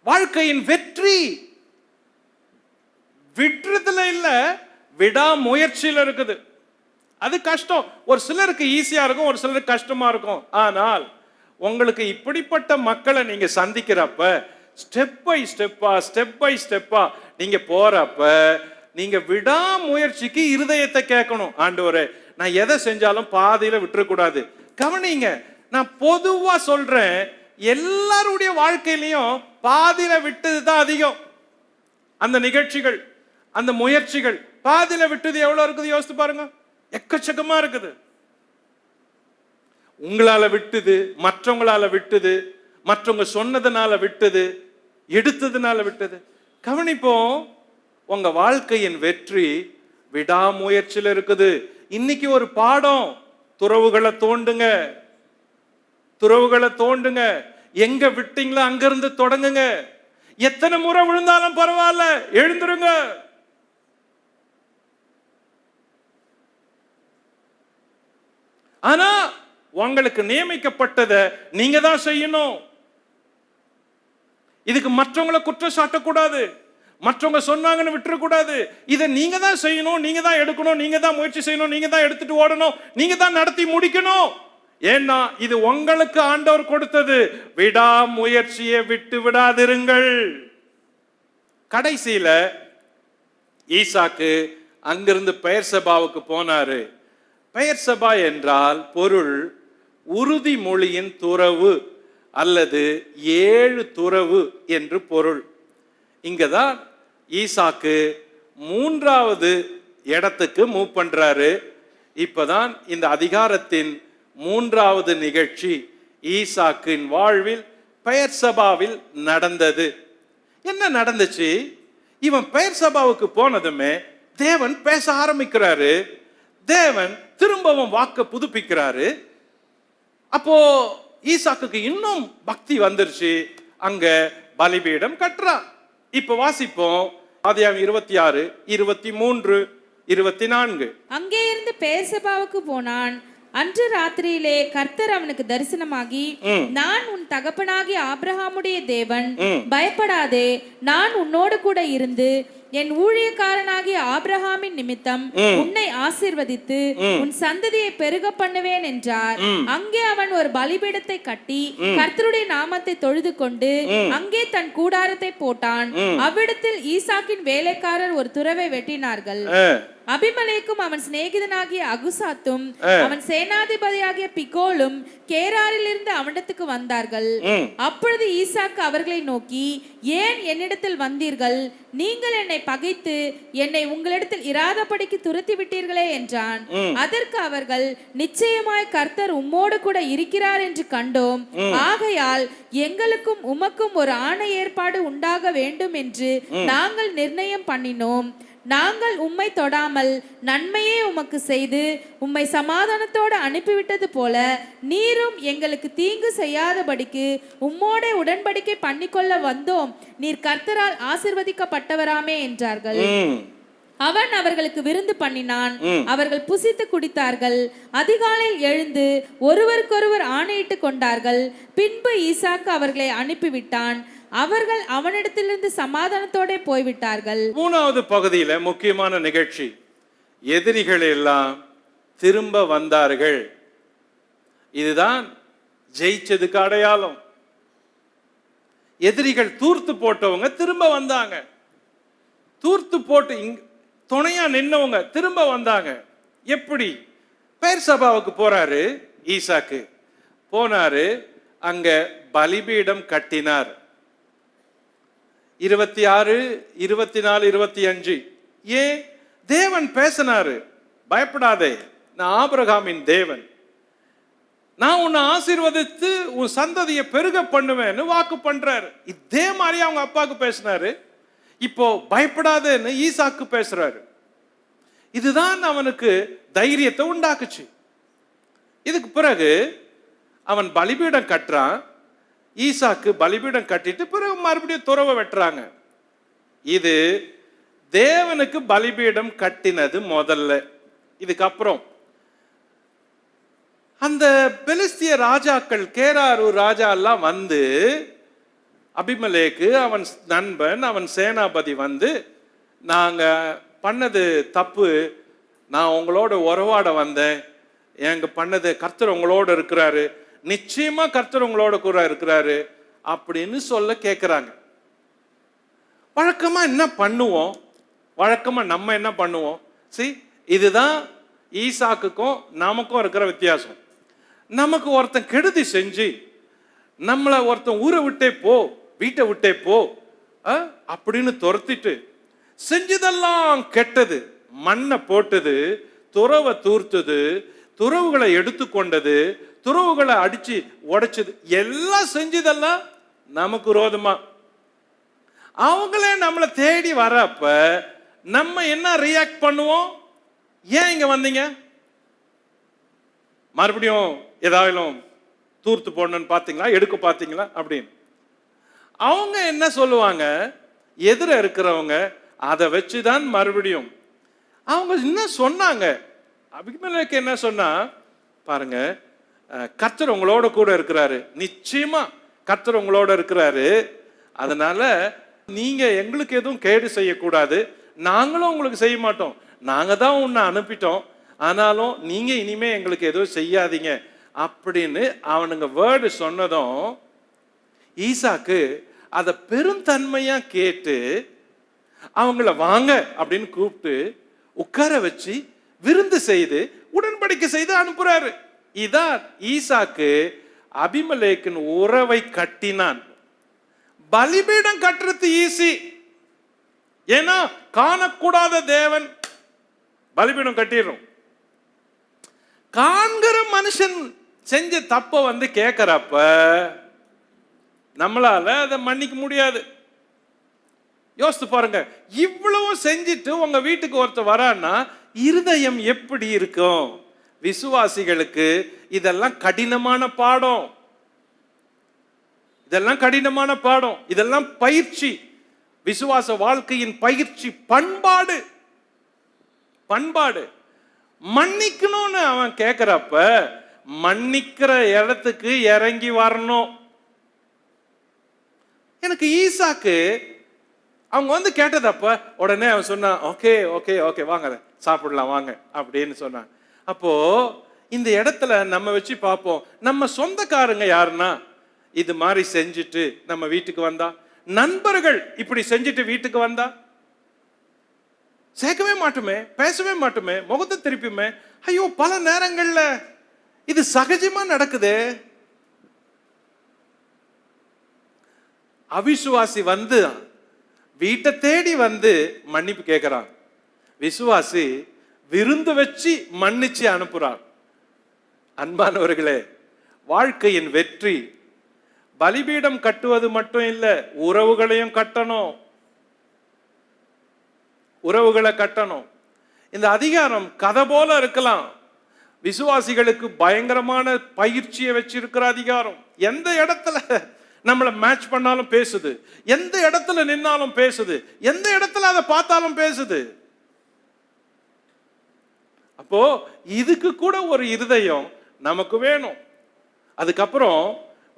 வாழ்க்கையின் வெற்றி விட்டுறதுல இல்ல, விடாமுயற்சியில இருக்குது. அது கஷ்டம். ஒரு சிலருக்கு ஈஸியா இருக்கும், ஒரு சிலருக்கு கஷ்டமா இருக்கும். ஆனால் உங்களுக்கு இப்படிப்பட்ட மக்களை நீங்க சந்திக்கிறப்ப, ஸ்டெப் பை ஸ்டெப்பா நீங்க போறப்ப, நீங்க விடாமுயற்சிக்கு இருதயத்தை கேட்கணும். ஆண்டவரே, நான் எதை செஞ்சாலும் பாதியில விட்டுறக்கூடாது. கவனிங்க, நான் பொதுவா சொல்றேன், எல்லாருடைய வாழ்க்கையிலையும் பாதியில விட்டதுதான் அதிகம். அந்த நிகழ்ச்சிகள், அந்த முயற்சிகள் பாதியில விட்டது எவ்வளவு இருக்குது யோசித்து பாருங்க. எக்கச்சக்கமா இருக்குது. உங்களால விட்டது, மற்றவங்களால விட்டது, மற்றவங்க சொன்னதுனால விட்டது, எடுத்ததுனால விட்டது. கவனிப்போம், உங்க வாழ்க்கையின் வெற்றி விடாமுயற்சியில் இருக்குது. இன்னைக்கு ஒரு பாடம், துறவுகளை தோண்டுங்க, துறவுகளை தோண்டுங்க. எங்க விட்டீங்களோ அங்கிருந்து தொடங்குங்க. எத்தனை முறை விழுந்தாலும் பரவாயில்ல, எழுந்துருங்க. ஆனா உங்களுக்கு நியமிக்கப்பட்டதை நீங்க தான் செய்யணும். இதுக்கு மற்றவங்களை குற்றம் சாட்டக்கூடாது, மற்றவங்க சொன்னாங்கன்னு விட்டுறக்கூடாது. இதை நீங்க தான் செய்யணும், நீங்க தான் எடுக்கணும், நீங்க தான் முயற்சி செய்யணும், நீங்க தான் எடுத்துட்டு ஓடணும், நீங்க தான் நடத்தி முடிக்கணும். ஏன்னா இது உங்களுக்கு ஆண்டவர் கொடுத்தது. விடாமுயற்சியை விட்டு விடாதிருங்கள். கடைசியில ஈசாக்கு அங்கிருந்து பெயர்சபாவுக்கு போனாரு. பெயர்சபா என்றால் பொருள் உறுதிமொழியின் துறவு அல்லது 7 துறவு என்று பொருள். இங்கதான் ஈசாக்கு 3வது இடத்துக்கு மூவ் பண்றாரு. இப்பதான் இந்த அதிகாரத்தின் 3வது நிகழ்ச்சி ஈசாக்கின் வாழ்வில் பெயர்சபாவில் நடந்தது. என்ன நடந்துச்சு? இவன் பெயர்சபாவுக்கு போனதுமே தேவன் பேச ஆரம்பிக்கிறாரு. தேவன் திரும்பவும் வாக்க புதுப்பிக்கிறாரு. அப்போ ஈசாக்குக்கு இன்னும் பக்தி வந்துருச்சு. அங்க பலிபீடம் கட்டுறான். இப்ப வாசிப்போம், ஆதியாகமம் 26, 23, 24. அங்கே இருந்து பெயர்சபாவுக்கு போனான். அன்று ராத்திரியிலே கர்த்தர் அவனுக்கு தரிசனமாகி, நான் உன் தகப்பனாகிய ஆபிரகாமுடைய தேவன், பயப்படாதே, நான் உன்னோடு கூட இருந்து என் ஊழியக்காரனாகிய ஆபிரகாமின் நிமித்தம் உன்னை ஆசீர்வதித்து உன் சந்ததியை பெருக பண்ணுவேன் என்றார். அங்கே அவன் ஒரு பலிபீடத்தை கட்டி கர்த்தருடைய நாமத்தை தொழுது கொண்டு அங்கே தன் கூடாரத்தை போட்டான். அவ்விடத்தில் ஈசாக்கின் வேலைக்காரர் ஒரு துறவை வெட்டினார்கள். அபிமலேக்கும் அவன் சிநேகிதனாகிய அகுசாத்தும் அவன் சேனாதிபதியாகிய பிகோலும் கேராரில் இருந்து அவனிடத்துக்கு வந்தார்கள். அப்பொழுது ஈசாக்கு அவர்களை நோக்கி, ஏன் என்னிடத்தில் வந்தீர்கள்? நீங்கள் என்னை பகைத்து என்னை உங்களிடத்தில் இராதபடிக்கு துரத்தி விட்டீர்களே என்றான். அதற்கு அவர்கள், நிச்சயமாய் கர்த்தர் உம்மோடு கூட இருக்கிறார் என்று கண்டோம். ஆகையால் எங்களுக்கும் உமக்கும் ஒரு ஆணை ஏற்பாடு உண்டாக வேண்டும் என்று நாங்கள் நிர்ணயம் பண்ணினோம். நாங்கள் உம்மை தொடாமல் நன்மையே உமக்கு செய்து உம்மை சமாதானத்தோடு அனுப்பிவிட்டது போல நீரும் எங்களுக்கு தீங்கு செய்யாதபடிக்கு உம்மோட உடன்படிக்கை பண்ணிக்கொள்ள வந்தோம். நீர் கர்த்தரால் ஆசீர்வதிக்கப்பட்டவராமே என்றார்கள். அவன் அவர்களுக்கு விருந்து பண்ணினான். அவர்கள் புசித்து குடித்தார்கள். அதிகாலையில் எழுந்து ஒருவருக்கொருவர் ஆணையிட்டு கொண்டார்கள். பின்பு ஈசாக்கு அவர்களை அனுப்பிவிட்டான். அவர்கள் அவனிடத்திலிருந்து சமாதானத்தோட போய்விட்டார்கள். 3வது பகுதியில முக்கியமான நிகழ்ச்சி, எதிரிகள் எல்லாம் திரும்ப வந்தார்கள். இதுதான் ஜெயிச்சதுக்கு அடையாளம். எதிரிகள் தூர்த்து போட்டவங்க திரும்ப வந்தாங்க. தூர்த்து போட்டு துணையா நின்னவங்க திரும்ப வந்தாங்க. எப்படி? பெயர்சபாவுக்கு போறாரு ஈசாக்கு. போனாரு, அங்க பலிபீடம் கட்டினார். 26, 24, 25. ஏன்? தேவன் பேசினாரு, பயப்படாதே, நான் ஆபிரகாமின் தேவன், நான் உன்னை ஆசீர்வதித்து உன் சந்ததியை பெருக பண்ணுவேன்னு வாக்கு பண்றாரு. இதே மாதிரி அவங்க அப்பாவுக்கு பேசினாரு. இப்போ பயப்படாதேன்னு ஈசாக்கு பேசுறாரு. இதுதான் அவனுக்கு தைரியத்தை உண்டாக்குச்சு. இதுக்கு பிறகு அவன் பலிபீடம் கட்டுறான். ஈசாக்கு பலிபீடம் கட்டிட்டு பிறகு மறுபடியும் துறவை வெட்டுறாங்க. இது தேவனுக்கு பலிபீடம் கட்டினது முதல்ல. இதுக்கப்புறம் அந்த பெலிஸ்திய ராஜாக்கள், கேராரூர் ராஜா எல்லாம் வந்து, அபிமெலேக்கு அவன் நண்பன் அவன் சேனாபதி வந்து, நாங்க பண்ணது தப்பு, நான் உங்களோட உறவாட வந்தேன், எங்க பண்ணது, கர்த்தர் உங்களோட இருக்கிறாரு, நிச்சயமா கர்த்தர் உங்களோட கூட இருக்கிறாரு அப்படின்னு சொல்ல கேட்குறாங்க. வழக்கமா என்ன பண்ணுவோம்? வழக்கமா நம்ம என்ன பண்ணுவோம்? இதுதான் ஈசாக்குக்கும் நமக்கும் இருக்கிற வித்தியாசம். நமக்கு ஒருத்தன் கெடுதி செஞ்சு, நம்மளை ஒருத்தன் ஊரை விட்டே போ, வீட்டை விட்டே போ அப்படின்னு துரத்திட்டு, செஞ்சதெல்லாம் கெட்டது, மண்ணை போட்டது, துறவை தூர்த்தது, துறவுகளை எடுத்துக்கொண்டது, துறவுகளை அடிச்சு உடைச்சது, எல்லாம் செஞ்சதெல்லாம் நமக்கு விரோதமா. அவங்களே நம்மளை தேடி வரப்ப நம்ம என்ன ரியாக்ட் பண்ணுவோம்? ஏன் இங்க வந்தீங்க? மறுபடியும் ஏதாவது தூர்த்து போடணும்னு பார்த்தீங்களா, எடுக்க பார்த்தீங்களா அப்படின்னு. அவங்க என்ன சொல்லுவாங்க? எதிர இருக்கிறவங்க அதை வச்சுதான் மறுபடியும் அவங்க என்ன சொன்னாங்க. அபிமெலேக்கு என்ன சொன்னா, பாருங்க, கர்த்தர் உங்களோட கூட இருக்கிறாரு, நிச்சயமா கர்த்தர் உங்களோட இருக்கிறாரு, அதனால நீங்க எங்களுக்கு எதுவும் கேடு செய்யக்கூடாது, நாங்களும் உங்களுக்கு செய்ய மாட்டோம், நாங்க தான் உன்னை அனுப்பிட்டோம், ஆனாலும் நீங்க இனிமே எங்களுக்கு எதுவும் செய்யாதீங்க அப்படின்னு அவனுங்க வேர்டு சொன்னதும் ஈசாக்கு அதை பெருந்தன்மையா கேட்டு அவங்கள வாங்க அப்படின்னு கூப்பிட்டு உட்கார வச்சு விருந்து செய்து உடன்படிக்கை செய்து அனுப்புறாரு. இதான் ஈசாக்கு அபிமெலேக்கின் உறவை கட்டினான். பலிபீடம் கட்டுறது ஈஸி, ஏன்னா காணக்கூடாத தேவன் பலிபீடம் கட்டிடும். காண்கிற மனுஷன் செஞ்ச தப்ப வந்து கேட்கிறப்ப நம்மளால அதை மன்னிக்க முடியாது. யோசித்து பாருங்க, இவ்வளவு செஞ்சுட்டு உங்க வீட்டுக்கு ஒருத்தர் வரான்னா இருதயம் எப்படி இருக்கும்? விசுவாசிகளுக்கு இதெல்லாம் கடினமான பாடம், இதெல்லாம் கடினமான பாடம், இதெல்லாம் பயிற்சி, விசுவாச வாழ்க்கையின் பயிற்சி, பண்பாடு. பண்பாடு மன்னிக்கணும்னு அவன் கேட்கிறப்ப மன்னிக்கிற இடத்துக்கு இறங்கி வரணும். எனக்கு ஈசாக்கு அவங்க வந்து கேட்டதப்ப உடனே அவன் சொன்னான், ஓகே ஓகே ஓகே வாங்க சாப்பிடலாம் வாங்க அப்படின்னு சொன்னான். அப்போ இந்த இடத்துல நம்ம வச்சு பார்ப்போம், நம்ம சொந்தக்காரங்க யாருன்னா இது மாதிரி செஞ்சுட்டு நம்ம வீட்டுக்கு வந்தா, நண்பர்கள் இப்படி செஞ்சுட்டு வீட்டுக்கு வந்தா சேர்க்கவே மாட்டோமே, பேசவே மாட்டோமே, முகத்தை திருப்பியுமே. ஐயோ, பல நேரங்கள்ல இது சகஜமா நடக்குது. அவிசுவாசி வந்து வீட்டை தேடி வந்து மன்னிப்பு கேட்கிறான், விசுவாசி விருந்து வச்சு மன்னிச்சு அனுப்புறான். அன்பானவர்களே, வாழ்க்கையின் வெற்றி பலிபீடம் கட்டுவது மட்டும் இல்ல, உறவுகளையும் கட்டணும், உறவுகளை கட்டணும். இந்த அதிகாரம் கதை போல இருக்கலாம், விசுவாசிகளுக்கு பயங்கரமான பயிற்சியை வச்சிருக்கிற அதிகாரம். எந்த இடத்துல நம்மளை மேட்ச் பண்ணாலும் பேசுது, எந்த இடத்துல நின்னாலும் பேசுது, எந்த இடத்துல அதை பார்த்தாலும் பேசுது. அப்போ இதுக்கு கூட ஒரு இருதயம் நமக்கு வேணும். அதுக்கப்புறம்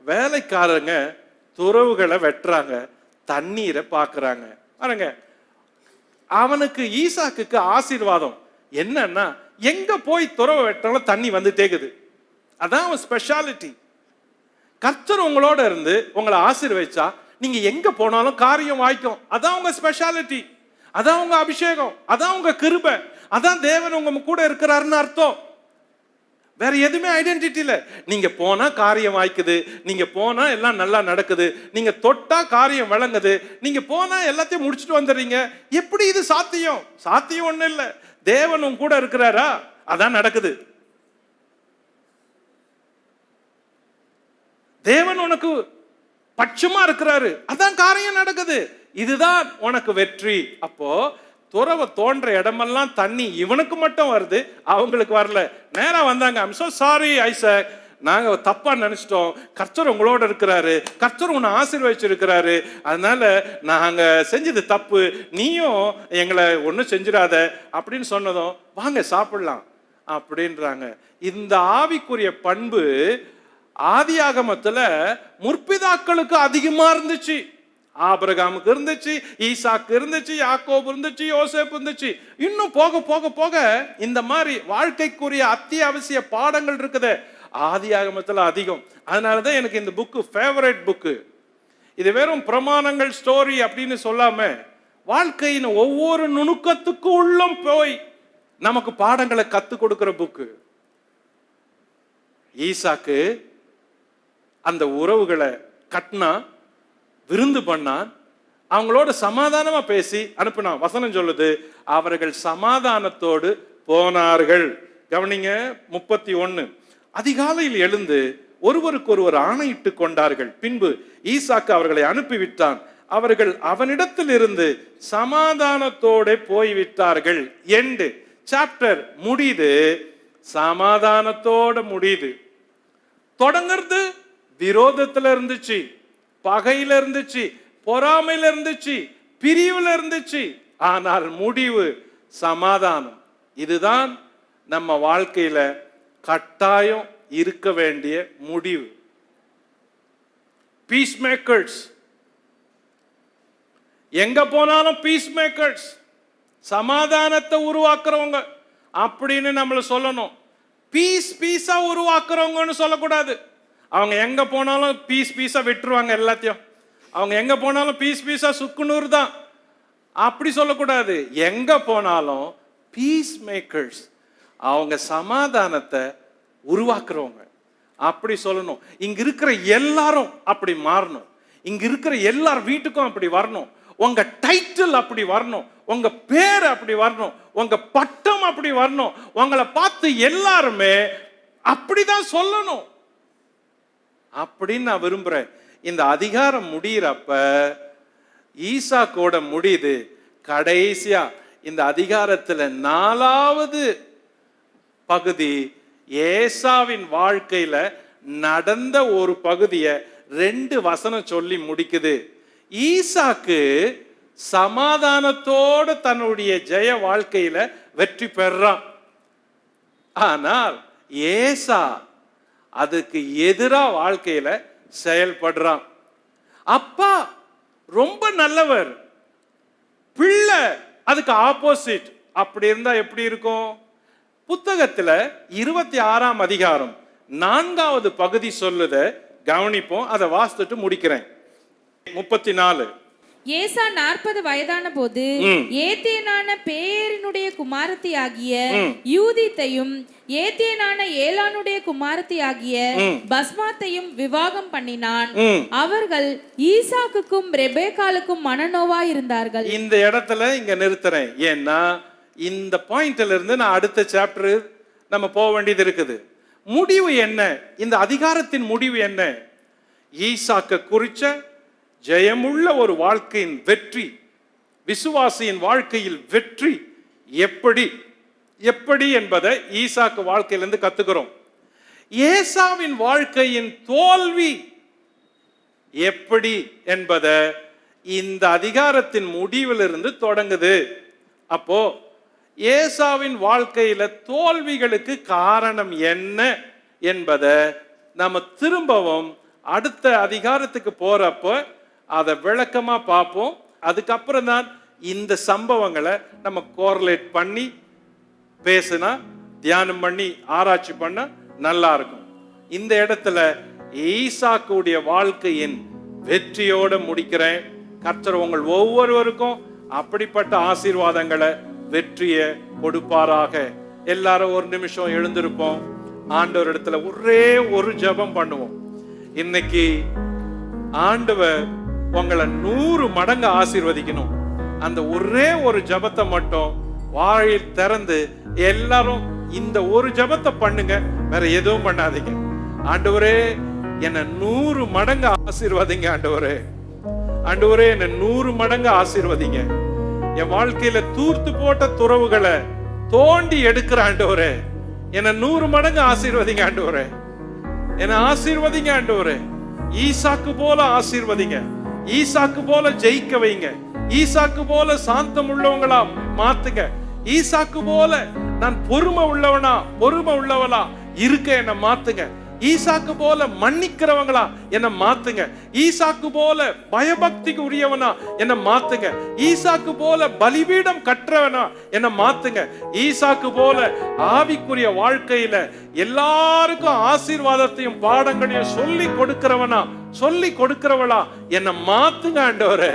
வேலைக்காரங்க துறவுகளை வெட்டுறாங்க, தண்ணீரை பார்க்கறாங்க. பாருங்க, அவனுக்கு ஈசாக்குக்கு ஆசீர்வாதம் என்னன்னா, எங்க போய் துறவை வெட்டாலும் தண்ணி வந்து தேக்குது. அதான் அவன் ஸ்பெஷாலிட்டி. கர்த்தர் உங்களோட இருந்து உங்களை ஆசீர்வதிச்சா நீங்க எங்க போனாலும் காரியம் வாய்க்கும். அதான் உங்க ஸ்பெஷாலிட்டி, அதான் உங்க அபிஷேகம், அதான் உங்க கிருபை, அதான் தேவன் உங்க கூட இருக்கிறாருன்னு அர்த்தம். வேற எதுவுமே ஐடென்டிட்டி இல்லை. நீங்க போனா காரியம் வாய்க்குது, நீங்க போனா எல்லாம் நல்லா நடக்குது, நீங்க தொட்டா காரியம் வழங்குது, நீங்க போனா எல்லாத்தையும் முடிச்சுட்டு வந்துடுறீங்க. எப்படி இது சாத்தியம்? சாத்தியம் ஒண்ணு இல்லை. தேவன் உங்க கூட இருக்கிறாரா, அதான் நடக்குது. தேவன் உனக்கு பட்சமா இருக்கிறாரு, அதான் காரியம் நடக்குது. இதுதான் உனக்கு வெற்றி. அப்போ துறவை தோன்ற இடமெல்லாம் தண்ணி இவனுக்கு மட்டும் வருது, அவங்களுக்கு வரல. நேரா வந்தாங்க, ஐம் சோ சாரி ஐசக், நாங்க தப்பா நினைச்சிட்டோம், கர்த்தர் உங்களோட இருக்கிறாரு, கர்த்தர் உன்னை ஆசீர்வதிச்சிருக்கிறாரு, அதனால நாங்க செஞ்சது தப்பு, நீயும் எங்களை ஒன்றும் செஞ்சிடாத அப்படின்னு சொன்னதும் வாங்க சாப்பிடலாம் அப்படின்றாங்க. இந்த ஆவிக்குரிய பண்பு ஆதியாகமத்துல முற்பிதாக்களுக்கு அதிகமா இருந்துச்சு. ஆபிரகாமுக்கு இருந்துச்சு, ஈசாக்கு இருந்துச்சு, யாக்கோபு இருந்துச்சு, யோசேப்பு இருந்துச்சு. இன்னும் போக போக போக இந்த மாதிரி வாழ்க்கைக்குரிய அத்தியாவசிய பாடங்கள் இருக்குது ஆதியாகமத்துல அதிகம். அதனாலதான் எனக்கு இந்த புக்கு ஃபேவரட் புக்கு. இது வெறும் பிரமாணங்கள் ஸ்டோரி அப்படின்னு சொல்லாம வாழ்க்கையின் ஒவ்வொரு நுணுக்கத்துக்கு உள்ளம் போய் நமக்கு பாடங்களை கத்து கொடுக்கிற புக்கு. ஈசாக்கு அந்த உறவுகளை கட்டினா, விருந்து பண்ணான், அவங்களோட சமாதானமா பேசி அனுப்பினான். வசனம் சொல்லுது, அவர்கள் சமாதானத்தோடு போனார்கள். கவனிங்க 31. அதிகாலையில் எழுந்து ஒருவருக்கு ஒருவர் ஆணையிட்டு கொண்டார்கள். பின்பு ஈசாக்கு அவர்களை அனுப்பிவிட்டான். அவர்கள் அவனிடத்தில் இருந்து சமாதானத்தோட போய்விட்டார்கள். எண்டு சாப்டர் முடியுது, சமாதானத்தோட முடியுது. தொடங்கிறது விரோதத்துல இருந்துச்சு, பகையில இருந்துச்சு, பொறாமையில இருந்துச்சு, பிரிவுல இருந்துச்சு. ஆனால் முடிவு சமாதானம். இதுதான் நம்ம வாழ்க்கையில கட்டாயம் இருக்க வேண்டிய முடிவு. பீஸ் மேக்கர்ஸ், எங்க போனாலும் பீஸ் மேக்கர்ஸ், சமாதானத்தை உருவாக்குறவங்க அப்படின்னு நம்மள சொல்லணும். பீஸா உருவாக்குறவங்கன்னு சொல்லக்கூடாது. அவங்க எங்க போனாலும் பீஸா விட்டுருவாங்க எல்லாத்தையும். அவங்க எங்க போனாலும் பீஸா சுக்குநூறு தான் அப்படி சொல்லக்கூடாது. எங்க போனாலும் பீஸ் மேக்கர்ஸ், அவங்க சமாதானத்தை உருவாக்குறவங்க அப்படி சொல்லணும். இங்க இருக்கிற எல்லாரும் அப்படி மாறணும். இங்க இருக்கிற எல்லார் வீட்டுக்கும் அப்படி வரணும். உங்க டைட்டில் அப்படி வரணும், உங்க பேர் அப்படி வரணும், உங்க பட்டம் அப்படி வரணும். உங்களை பார்த்து எல்லாருமே அப்படிதான் சொல்லணும் அப்படின்னு நான் விரும்புறேன். இந்த அதிகாரம் முடிகிறப்ப ஈசாக்கோட முடியுது. கடைசியா இந்த அதிகாரத்துல 4வது பகுதி ஏசாவின் வாழ்க்கையில நடந்த ஒரு பகுதியை 2 வசனம் சொல்லி முடிக்குது. ஈசாக்கு சமாதானத்தோடு தன்னுடைய ஜெய வாழ்க்கையில வெற்றி பெறான். ஆனால் ஏசா அதுக்கு எதிரா வாழ்க்கையில செயல்படுறான். அப்பா ரொம்ப நல்லவர், பிள்ளை அதுக்கு ஆப்போசிட். அப்படி இருந்தா எப்படி இருக்கும்? புத்தகத்துல 26ஆம் அதிகாரம் 4வது பகுதி சொல்லுத கவனிப்போம். அதை வாசித்துட்டு முடிக்கிறேன். 34. ஏசா 40 வயதான போது ஏத்தேனான பேரினுடைய குமாரத்தி ஆகிய யூதித்தையும் ஏத்தேனான ஏலானுடைய குமாரத்தி ஆகிய பஸ்மாத்தையும் விவாகம் பண்ணினான். அவர்கள் ஈசாக்குக்கும் ரெபேக்காலுக்கும் மனநோவா இருந்தார்கள். இந்த இடத்துல இங்க நிறுத்துறேன். ஏன்னா இந்த பாயிண்ட்ல இருந்து நான் அடுத்த சாப்டர் நம்ம போக வேண்டியது இருக்குது. முடிவு என்ன? இந்த அதிகாரத்தின் முடிவு என்ன? ஈசாக்க குறிச்ச ஜெயமுள்ள ஒரு வாழ்க்கையின் வெற்றி, விசுவாசியின் வாழ்க்கையில் வெற்றி எப்படி என்பதை ஈசாக்கு வாழ்க்கையிலிருந்து கத்துக்கிறோம். ஏசாவின் வாழ்க்கையின் தோல்வி எப்படி என்பதை இந்த அதிகாரத்தின் முடிவிலிருந்து தொடங்குது. அப்போ ஏசாவின் வாழ்க்கையில தோல்விகளுக்கு காரணம் என்ன என்பதை நம்ம திரும்பவும் அடுத்த அதிகாரத்துக்கு போறப்ப அதை விளக்கமா பார்ப்போம். அதுக்கப்புறம் தான் இந்த சம்பவங்களை நம்ம கோரிலேட் பண்ணி பேசினா, தியானம் பண்ணி ஆராய்ச்சி பண்ண நல்லா இருக்கும். இந்த இடத்துல ஈசாக்குடைய வாழ்க்கையின் வெற்றியோட முடிக்கிறேன். கர்த்தர் உங்கள் ஒவ்வொருவருக்கும் அப்படிப்பட்ட ஆசீர்வாதங்களை, வெற்றியை கொடுப்பாராக. எல்லாரும் ஒரு நிமிஷம் எழுந்திருப்போம். ஆண்டவர் இடத்துல ஒரே ஒரு ஜெபம் பண்ணுவோம். இன்னைக்கு ஆண்டவர் உங்களை 100 மடங்கு ஆசீர்வதிக்கணும். அந்த ஒரே ஒரு ஜெபத்தை மட்டும் வாயில் திறந்து எல்லாரும் இந்த ஒரு ஜெபத்தை பண்ணுங்க, வேற எதுவும் பண்ணாதீங்க. ஆண்டவரே என்னை 100 மடங்கு ஆசீர்வதிங்க. ஆண்டவரே என்னை 100 மடங்கு ஆசீர்வதிங்க. என் வாழ்க்கையில தூர்த்து போட்ட துறவுகளை தோண்டி எடுக்கிற ஆண்டவரே என்னை 100 மடங்கு ஆசீர்வதிங்க. ஆண்டவரே என்னை ஆசீர்வதிங்க ஆண்டவரே. ஈசாக்கு போல ஆசீர்வதிங்க. ஈசாக்கு போல ஜெயிக்க வைங்க. ஈசாக்கு போல சாந்தம் உள்ளவங்களா மாத்துங்க. ஈசாக்கு போல நான் பொறுமை உள்ளவளா இருக்க என்ன மாத்துங்க. ஈசாக்கு போல மன்னிக்கிறவங்களா என்ன மாத்துங்க. ஈசாக்கு போல பயபக்திக்கு உரியவனா என்ன மாத்துங்க. ஈசாக்கு போல பலிபீடம் கற்றவனா என்ன மாத்துங்க. ஈசாக்கு போல ஆவிக்குரிய வாழ்க்கையில எல்லாருக்கும் ஆசீர்வாதத்தையும் பாடங்களையும் சொல்லி கொடுக்கிறவளா என்ன மாத்துங்க ஆண்டவரே.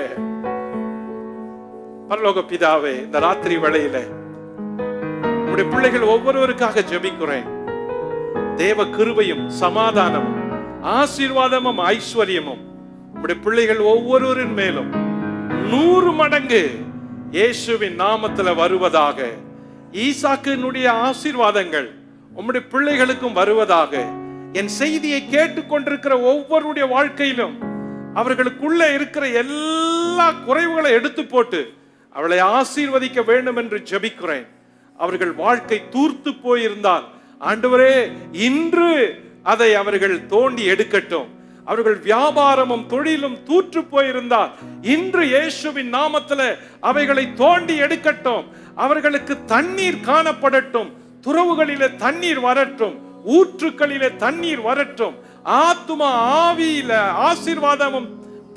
பரலோக பிதாவே, இந்த ராத்திரி வேளையில உம்முடைய பிள்ளைகள் ஒவ்வொருவருக்காக ஜெபிக்கிறேன். தேவ கிருபையும் சமாதானமும் ஆசீர்வாதமும் ஐஸ்வர்யமும் உம்முடைய பிள்ளைகள் ஒவ்வொருவரின் மேலும் 100 மடங்கு இயேசுவின் நாமத்துல வருவதாக. ஈசாக்கினுடைய ஆசீர்வாதங்கள் உம்முடைய பிள்ளைகளுக்கும் வருவதாக. என் செய்தியை கேட்டுக்கொண்டிருக்கிற ஒவ்வொருடைய வாழ்க்கையிலும் அவர்களுக்குள்ள இருக்கிற எல்லா குறைவுகளை எடுத்து போட்டு அவளை ஆசீர்வதிக்க வேண்டும் என்று ஜெபிக்கிறேன். அவர்கள் வாழ்க்கை தூர்த்து போயிருந்தால் ஆண்டவரே, இன்று அதை அவர்கள் தோண்டி எடுக்கட்டும். அவர்கள் வியாபாரமும் தொழிலும் தூற்று போயிருந்தால் இன்று இயேசுவின் நாமத்தில் அவைகளை தோண்டி எடுக்கட்டும். அவர்களுக்கு தண்ணீர் காணப்படட்டும். துறவுகளிலே தண்ணீர் வரட்டும். ஊற்றுக்களிலே தண்ணீர் வரட்டும். ஆத்துமா ஆவியில ஆசீர்வாதமும்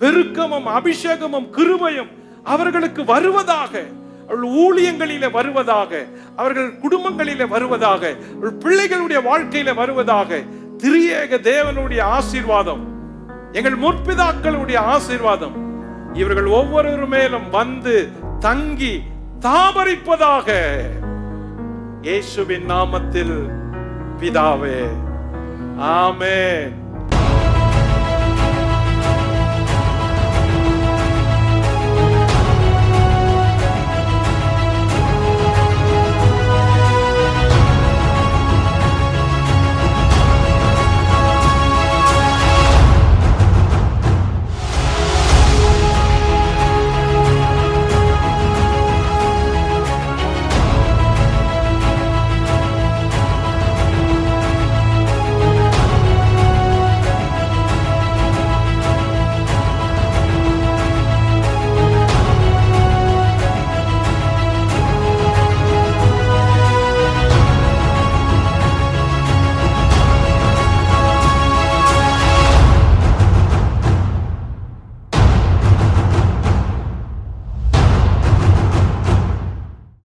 பெருக்கமும் அபிஷேகமும் கிருபையும் அவர்களுக்கு வருவதாக. அவர்கள் ஊழியங்களிலே வருவதாக. அவர்கள் குடும்பங்களிலே வருவதாக. அவர்கள் பிள்ளைகளுடைய வாழ்க்கையில வருவதாக. திரியேக தேவனுடைய ஆசீர்வாதம், எங்கள் முற்பிதாக்களுடைய ஆசீர்வாதம் இவர்கள் ஒவ்வொரு மேலும் வந்து தங்கி தாபரிப்பதாக. இயேசுவின் நாமத்தில் பிதாவே, ஆமென்.